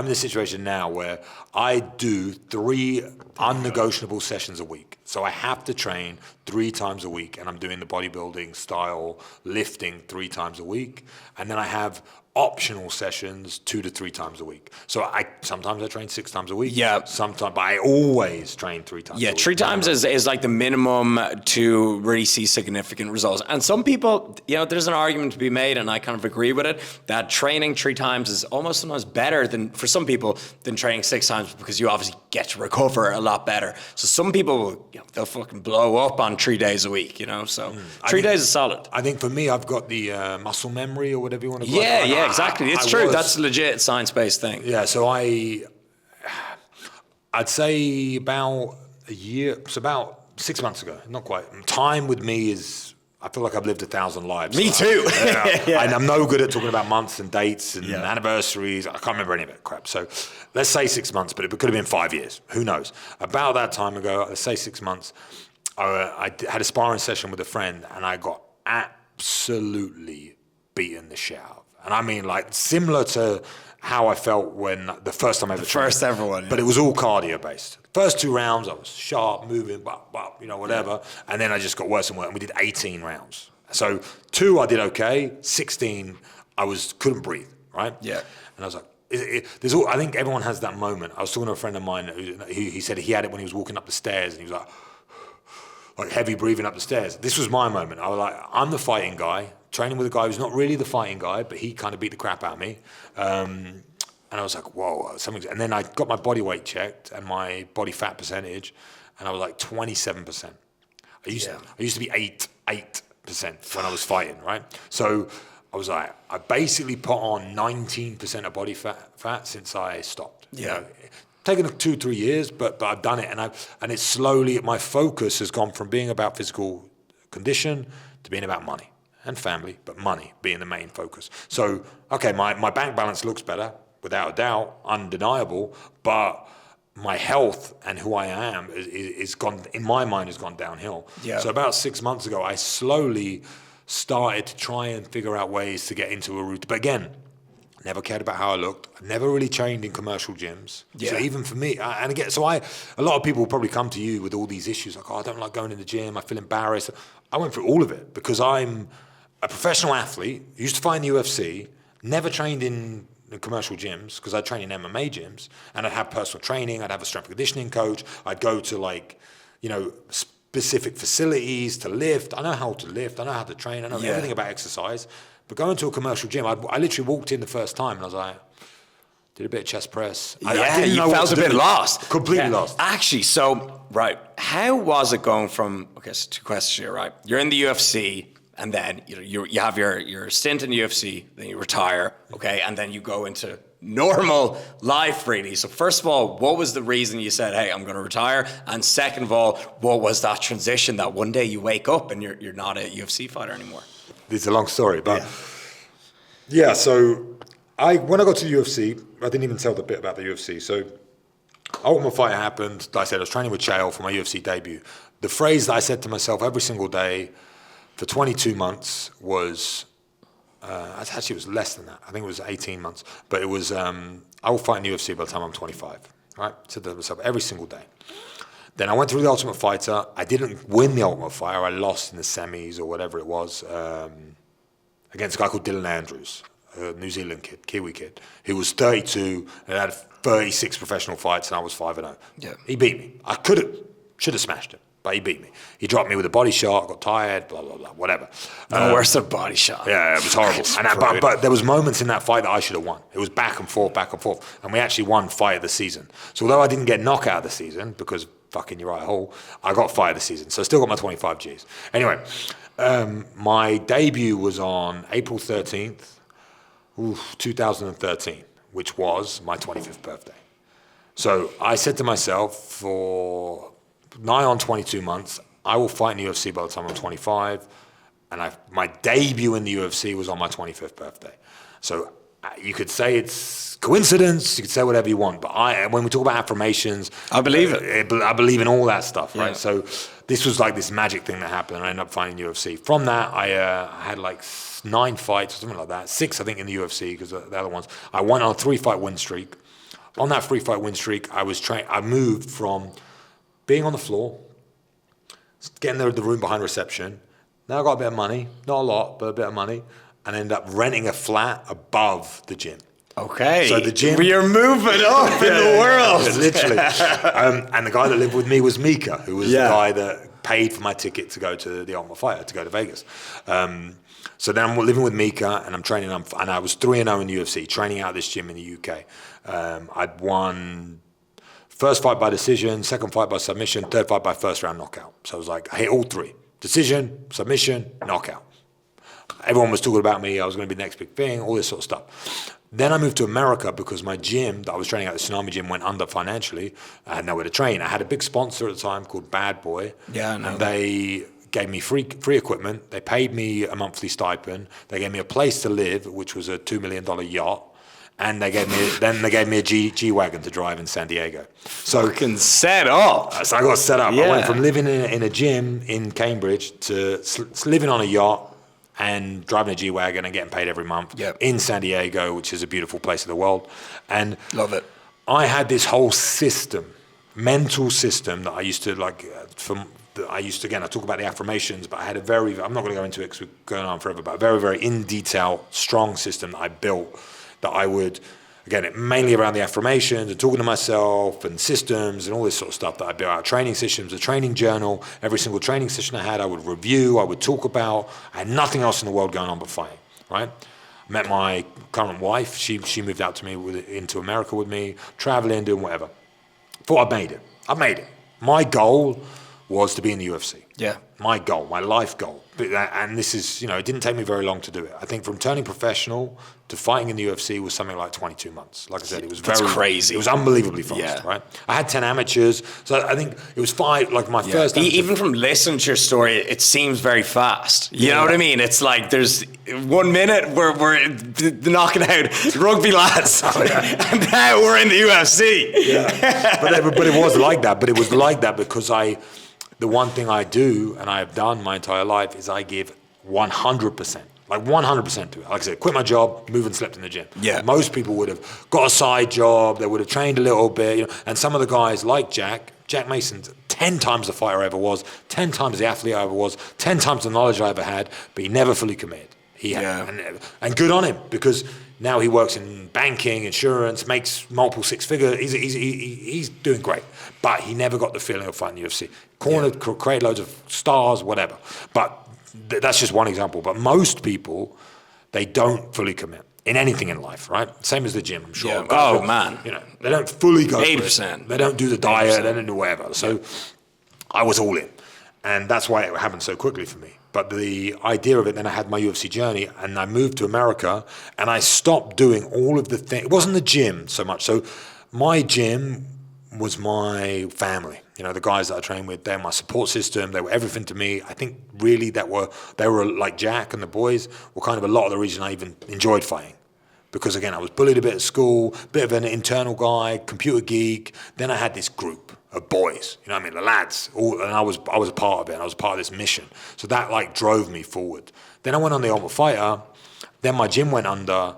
S1: in the situation now where I do 3 unnegotiable sessions a week. So I have to train 3 times a week, and I'm doing the bodybuilding style lifting 3 times a week. And then I have optional sessions 2 to 3 times a week. So sometimes I train 6 times a week.
S2: Yeah.
S1: Sometimes, but I always train 3 times a week.
S2: 3 times is like the minimum to really see significant results. And some people, there's an argument to be made, and I kind of agree with it, that training 3 times is almost sometimes better for some people than training 6 times, because you obviously get to recover a lot better. So some people, they'll fucking blow up on 3 days a week, So 3 days is solid.
S1: I think for me, I've got the muscle memory, or whatever you want to call it.
S2: Yeah, exactly. It's true. That's a legit science-based thing.
S1: Yeah, so I'd say about a year, so about 6 months ago, not quite. Time with me is, I feel like I've lived 1,000 lives.
S2: Me too.
S1: And I'm no good at talking about months and dates and anniversaries. I can't remember any of it, crap. So let's say 6 months, but it could have been 5 years. Who knows? About that time ago, let's say 6 months, I had a sparring session with a friend, and I got absolutely beaten the shit out. And I mean, like, similar to how I felt when the first time I ever trained.
S2: First ever one.
S1: But it was all cardio based. First 2 rounds, I was sharp, moving, whatever. And then I just got worse and worse. And we did 18 rounds. So 2, I did okay. 16, couldn't breathe, right?
S2: Yeah.
S1: And I was like, I think everyone has that moment. I was talking to a friend of mine he said he had it when he was walking up the stairs, and he was like heavy breathing up the stairs. This was my moment. I was like, I'm the fighting guy, training with a guy who's not really the fighting guy, but he kind of beat the crap out of me. And I was like, whoa, something. And then I got my body weight checked and my body fat percentage, and I was like 27%. I used to be 8% when I was fighting, right? So I was like, I basically put on 19% of body fat since I stopped.
S2: Yeah.
S1: Taken 2-3 years, but I've done it, and it's slowly, my focus has gone from being about physical condition to being about money and family, but money being the main focus. So, okay, my bank balance looks better, without a doubt, undeniable, but my health and who I am is gone, in my mind, has gone downhill.
S2: Yeah.
S1: So about 6 months ago, I slowly started to try and figure out ways to get into a route. But again, never cared about how I looked. I never really trained in commercial gyms.
S2: Yeah.
S1: So even for me, a lot of people will probably come to you with all these issues, like, I don't like going in the gym, I feel embarrassed. I went through all of it because I'm a professional athlete, used to fight in the UFC, never trained in commercial gyms because I train in MMA gyms, and I'd have personal training, I'd have a strength and conditioning coach, I'd go to specific facilities to lift. I know how to lift, I know how to train, I know everything about exercise. But going to a commercial gym, I literally walked in the first time and I was like, did a bit of chest press. I didn't know
S2: you felt a bit lost.
S1: Completely lost.
S2: Actually, so, right, how was it going from, okay, so 2 questions here, right? You're in the UFC, and then you have your stint in the UFC, then you retire, okay, and then you go into normal life, really. So first of all, what was the reason you said, hey, I'm going to retire? And second of all, what was that transition that one day you wake up and you're not a UFC fighter anymore?
S1: It's a long story, but yeah, so when I got to the UFC, I didn't even tell the bit about the UFC. So Ultimate Fight happened. Like I said, I was training with Chael for my UFC debut. The phrase that I said to myself every single day for 22 months was, actually it was less than that. I think it was 18 months. But it was, I will fight in the UFC by the time I'm 25. Right? Said that to myself every single day. Then I went through the Ultimate Fighter. I didn't win the Ultimate Fighter. I lost in the semis or whatever it was against a guy called Dylan Andrews, a New Zealand kid, Kiwi kid, who was 32 and had 36 professional fights, and I was 5-0.
S2: Yeah.
S1: He beat me. I should have smashed him, but he beat me. He dropped me with a body shot, got tired, blah, blah, blah, whatever.
S2: Where's the body shot?
S1: Yeah, it was horrible. But there was moments in that fight that I should have won. It was back and forth. And we actually won fight of the season. So although I didn't get knockout of the season, because fucking Uriah Hall, I got fight of the season. So I still got my 25 Gs. Anyway, my debut was on April 13th, 2013, which was my 25th birthday. So I said to myself, for nigh on 22 months, I will fight in the UFC by the time I'm 25. And my debut in the UFC was on my 25th birthday. So you could say it's coincidence, you could say whatever you want, but when we talk about affirmations,
S2: I believe it.
S1: I believe in all that stuff, right?
S2: Yeah.
S1: So this was like this magic thing that happened, and I ended up fighting UFC. From that, I had like 9 fights or something like that, 6 I think in the UFC, because the other ones, I went on a 3-fight win streak. On that 3-fight win streak, I moved from being on the floor, getting there at the room behind reception. Now I got a bit of money, not a lot, but a bit of money, and ended up renting a flat above the gym.
S2: Okay.
S1: So the gym,
S2: you're moving up in the world.
S1: Literally. And the guy that lived with me was Mika, who was the guy that paid for my ticket to go to the Ultimate Fighter, to go to Vegas. So then I'm living with Mika, and I'm training, and I was 3-0 in the UFC, training out of this gym in the UK. I'd won first fight by decision, second fight by submission, third fight by first round knockout. So I was like, I hit all 3. Decision, submission, knockout. Everyone was talking about me. I was going to be the next big thing, all this sort of stuff. Then I moved to America because my gym that I was training at, the Tsunami Gym, went under financially. I had nowhere to train. I had a big sponsor at the time called Bad Boy. Yeah, I know. And they gave me free equipment. They paid me a monthly stipend. They gave me a place to live, which was a $2 million yacht. And they gave me a G-Wagon to drive in San Diego. So
S2: fucking set up.
S1: So I got set up.
S2: Yeah.
S1: I went from living in a gym in Cambridge to living on a yacht and driving a G-Wagon and getting paid every month in San Diego, which is a beautiful place in the world. And
S2: love it.
S1: I had this whole system, mental system that I used to again, I talk about the affirmations, but I had I'm not going to go into it because we're going on forever, but a very, very in detail, strong system that I built that I would, again, mainly around the affirmations and talking to myself and systems and all this sort of stuff that I built out. Training systems, a training journal. Every single training session I had, I would review, I would talk about. I had nothing else in the world going on but fighting, right? I met my current wife. She moved out to me into America with me, traveling, doing whatever. Thought I made it. My goal was to be in the UFC. Yeah. My goal, my life goal. And this is, it didn't take me very long to do it. I think from turning professional to fighting in the UFC was something like 22 months. Like I said, it was
S2: That's crazy.
S1: It was unbelievably fast, right? I had 10 amateurs, so I think it was 5, like my first amateur.
S2: Even from listening to your story, it seems very fast. You know what I mean? It's like there's 1 minute we're knocking out rugby lads, and now we're in the UFC.
S1: Yeah. But it was like that. But it was like that because the one thing I do, and I have done my entire life, is I give 100%. Like 100% to it. Like I said, quit my job, move and slept in the gym. Yeah. Most people would have got a side job, they would have trained a little bit, and some of the guys like Jack Mason's 10 times the fighter I ever was, 10 times the athlete I ever was, 10 times the knowledge I ever had, but he never fully committed. And good on him, because now he works in banking, insurance, makes multiple 6-figure. He's doing great, but he never got the feeling of fighting the UFC. Cornered, create loads of stars, whatever. But that's just one example. But most people, they don't fully commit in anything in life, right? Same as the gym, I'm sure.
S2: Yeah. Oh, man.
S1: You know, they don't fully go
S2: 80%.
S1: They don't do the diet,
S2: 80%.
S1: they don't do whatever. So I was all in. And that's why it happened so quickly for me. But the idea of it, then I had my UFC journey and I moved to America and I stopped doing all of the things. It wasn't the gym so much. So my gym was my family. You know, the guys that I trained with, they're my support system. They were everything to me. I think really they were like Jack and the boys were kind of a lot of the reason I even enjoyed fighting. Because again, I was bullied a bit at school, bit of an internal guy, computer geek. Then I had this group of boys, you know what I mean, the lads, and I was a part of it, and I was a part of this mission. So that like drove me forward. Then I went on the Ultimate Fighter, then my gym went under,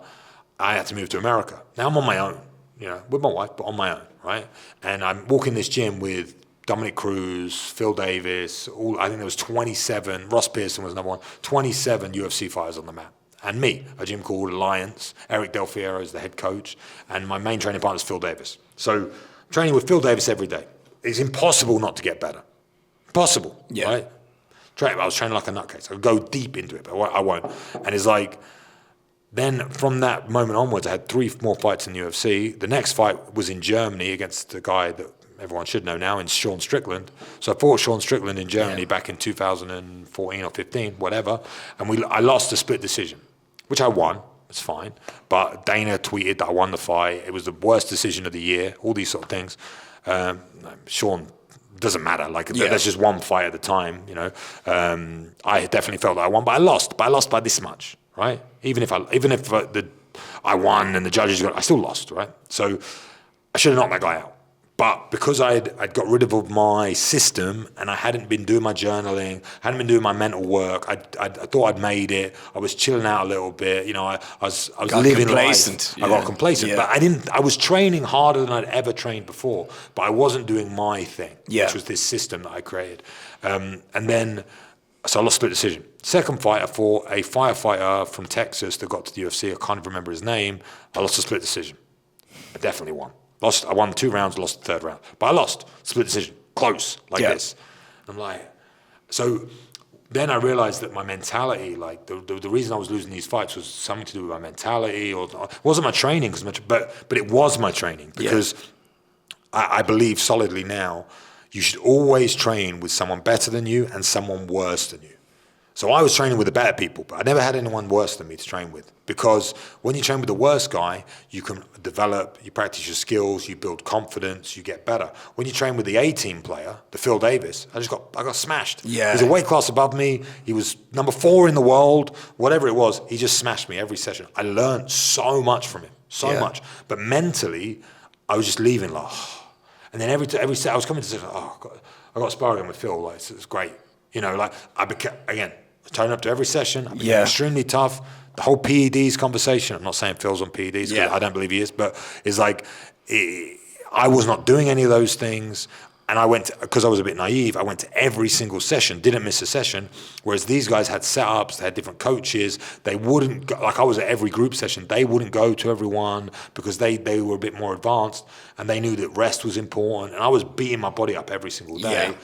S1: I had to move to America. Now I'm on my own, you know, with my wife, but on my own, right? And I'm walking this gym with Dominic Cruz, Phil Davis, I think there was 27, Ross Pearson was another one, 27 UFC fighters on the mat. And me, a gym called Alliance. Eric Del Fiero is the head coach, and my main training partner is Phil Davis. So training with Phil Davis every day. It's impossible not to get better. Impossible, right? I was training like a nutcase. I would go deep into it, but I won't. And it's like, then from that moment onwards, I had 3 more fights in the UFC. The next fight was in Germany against the guy that everyone should know now, in Sean Strickland. So I fought Sean Strickland in Germany back in 2014 or 15, whatever. And I lost a split decision, which I won. It's fine. But Dana tweeted that I won the fight. It was the worst decision of the year, all these sort of things. Sean, doesn't matter. Like, that's just one fight at the time, you know. I definitely felt that I won, but I lost. But I lost by this much, right? Even if I won and the judges got, I still lost, right? So I should have knocked that guy out. But because I'd got rid of my system and I hadn't been doing my journaling, hadn't been doing my mental work, I thought I'd made it. I was chilling out a little bit, you know. I was living
S2: complacent.
S1: life. I got complacent, but I was training harder than I'd ever trained before, but I wasn't doing my thing, which was this system that I created. And then, so I lost split decision. Second fight, I fought a firefighter from Texas that got to the UFC. I can't remember his name. I lost a split decision. I definitely won. I won 2 rounds, lost the third round. But I lost. Split decision. Close. Like this. I'm like, so then I realized that my mentality, like the reason I was losing these fights was something to do with my mentality, or it wasn't my training, but it was my training, because I believe solidly now you should always train with someone better than you and someone worse than you. So I was training with the better people, but I never had anyone worse than me to train with. Because when you train with the worst guy, you can develop, you practice your skills, you build confidence, you get better. When you train with the A-team player, the Phil Davis, I got smashed.
S2: Yeah.
S1: He's a weight class above me. He was number 4 in the world, whatever it was. He just smashed me every session. I learned so much from him, so much. But mentally, I was just leaving like, and then every set I was coming to say, I got sparring with Phil. Like, it's great. You know, like I became, again, turning up to every session. I became extremely tough. The whole PEDs conversation, I'm not saying Phil's on PEDs, because I don't believe he is, but it's like, I was not doing any of those things. And I went, because I was a bit naive, I went to every single session, didn't miss a session. Whereas these guys had setups, they had different coaches. They wouldn't go, like I was at every group session, they wouldn't go to everyone because they were a bit more advanced and they knew that rest was important. And I was beating my body up every single day. Yeah.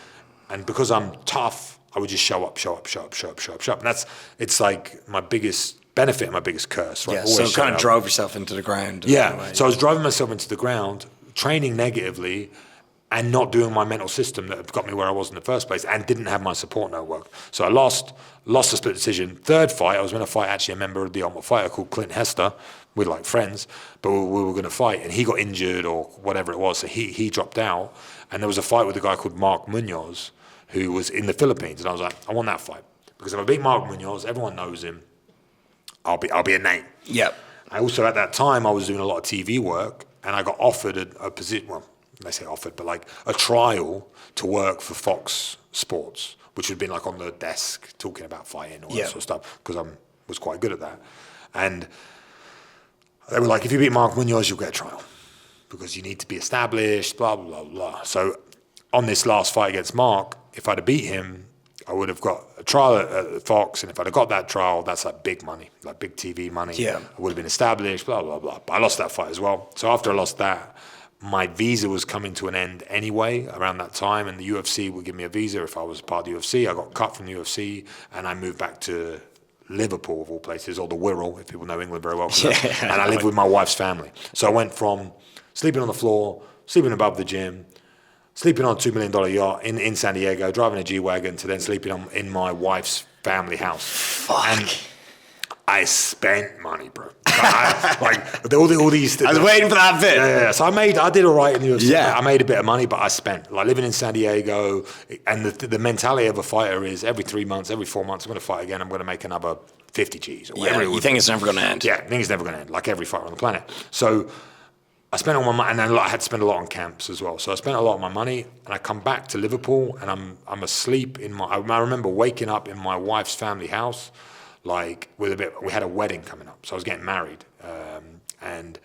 S1: And because I'm tough, I would just show up. And it's like my biggest benefit and my biggest curse. Right?
S2: Yeah, so kind of drove yourself into the ground.
S1: Yeah, so I was driving myself into the ground, training negatively, and not doing my mental system that got me where I was in the first place, and didn't have my support network. So I lost a split decision. Third fight, I was going to fight actually a member of the Ultimate Fighter called Clint Hester. We're like friends, but we were going to fight, and he got injured or whatever it was, so he dropped out. And there was a fight with a guy called Mark Munoz, who was in the Philippines, and I was like, I want that fight, because if I beat Mark Munoz, everyone knows him. I'll be a name.
S2: Yep.
S1: I also, at that time, I was doing a lot of TV work, and I got offered a position, well, they say offered, but like a trial to work for Fox Sports, which had been like on the desk talking about fighting or that sort of stuff, because I was quite good at that. And they were like, if you beat Mark Munoz, you'll get a trial, because you need to be established, blah, blah, blah. So on this last fight against Mark, if I'd have beat him, I would have got a trial at Fox, and if I'd have got that trial, that's like big money, like big TV money.
S2: Yeah.
S1: I would have been established, blah, blah, blah. But I lost that fight as well. So after I lost that, my visa was coming to an end anyway around that time, and the UFC would give me a visa if I was part of the UFC. I got cut from the UFC, and I moved back to Liverpool of all places, or the Wirral, if people know England very well. And I lived with my wife's family. So I went from sleeping on the floor, sleeping above the gym, sleeping on a $2 million yacht in San Diego, driving a G-Wagon, to then sleeping in my wife's family house.
S2: Fuck.
S1: And I spent money, bro. All these.
S2: I was waiting for that bit.
S1: Yeah. So I did all right in the UFC.
S2: Yeah.
S1: I made a bit of money, but I spent. Like living in San Diego, and the mentality of a fighter is every 3 months, every 4 months, I'm going to fight again. I'm going to make another 50 G's or whatever.
S2: You think it's never going to end?
S1: Yeah, I think it's never going to end. Like every fighter on the planet. So I spent all my money, and then I had to spend a lot on camps as well. So I spent a lot of my money, and I come back to Liverpool, and I'm asleep in my. I remember waking up in my wife's family house. Like we had a wedding coming up, so I was getting married, and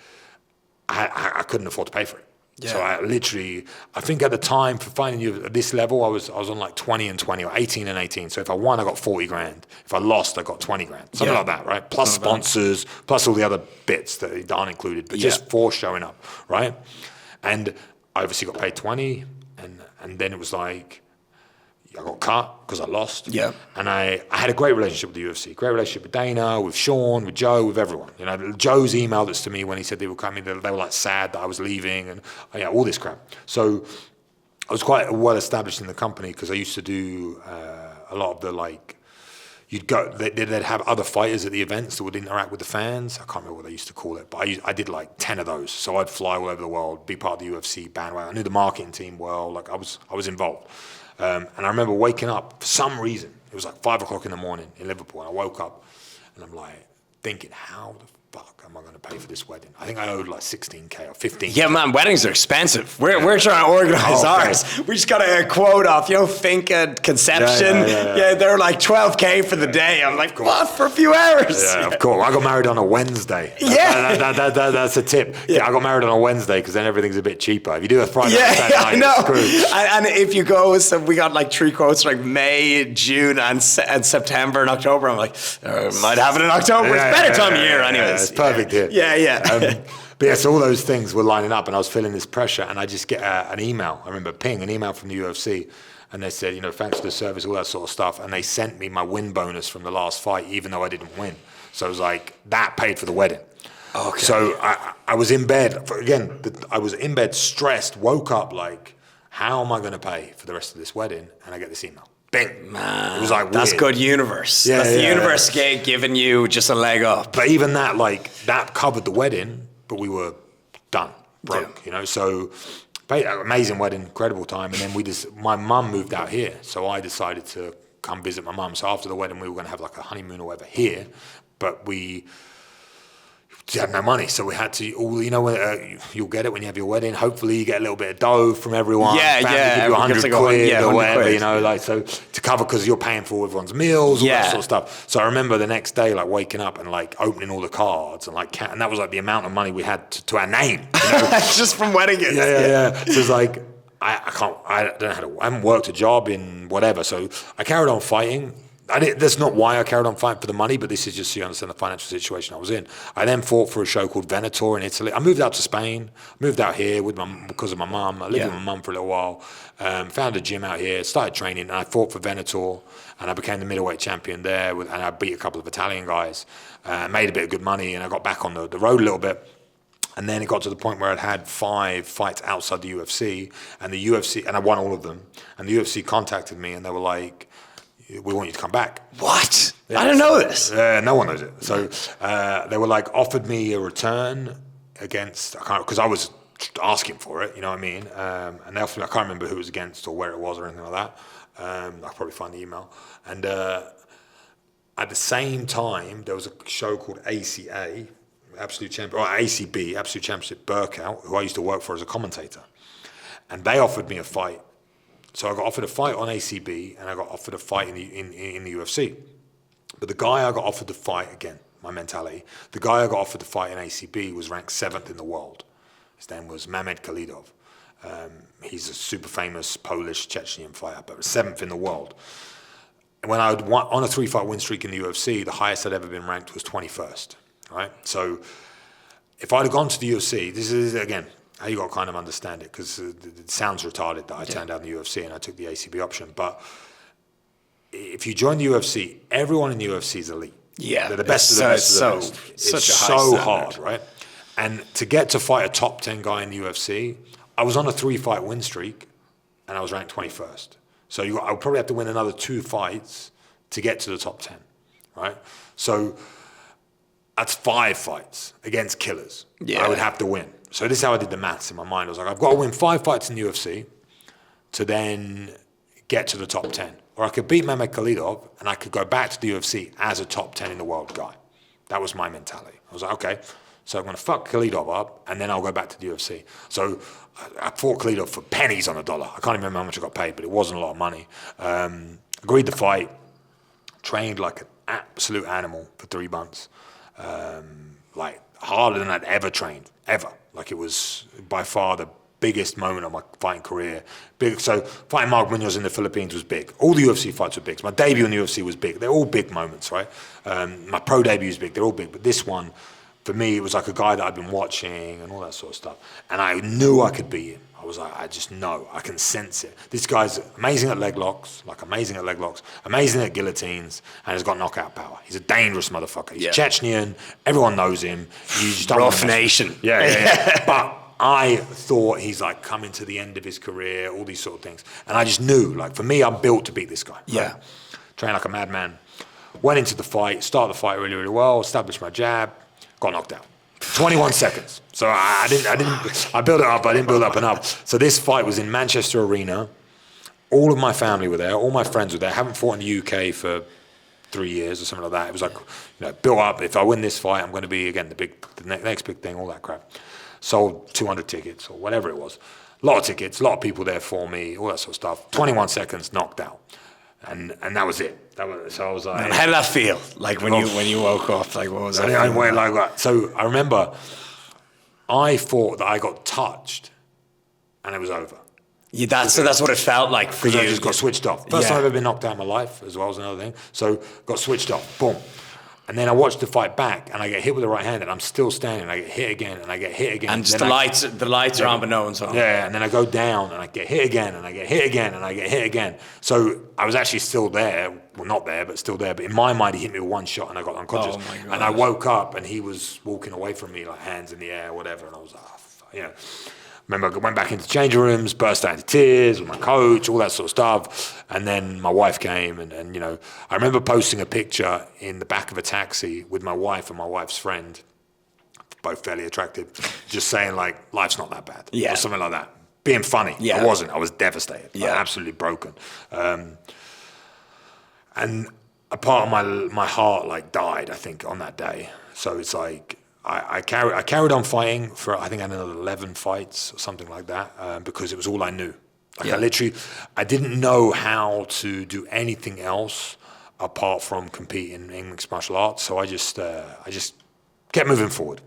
S1: I couldn't afford to pay for it. Yeah. So I think at the time for finding you at this level, I was on like 20 and 20 or 18 and 18. So if I won, I got 40 grand. If I lost, I got 20 grand, something like that, right? Plus sponsors, plus all the other bits that aren't included, but just for showing up, right? And I obviously got paid 20, and then it was like. I got cut because I lost.
S2: Yeah.
S1: And I had a great relationship with the UFC, great relationship with Dana, with Sean, with Joe, with everyone. You know, Joe's emailed us to me when he said they were coming. They were like sad that I was leaving and all this crap. So I was quite well established in the company because I used to do a lot of the like, you'd go, they'd have other fighters at the events that would interact with the fans. I can't remember what they used to call it, but I did like 10 of those. So I'd fly all over the world, be part of the UFC bandwagon. I knew the marketing team well. Like I was involved. And I remember waking up for some reason. It was like 5 o'clock in the morning in Liverpool, and I woke up, and I'm like thinking, how the fuck am I going to pay for this wedding? I think I owed like 16K or 15K.
S2: Yeah, man, weddings are expensive. We're trying to organize ours. We just got a quote off, Finca conception. Yeah, they're like 12K for the day. I'm like, what, for a few hours?
S1: Yeah, of course. I got married on a Wednesday. That's a tip. Yeah, I got married on a Wednesday because then everything's a bit cheaper. If you do a Friday night,
S2: I know. And if you go, so we got like 3 quotes like May, June, and September and October. I'm like, might have it in October. It's better time of year, anyways.
S1: It's perfect here. But yeah, so all those things were lining up, and I was feeling this pressure, and I just get an email. I remember an email from the UFC, and they said, thanks for the service, all that sort of stuff, and they sent me my win bonus from the last fight, even though I didn't win. So it was like, that paid for the wedding. Okay. So I was in bed, I was in bed stressed, woke up like, how am I going to pay for the rest of this wedding? And I get this email. Bing.
S2: Man,
S1: it was like
S2: that's
S1: weird.
S2: good universe. That's the universe giving you just a leg up.
S1: But even that, that covered the wedding, but we were done, broke, So amazing wedding, incredible time. And then my mum moved out here. So I decided to come visit my mum. So after the wedding, we were going to have like a honeymoon or whatever here, but we had no money, so we had to. You'll get it when you have your wedding. Hopefully, you get a little bit of dough from everyone. Give you 100 quid or whatever. So to cover because you're paying for everyone's meals, all that sort of stuff. So I remember the next day, like waking up and like opening all the cards and and that was like the amount of money we had to our name,
S2: just from wedding gifts.
S1: So it's like I don't know how to. I haven't worked a job in whatever, so I carried on fighting. That's not why I carried on fighting for the money, but this is just so you understand the financial situation I was in. I then fought for a show called Venator in Italy. I moved out to Spain, moved out here because of my mum. I lived with my mum for a little while, found a gym out here, started training, and I fought for Venator, and I became the middleweight champion there, and I beat a couple of Italian guys, made a bit of good money, and I got back on the road a little bit. And then it got to the point where I'd had 5 fights outside the UFC, and and I won all of them, and the UFC contacted me, and they were like, we want you to come back.
S2: What? Yeah. I didn't know this.
S1: No one knows it. So they were like, offered me a return against, because I was asking for it, you know what I mean? And they offered me, I can't remember who it was against or where it was or anything like that. I'll probably find the email. And at the same time, there was a show called ACA, Absolute Champion, or ACB, Absolute Championship Burkout, who I used to work for as a commentator. And they offered me a fight. So I got offered a fight on ACB, and I got offered a fight in the UFC. But the guy I got offered the fight, again, my mentality, the guy I got offered the fight in ACB was ranked 7th in the world. His name was Mamed Khalidov. He's a super famous Polish Chechnyan fighter, but 7th in the world. And when I won on a 3-fight win streak in the UFC, the highest I'd ever been ranked was 21st. Right? So if I'd have gone to the UFC, this is, again, how you got to kind of understand it, because it sounds retarded that I turned down the UFC and I took the ACB option. But if you join the UFC, everyone in the UFC is elite.
S2: Yeah,
S1: They're the best of the best of the best. It's
S2: such a high
S1: so
S2: standard.
S1: hard, right? And to get to fight a top 10 guy in the UFC, I was on a 3-fight win streak, and I was ranked 21st. So I would probably have to win another 2 fights to get to the top 10, right? So that's 5 fights against killers.
S2: Yeah.
S1: I would have to win. So this is how I did the maths in my mind. I was like, I've got to win 5 fights in the UFC to then get to the top 10. Or I could beat Mehmet Khalidov, and I could go back to the UFC as a top 10 in the world guy. That was my mentality. I was like, okay, so I'm going to fuck Khalidov up, and then I'll go back to the UFC. So I fought Khalidov for pennies on a dollar. I can't even remember how much I got paid, but it wasn't a lot of money. Agreed to fight, trained like an absolute animal for 3 months. Like harder than I'd ever trained, ever. Like it was by far the biggest moment of my fighting career. Big. So fighting Mark Munoz in the Philippines was big. All the UFC fights were big. So my debut in the UFC was big. They're all big moments, right? My pro debut is big. They're all big. But this one, for me, it was like a guy that I'd been watching and all that sort of stuff. And I knew I could beat him. I was like, I just know. I can sense it. This guy's amazing at leg locks, amazing at guillotines, and has got knockout power. He's a dangerous motherfucker. He's Chechnyan. Everyone knows him. You just don't
S2: Rough nation.
S1: Yeah. But I thought he's like coming to the end of his career, all these sort of things. And I just knew, like, for me, I'm built to beat this guy.
S2: Yeah.
S1: Right? Trained like a madman. Went into the fight, started the fight really, really well, established my jab, got knocked out. 21 seconds. So I built it up, I didn't build up enough. So this fight was in Manchester Arena. All of my family were there, all my friends were there. I haven't fought in the UK for 3 years or something like that. It was like, built up. If I win this fight, I'm going to be, again, the next big thing, all that crap. Sold 200 tickets or whatever it was. A lot of tickets, a lot of people there for me, all that sort of stuff. 21 seconds, knocked out. And that was it. So I was like,
S2: how did that feel? Like when you woke up, like what was that?
S1: So I remember I thought that I got touched and it was over.
S2: Yeah, so that's what it felt like for you.
S1: I just got switched off. First time I've ever been knocked out in my life as well as another thing. So got switched off, boom. And then I watched the fight back, and I get hit with the right hand, and I'm still standing. And I get hit again, and I get hit again.
S2: And just the lights are on, but no one's on.
S1: Yeah, and then I go down, and I get hit again, and I get hit again, and I get hit again. So I was actually still there. Well, not there, but still there. But in my mind, he hit me with one shot, and I got unconscious.
S2: Oh my God.
S1: And I woke up, and he was walking away from me, like hands in the air, whatever. And I was like, Remember, I went back into changing rooms, burst out into tears with my coach, all that sort of stuff. And then my wife came, and I remember posting a picture in the back of a taxi with my wife and my wife's friend, both fairly attractive, just saying, like, life's not that bad.
S2: Yeah.
S1: Or something like that. Being funny.
S2: Yeah.
S1: I wasn't. I was devastated.
S2: Yeah.
S1: Like, absolutely broken. And a part of my heart, like, died, I think, on that day. So it's like, I carried on fighting for, I think I had another 11 fights or something like that, because it was all I knew. Like I didn't know how to do anything else apart from competing in mixed martial arts. So I just kept moving forward.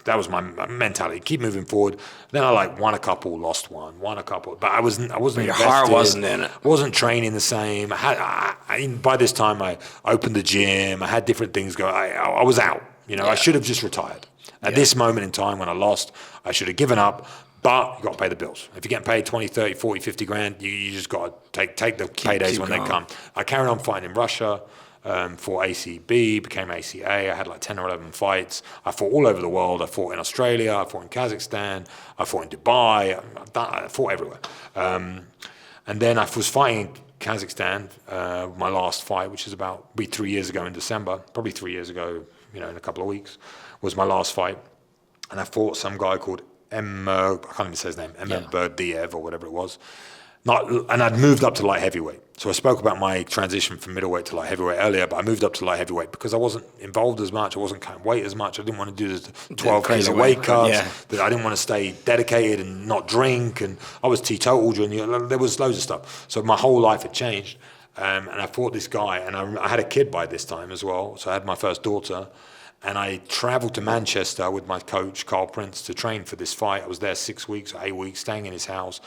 S1: That was my mentality. Keep moving forward. Then I won a couple, lost one, won a couple, but I wasn't.
S2: Your
S1: invested.
S2: heart wasn't in it.
S1: Wasn't training the same. By this time I opened the gym. I had different things going. I was out. I should have just retired. At this moment in time when I lost, I should have given up, but you got to pay the bills. If you're getting paid 20, 30, 40, 50 grand, you just got to take the paydays when they come. I carried on fighting in Russia for ACB, became ACA. I had like 10 or 11 fights. I fought all over the world. I fought in Australia. I fought in Kazakhstan. I fought in Dubai. I fought everywhere. And then I was fighting in Kazakhstan, my last fight, which is about 3 years ago in December, probably 3 years ago, in a couple of weeks, was my last fight. And I fought some guy called I can't even say his name, Berdiev or whatever it was. And I'd moved up to light heavyweight. So I spoke about my transition from middleweight to light heavyweight earlier, but I moved up to light heavyweight because I wasn't involved as much. I wasn't cutting weight as much. I didn't want to do the 12 kilo weight cuts. Yeah. I didn't want to stay dedicated and not drink. And I was teetotal during there was loads of stuff. So my whole life had changed. And I fought this guy, and I had a kid by this time as well. So I had my first daughter. And I traveled to Manchester with my coach, Carl Prince, to train for this fight. I was there 6 weeks or 8 weeks, staying in his house,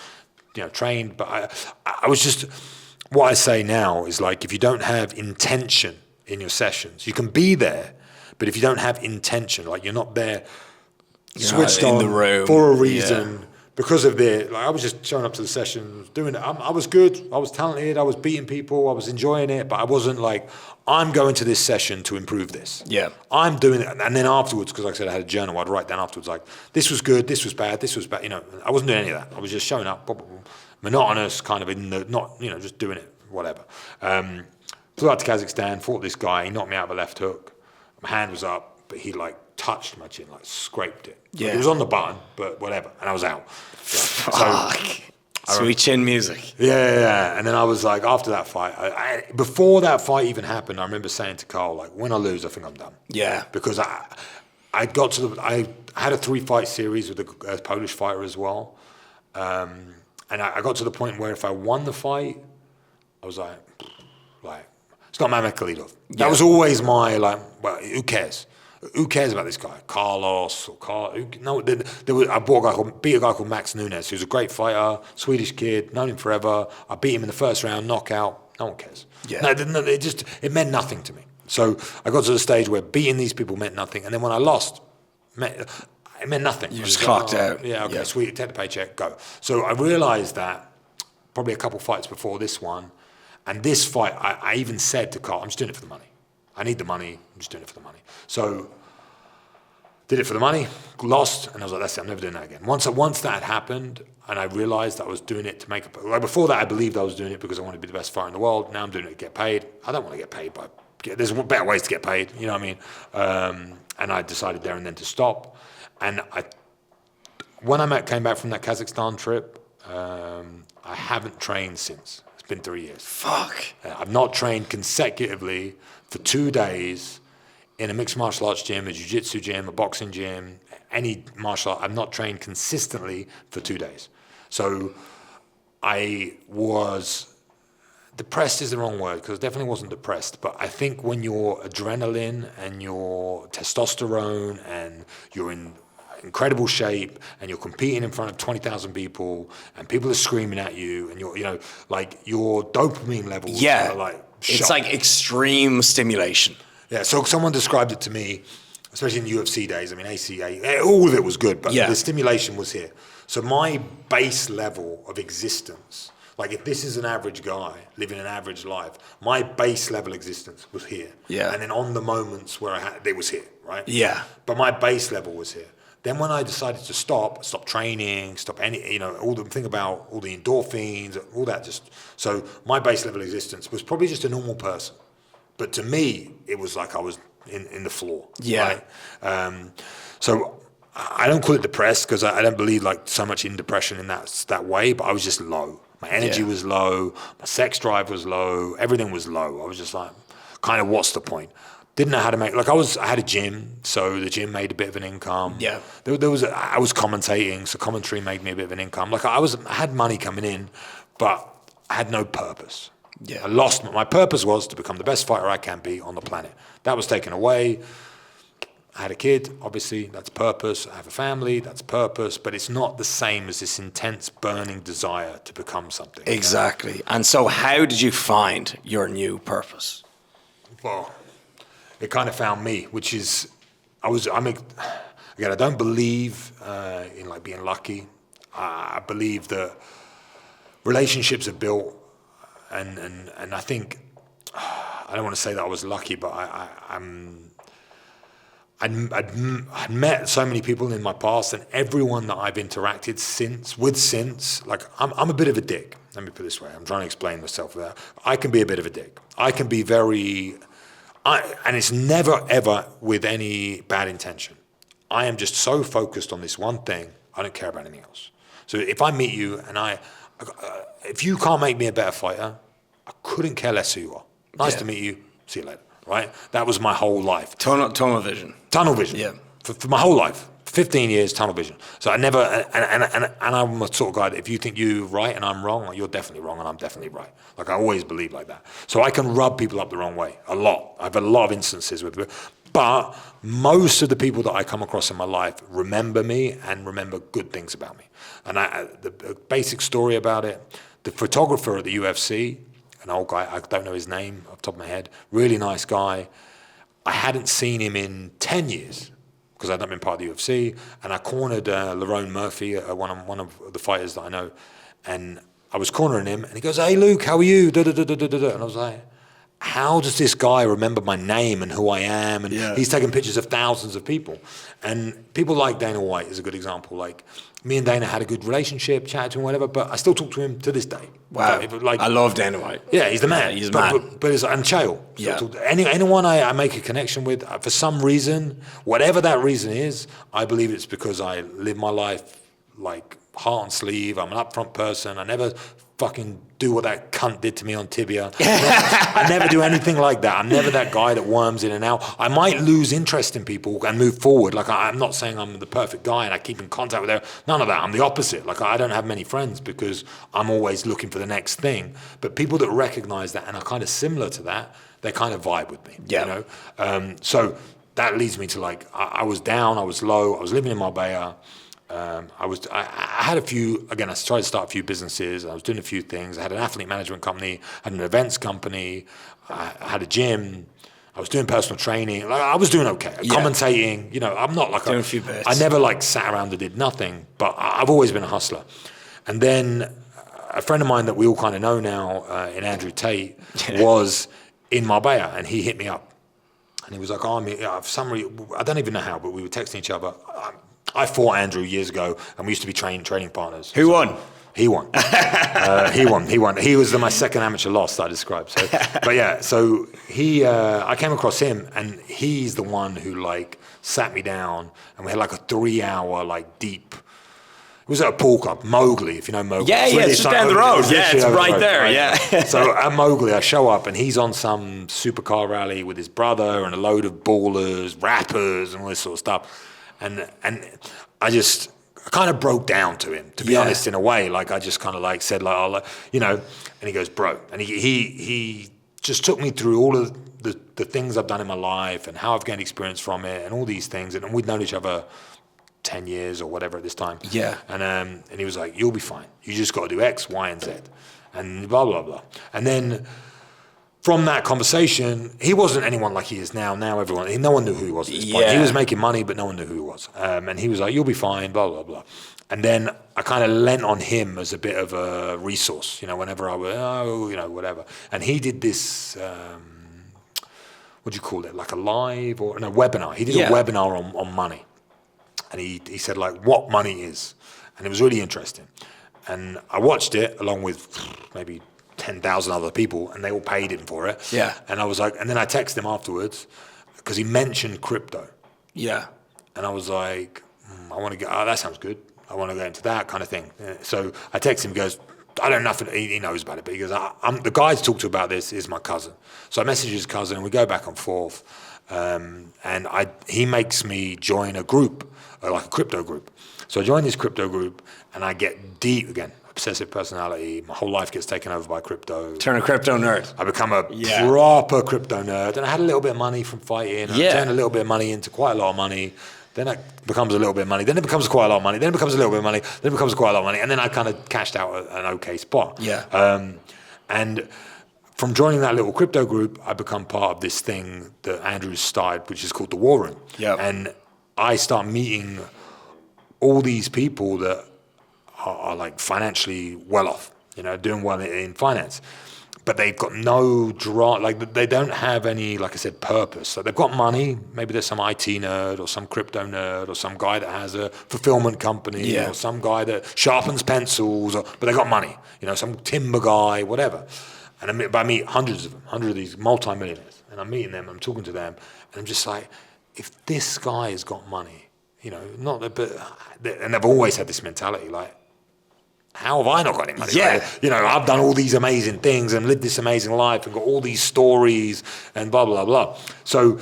S1: trained. But I was just, what I say now is like, if you don't have intention in your sessions, you can be there, but if you don't have intention, like you're not there switched on the room for a reason, because of I was just showing up to the sessions, doing it. I was good. I was talented. I was beating people. I was enjoying it, but I wasn't like, I'm going to this session to improve this.
S2: Yeah.
S1: I'm doing it. And then afterwards, because like I said, I had a journal, I'd write down afterwards, like, this was good, this was bad, this was bad. You know, I wasn't doing any of that. I was just showing up, monotonous, kind of just doing it, whatever. Flew out to Kazakhstan, fought this guy. He knocked me out of a left hook. My hand was up, but he like touched my chin, like scraped it.
S2: Yeah.
S1: Like, it was on the button, but whatever. And I was out. Yeah.
S2: Fuck. Sweet chin music.
S1: Yeah. And then I was like, after that fight, before that fight even happened, I remember saying to Carl, like, when I lose, I think I'm done.
S2: Yeah.
S1: Because I had a 3-fight series with a Polish fighter as well. And I got to the point where if I won the fight, I was like, it's not Mamet Khalidov. That was always my, like, well, who cares? Who cares about this guy? Carlos or no, beat a guy called Max Nunes, who's a great fighter, Swedish kid, known him forever. I beat him in the first round, knockout. No one cares. Yeah. No, it meant nothing to me. So I got to the stage where beating these people meant nothing, and then when I lost, it meant nothing.
S2: You just clocked out.
S1: Yeah, okay, sweet, take the paycheck, go. So I realized that probably a couple fights before this one, and this fight, I even said to Carl, I'm just doing it for the money. I need the money, I'm just doing it for the money. So did it for the money, lost, and I was like, that's it, I'm never doing that again. Once that had happened, and I realized I was doing it to like before that I believed I was doing it because I wanted to be the best fighter in the world. Now I'm doing it to get paid. I don't want to get paid, but there's better ways to get paid, you know what I mean? And I decided there and then to stop. And when I came back from that Kazakhstan trip, I haven't trained since. It's been 3 years.
S2: Fuck.
S1: I've not trained consecutively for 2 days in a mixed martial arts gym, a jiu-jitsu gym, a boxing gym, any martial art. I've not trained consistently for 2 days. So I was depressed is the wrong word, because I definitely wasn't depressed, but I think when your adrenaline and your testosterone and you're in incredible shape and you're competing in front of 20,000 people and people are screaming at you and your dopamine levels are like shot.
S2: It's like extreme stimulation.
S1: Yeah, so someone described it to me, especially in the UFC days. I mean, ACA, all of it was good, but the stimulation was here. So my base level of existence, like if this is an average guy living an average life, my base level existence was here. Yeah. And then on the moments where it was here, right? Yeah. But my base level was here. Then when I decided to stop training, stop think about all the endorphins, all that so my base level existence was probably just a normal person. But to me, it was like I was in the floor. Yeah. Right? So I don't call it depressed because I don't believe like so much in depression in that way, but I was just low. My energy was low, my sex drive was low, everything was low. I was just like, kind of what's the point? Didn't know how to make, I had a gym, so the gym made a bit of an income. Yeah. I was commentating, so commentary made me a bit of an income. Like I had money coming in, but I had no purpose. Yeah. My purpose was to become the best fighter I can be on the planet. That was taken away. I had a kid, obviously, that's purpose. I have a family, that's purpose, but it's not the same as this intense burning desire to become something.
S2: Exactly. And so how did you find your new purpose?
S1: Well, it kind of found me, which is, again, I don't believe in like being lucky. I believe that relationships are built, and I think, I don't want to say that I was lucky, but I'd met so many people in my past, and everyone that I've interacted since, like I'm a bit of a dick. Let me put it this way. I'm trying to explain myself there. I can be a bit of a dick. I can be and it's never ever with any bad intention. I am just so focused on this one thing, I don't care about anything else. So if I meet you and if you can't make me a better fighter, I couldn't care less who you are. Nice to meet you, see you later, right? That was my whole life.
S2: Tunnel vision.
S1: Tunnel vision. Yeah. For my whole life. 15 years, tunnel vision. So I never, and I'm a sort of guy that if you think you're right and I'm wrong, you're definitely wrong and I'm definitely right. Like I always believe like that. So I can rub people up the wrong way a lot. I have a lot of instances with it. But most of the people that I come across in my life remember me and remember good things about me. And the basic story about it, the photographer at the UFC, an old guy, I don't know his name off the top of my head, really nice guy. I hadn't seen him in 10 years. because I'd not been part of the UFC, and I cornered Lerone Murphy, one of the fighters that I know, and I was cornering him, and he goes, "Hey Luke, how are you?" Da, da, da, da, da, da. And I was like, how does this guy remember my name and who I am? And he's taking pictures of thousands of people. And people like Dana White is a good example. Like, me and Dana had a good relationship, chatted to him, whatever, but I still talk to him to this day.
S2: Wow.
S1: Like,
S2: I love Dana White.
S1: Yeah, he's the man.
S2: Yeah, he's the man.
S1: But it's, and Chael.
S2: Yeah.
S1: Anyone I make a connection with, for some reason, whatever that reason is, I believe it's because I live my life like heart on sleeve. I'm an upfront person. I never fucking do what that cunt did to me on Tibia. I never do anything like that. I'm never that guy that worms in and out. I might lose interest in people and move forward. Like, I'm not saying I'm the perfect guy and I keep in contact with them. None of that. I'm the opposite. Like, I don't have many friends because I'm always looking for the next thing. But people that recognize that and are kind of similar to that, they kind of vibe with me.
S2: Yeah.
S1: You know? So that leads me to, like, I was down, I was low, I was living in Marbella. I had a few, again, I tried to start a few businesses. I was doing a few things. I had an athlete management company, I had an events company, I had a gym. I was doing personal training. Like, I was doing okay. Commentating, you know, I'm not like
S2: doing a few bits.
S1: I never like sat around and did nothing, but I've always been a hustler. And then a friend of mine that we all kind of know now, in Andrew Tate, was in Marbella, and he hit me up. And he was like, "Oh, for some reason, I don't even know how, but we were texting each other. I fought Andrew years ago, and we used to be training partners."
S2: Who won?
S1: He won. He won. He was my second amateur loss that I described. So, but yeah, so I came across him, and he's the one who like sat me down, and we had like a 3-hour like deep. It was at a pool club, Mowgli, if you know Mowgli.
S2: Yeah, it's just down the road. Yeah, it's right there. Right? Yeah.
S1: So at Mowgli, I show up, and he's on some supercar rally with his brother and a load of ballers, rappers, and all this sort of stuff. And I kind of broke down to him, to be honest, in a way. Like, I just kind of like said, like, "I'll, you know," and he goes, "Bro," and he just took me through all of the things I've done in my life and how I've gained experience from it and all these things. And we'd known each other 10 years or whatever at this time.
S2: Yeah.
S1: And he was like, "You'll be fine. You just got to do X, Y, and Z," and blah, blah, blah. And then from that conversation, he wasn't anyone like he is now. Now no one knew who he was at this point. He was making money, but no one knew who he was. And he was like, "You'll be fine, blah, blah, blah." And then I kind of lent on him as a bit of a resource, you know, whenever I was, you know, whatever. And he did this, what do you call it? Like a live or a webinar. He did a webinar on money. And he said, like, what money is. And it was really interesting. And I watched it along with maybe 10,000 other people, and they all paid him for it.
S2: Yeah.
S1: And I was like, and then I texted him afterwards because he mentioned crypto.
S2: Yeah.
S1: And I was like, I want to get, that sounds good. I want to go into that kind of thing. So I texted him, he goes, I don't know nothing, he knows about it, but he goes, the guy to talk to about this is my cousin. So I message his cousin, and we go back and forth. And he makes me join a group, like a crypto group. So I join this crypto group, and I get deep again. Obsessive personality. My whole life gets taken over by crypto.
S2: Turn a crypto nerd.
S1: I become a proper crypto nerd. And I had a little bit of money from fighting. I turned a little bit of money into quite a lot of money. Then it becomes a little bit of money. Then it becomes quite a lot of money. Then it becomes a little bit of money. Then it becomes quite a lot of money. And then I kind of cashed out an okay spot.
S2: Yeah.
S1: And from joining that little crypto group, I become part of this thing that Andrew started, which is called the War Room.
S2: Yeah.
S1: And I start meeting all these people that are like financially well off, you know, doing well in finance, but they've got no like they don't have any, like I said, purpose. So they've got money. Maybe there's some IT nerd or some crypto nerd or some guy that has a fulfillment company or some guy that sharpens pencils, but they got money, you know, some timber guy, whatever. And I meet hundreds of these multi-millionaires, and I'm meeting them, I'm talking to them, and I'm just like, if this guy has got money, you know, not that, but, and they've always had this mentality, like, how have I not got any money?
S2: Yeah.
S1: Like, you know, I've done all these amazing things and lived this amazing life and got all these stories and blah, blah, blah. So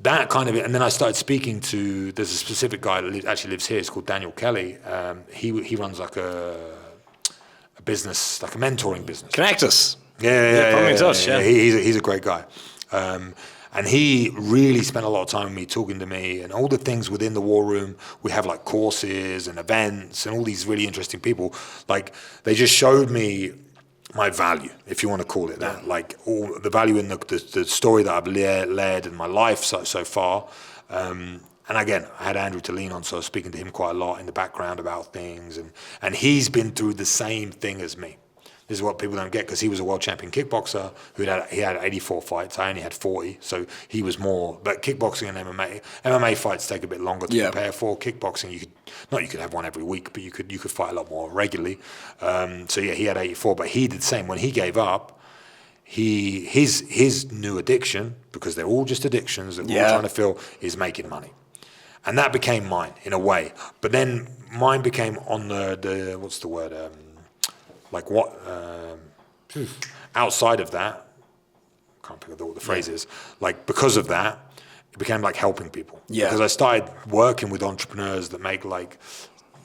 S1: that kind of it. And then I started speaking to, there's a specific guy that actually lives here. It's called Daniel Kelly. He runs like a business, like a mentoring business.
S2: Connect us.
S1: Yeah.
S2: Put me in touch. Yeah.
S1: He's a great guy. And he really spent a lot of time with me, talking to me, and all the things within the War Room. We have like courses and events and all these really interesting people. Like, they just showed me my value, if you want to call it that. Like, all the value in the story that I've led in my life so far. And And again, I had Andrew to lean on, so I was speaking to him quite a lot in the background about things. And he's been through the same thing as me. This is what people don't get, because he was a world champion kickboxer he had 84 fights. I only had 40, so he was more. But kickboxing and MMA fights take a bit longer to prepare for. Kickboxing, you could have one every week, but you could fight a lot more regularly. So yeah, he had 84, but he did the same. When he gave up, his new addiction, because they're all just addictions that we're all trying to fill, is making money. And that became mine in a way. But then mine became on the what's the word? Outside of that, I can't think of what the phrase is. Like, because of that, it became like helping people. Yeah. Because I started working with entrepreneurs that make like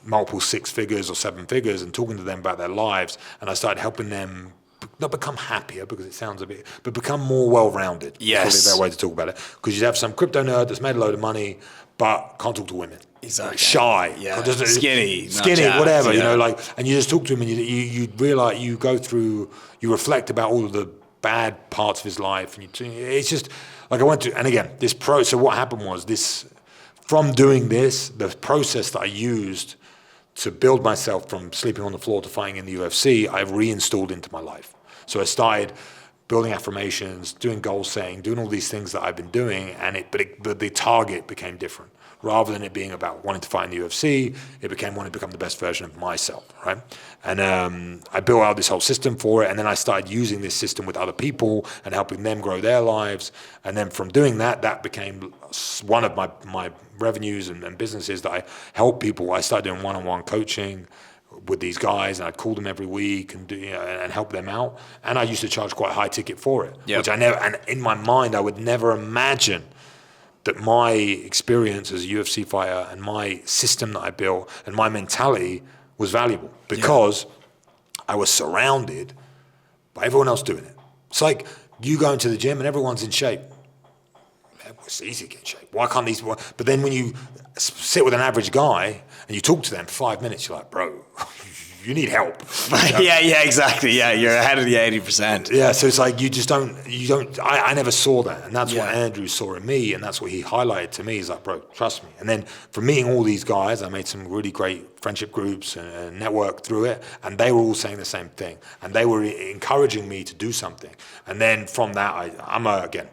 S1: multiple 6 figures or 7 figures and talking to them about their lives. And I started helping them not become happier, because it sounds a bit, but become more well-rounded. Yes. Probably a better way to talk about it. Because you'd have some crypto nerd that's made a load of money, but can't talk to women. Exactly. Shy. Yeah. Skinny, whatever, you know, like, and you just talk to him and you realize, you go through, you reflect about all of the bad parts of his life. And it's just like, and again, so what happened was from doing this, the process that I used to build myself from sleeping on the floor to fighting in the UFC, I've reinstalled into my life. So I started building affirmations, doing goal setting, doing all these things that I've been doing, but the target became different. Rather than it being about wanting to fight in the UFC, it became wanting to become the best version of myself, right? And I built out this whole system for it, and then I started using this system with other people and helping them grow their lives. And then from doing that became one of my revenues and businesses that I help people. I started doing one-on-one coaching with these guys, and I'd call them every week and and help them out. And I used to charge quite a high ticket for it, which and in my mind, I would never imagine that my experience as a UFC fighter and my system that I built and my mentality was valuable, because I was surrounded by everyone else doing it. It's like you go into the gym and everyone's in shape. It's easy to get in shape. Why can't these? But then when you sit with an average guy and you talk to them for 5 minutes, you're like, bro, you need help.
S2: Yeah, exactly. Yeah, you're ahead of the 80%.
S1: Yeah, so it's like you don't. I never saw that, and that's what Andrew saw in me, and that's what he highlighted to me. He's like, bro, trust me. And then from meeting all these guys, I made some really great friendship groups and networked through it, and they were all saying the same thing, and they were encouraging me to do something. And then from that, I'm again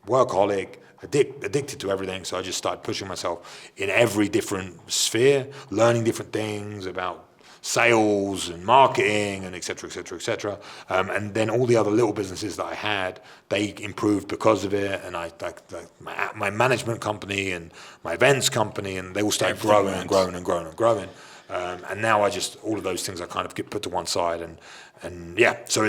S1: workaholic. Addicted to everything, so I just started pushing myself in every different sphere, learning different things about sales and marketing and et cetera. And then all the other little businesses that I had, they improved because of it. And my management company and my events company, and they all started growing. And now all of those things I kind of get put to one side. And yeah, so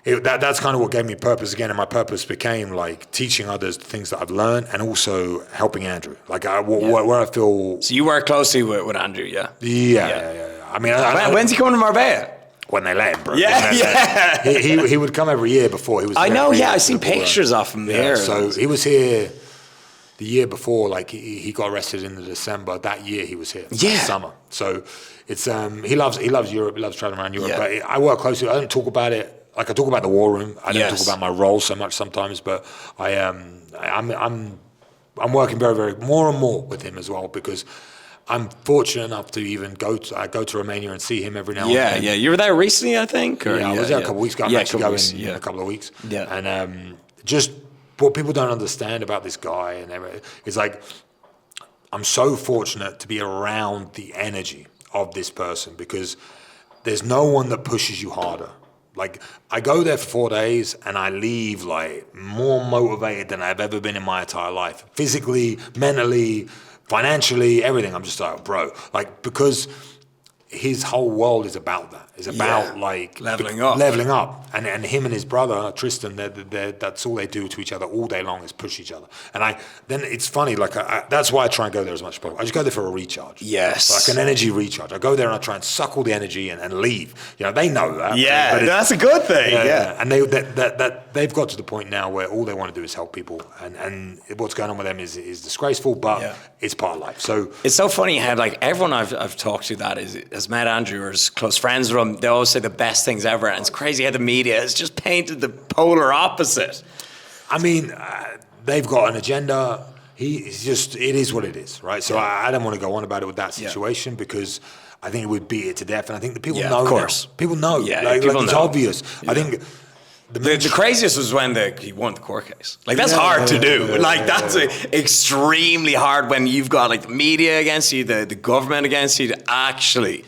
S1: that's kind of what gave me purpose again, and my purpose became like teaching others the things that I've learned, and also helping Andrew. Like where I feel.
S2: So you work closely with Andrew, yeah?
S1: Yeah. I mean,
S2: when's he coming to Marbella?
S1: When they let him, bro.
S2: Yeah.
S1: He would come every year before. He was.
S2: I know. Yeah, I've seen pictures of him there.
S1: So he was here the year before. Like he got arrested in December. That year he was here. Yeah. Summer. So it's he loves Europe. He loves traveling around Europe. Yeah. But I work closely. I don't talk about it. Like I talk about the war room. I don't talk about my role so much sometimes, but I'm working very, very more and more with him as well, because I'm fortunate enough to even go to Romania and see him every now and then. Yeah.
S2: You were there recently, I think?
S1: I was there a couple of weeks ago. I'm actually going in a couple of weeks. Yeah. And just what people don't understand about this guy and everything is like, I'm so fortunate to be around the energy of this person, because there's no one that pushes you harder. Like, I go there for 4 days and I leave like more motivated than I've ever been in my entire life. Physically, mentally, financially, everything. I'm just like, bro, like, because his whole world is about that. It's about like
S2: leveling
S1: up. And him and his brother Tristan, that's all they do to each other all day long is push each other. And then it's funny, like that's why I try and go there as much as possible. I just go there for a recharge.
S2: Yes,
S1: like an energy recharge. I go there and I try and suck all the energy and leave. You know, they know that.
S2: Yeah, but that's a good thing. Yeah.
S1: And they've got to the point now where all they want to do is help people. And what's going on with them is disgraceful, but it's part of life. So
S2: it's so funny how like everyone I've talked to that has met Andrew or is close friends with him. They always say the best things ever, and it's crazy how the media has just painted the polar opposite.
S1: I mean, they've got an agenda. it is what it is, right? So I don't want to go on about it with that situation because I think it would beat it to death. And I think the people know.
S2: Of course.
S1: Now. People know.
S2: Yeah,
S1: people
S2: it's
S1: know. Obvious.
S2: Yeah.
S1: I think
S2: the craziest was when he won the court case. Like, that's hard to do. That's extremely hard when you've got like the media against you, the government against you, to actually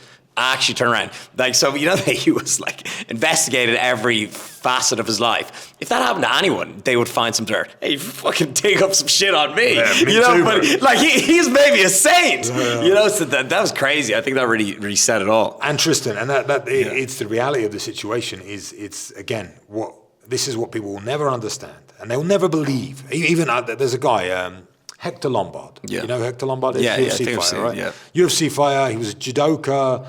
S2: turn around. Like, so, you know, that he was like investigated every facet of his life. If that happened to anyone, they would find some dirt. Hey, you fucking dig up some shit on me.
S1: Yeah, me
S2: you know,
S1: too,
S2: but
S1: man.
S2: like he's maybe a saint. You know, so that was crazy. I think that really said it all.
S1: And Tristan, and it's the reality of the situation it's again, this is what people will never understand and they'll never believe. Even there's a guy, Hector Lombard.
S2: Yeah.
S1: You know who Hector Lombard is?
S2: Yeah,
S1: UFC
S2: I've
S1: fighter,
S2: seen,
S1: right?
S2: yeah.
S1: UFC fighter, he was a judoka.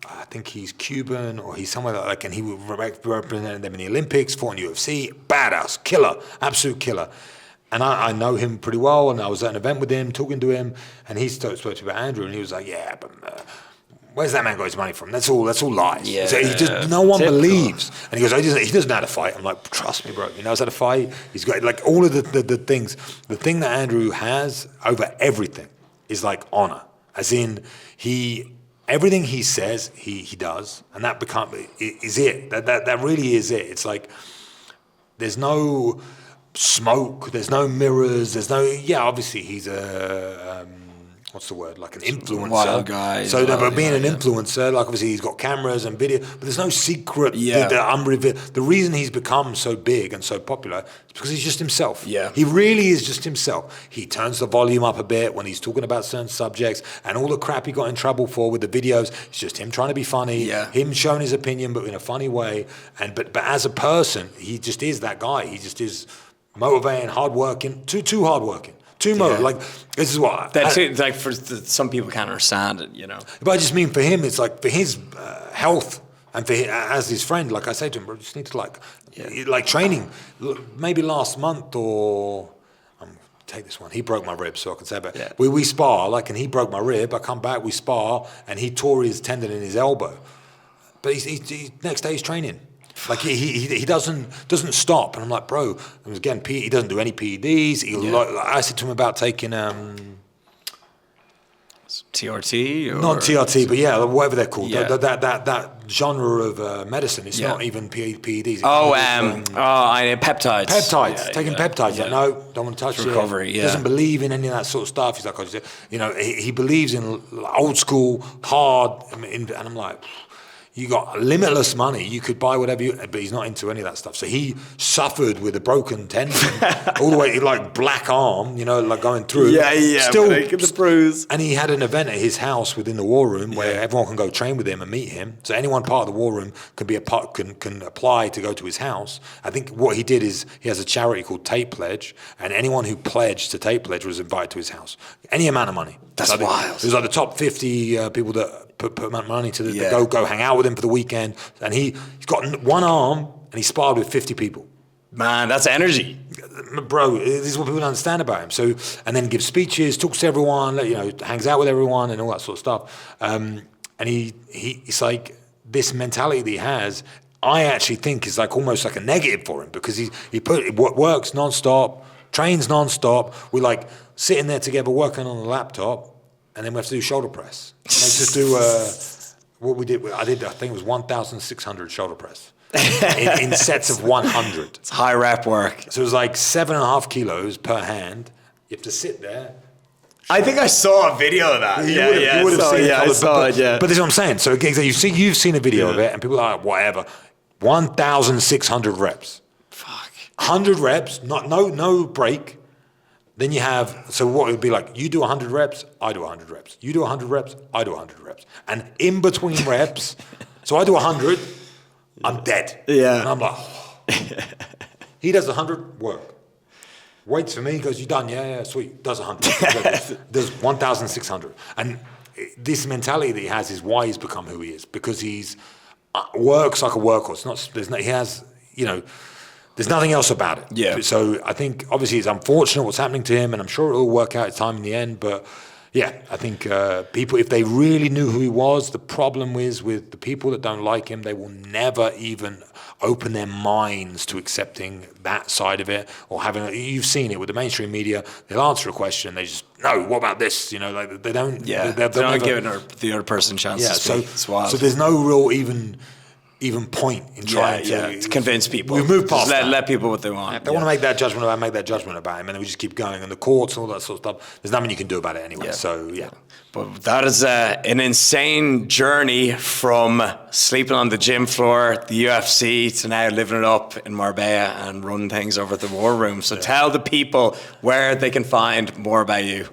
S1: I think he's Cuban or he's somewhere like, and he represented them in the Olympics, fought in UFC, badass, killer, absolute killer. And I know him pretty well, and I was at an event with him, talking to him, and he spoke to me about Andrew, and he was like, yeah, but where's that man got his money from? That's all lies.
S2: Yeah,
S1: so he just, no one
S2: typical.
S1: believes. And he goes, he doesn't know how to fight. I'm like, trust me, bro, he knows how to fight. He's got like all of the things. The thing that Andrew has over everything is like honor, as in everything he says, he does, and that is it. That really is it. It's like there's no smoke, there's no mirrors, there's no. Yeah, obviously he's a what's the word? Like an influencer.
S2: Wild guy.
S1: So, but being an influencer, like obviously he's got cameras and video, but there's no secret.
S2: Yeah.
S1: The reason he's become so big and so popular is because he's just himself.
S2: Yeah.
S1: He really is just himself. He turns the volume up a bit when he's talking about certain subjects, and all the crap he got in trouble for with the videos, it's just him trying to be funny, him showing his opinion, but in a funny way. But as a person, he just is that guy. He just is motivating, hardworking, too hardworking. Like, this is what...
S2: Like, some people can't understand it, you know.
S1: But I just mean for him, it's like, for his health and for as his friend, like I say to him, bro, you just need to like training. Maybe last month or... take this one. He broke my rib, so I can say about it. We spar, like, and he broke my rib. I come back, we spar, and he tore his tendon in his elbow. But he next day he's training. Like he doesn't stop, and I'm like, bro. And again, he doesn't do any PEDs. I said to him about taking
S2: TRT, or
S1: not TRT, but yeah, whatever they're called.
S2: Yeah.
S1: That genre of medicine. It's not even PEDs.
S2: Peptides.
S1: Peptides. Taking peptides.
S2: Yeah.
S1: Like, no, don't want to touch
S2: recovery.
S1: it.
S2: Yeah.
S1: Doesn't believe in any of that sort of stuff. He's like, you know, he believes in old school, hard, and I'm like. You got limitless money. You could buy whatever but he's not into any of that stuff. So he suffered with a broken tendon all the way, like black arm, you know, like going through.
S2: Still the bruise.
S1: And he had an event at his house within the war room where everyone can go train with him and meet him. So anyone part of the war room can apply to go to his house. I think what he did is he has a charity called Tate Pledge, and anyone who pledged to Tate Pledge was invited to his house. Any amount of money.
S2: That's wild.
S1: It was like the top 50 people that put money to go hang out with him for the weekend, and he's got one arm and he sparred with 50 people.
S2: Man, that's energy,
S1: bro. This is what people don't understand about him. So, and then gives speeches, talks to everyone, you know, hangs out with everyone, and all that sort of stuff. And it's like this mentality that he has. I actually think is like almost like a negative for him because he works nonstop, trains nonstop. We're like sitting there together working on the laptop. And then we have to do shoulder press. Let's just do what we did. I think it was 1,600 shoulder press in sets of 100.
S2: It's high rep work.
S1: So it was like 7.5 kilos per hand. You have to sit there.
S2: I think I saw a video of that.
S1: You would have seen it.
S2: I saw it. Yeah.
S1: But this is what I'm saying. So again, you've seen a video of it, and people are like, whatever. 1,600 reps.
S2: Fuck.
S1: 100 reps. No break. Then you have, so what it would be like, you do 100 reps, I do 100 reps. You do 100 reps, I do 100 reps. And in between reps, so I do 100, I'm dead.
S2: Yeah.
S1: And I'm like, oh. He does 100, work. Waits for me, goes, you done? Yeah, sweet. Does 100. Does 1,600. And this mentality that he has is why he's become who he is. Because he's works like a workhorse. He has, you know, there's nothing else about it.
S2: Yeah.
S1: So I think obviously it's unfortunate what's happening to him, and I'm sure it'll work out its time in the end. But yeah, I think people, if they really knew who he was, the problem is with the people that don't like him, they will never even open their minds to accepting that side of it, or you've seen it with the mainstream media. They'll answer a question, they just, no, what about this? You know, like they don't.
S2: Yeah,
S1: they're
S2: they're not
S1: never,
S2: giving the other person a chance to speak. So
S1: there's no real even point in trying
S2: to convince people.
S1: We've moved past
S2: just
S1: that.
S2: let people what they want.
S1: If they want to make that judgment about him, and then we just keep going. And the courts and all that sort of stuff, there's nothing you can do about it anyway.
S2: Yeah.
S1: So, yeah.
S2: But that is an insane journey from sleeping on the gym floor, the UFC, to now living it up in Marbella and running things over at the War Room. So tell the people where they can find more about you.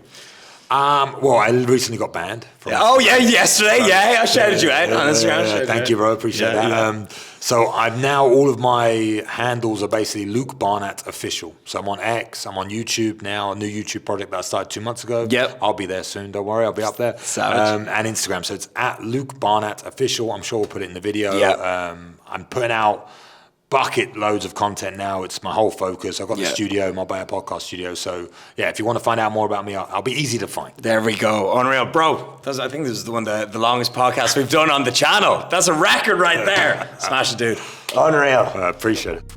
S1: Well, I recently got banned.
S2: Yesterday. I shouted you out on Instagram.
S1: Thank you, bro. Appreciate that. So I'm now, all of my handles are basically Luke Barnatt Official. So I'm on X, I'm on YouTube now, a new YouTube project that I started 2 months ago.
S2: Yep.
S1: I'll be there soon, don't worry, I'll be up there.
S2: Savage.
S1: And Instagram, so it's at Luke Barnatt Official. I'm sure we'll put it in the video.
S2: Yep.
S1: I'm putting out bucket loads of content now. It's my whole focus. I've got the studio, my Bayer podcast studio. So yeah, if you want to find out more about me, I'll be easy to find.
S2: There we go. Unreal. Bro, I think this is the longest podcast we've done on the channel. That's a record right there. Smash it, dude. Unreal.
S1: I appreciate it.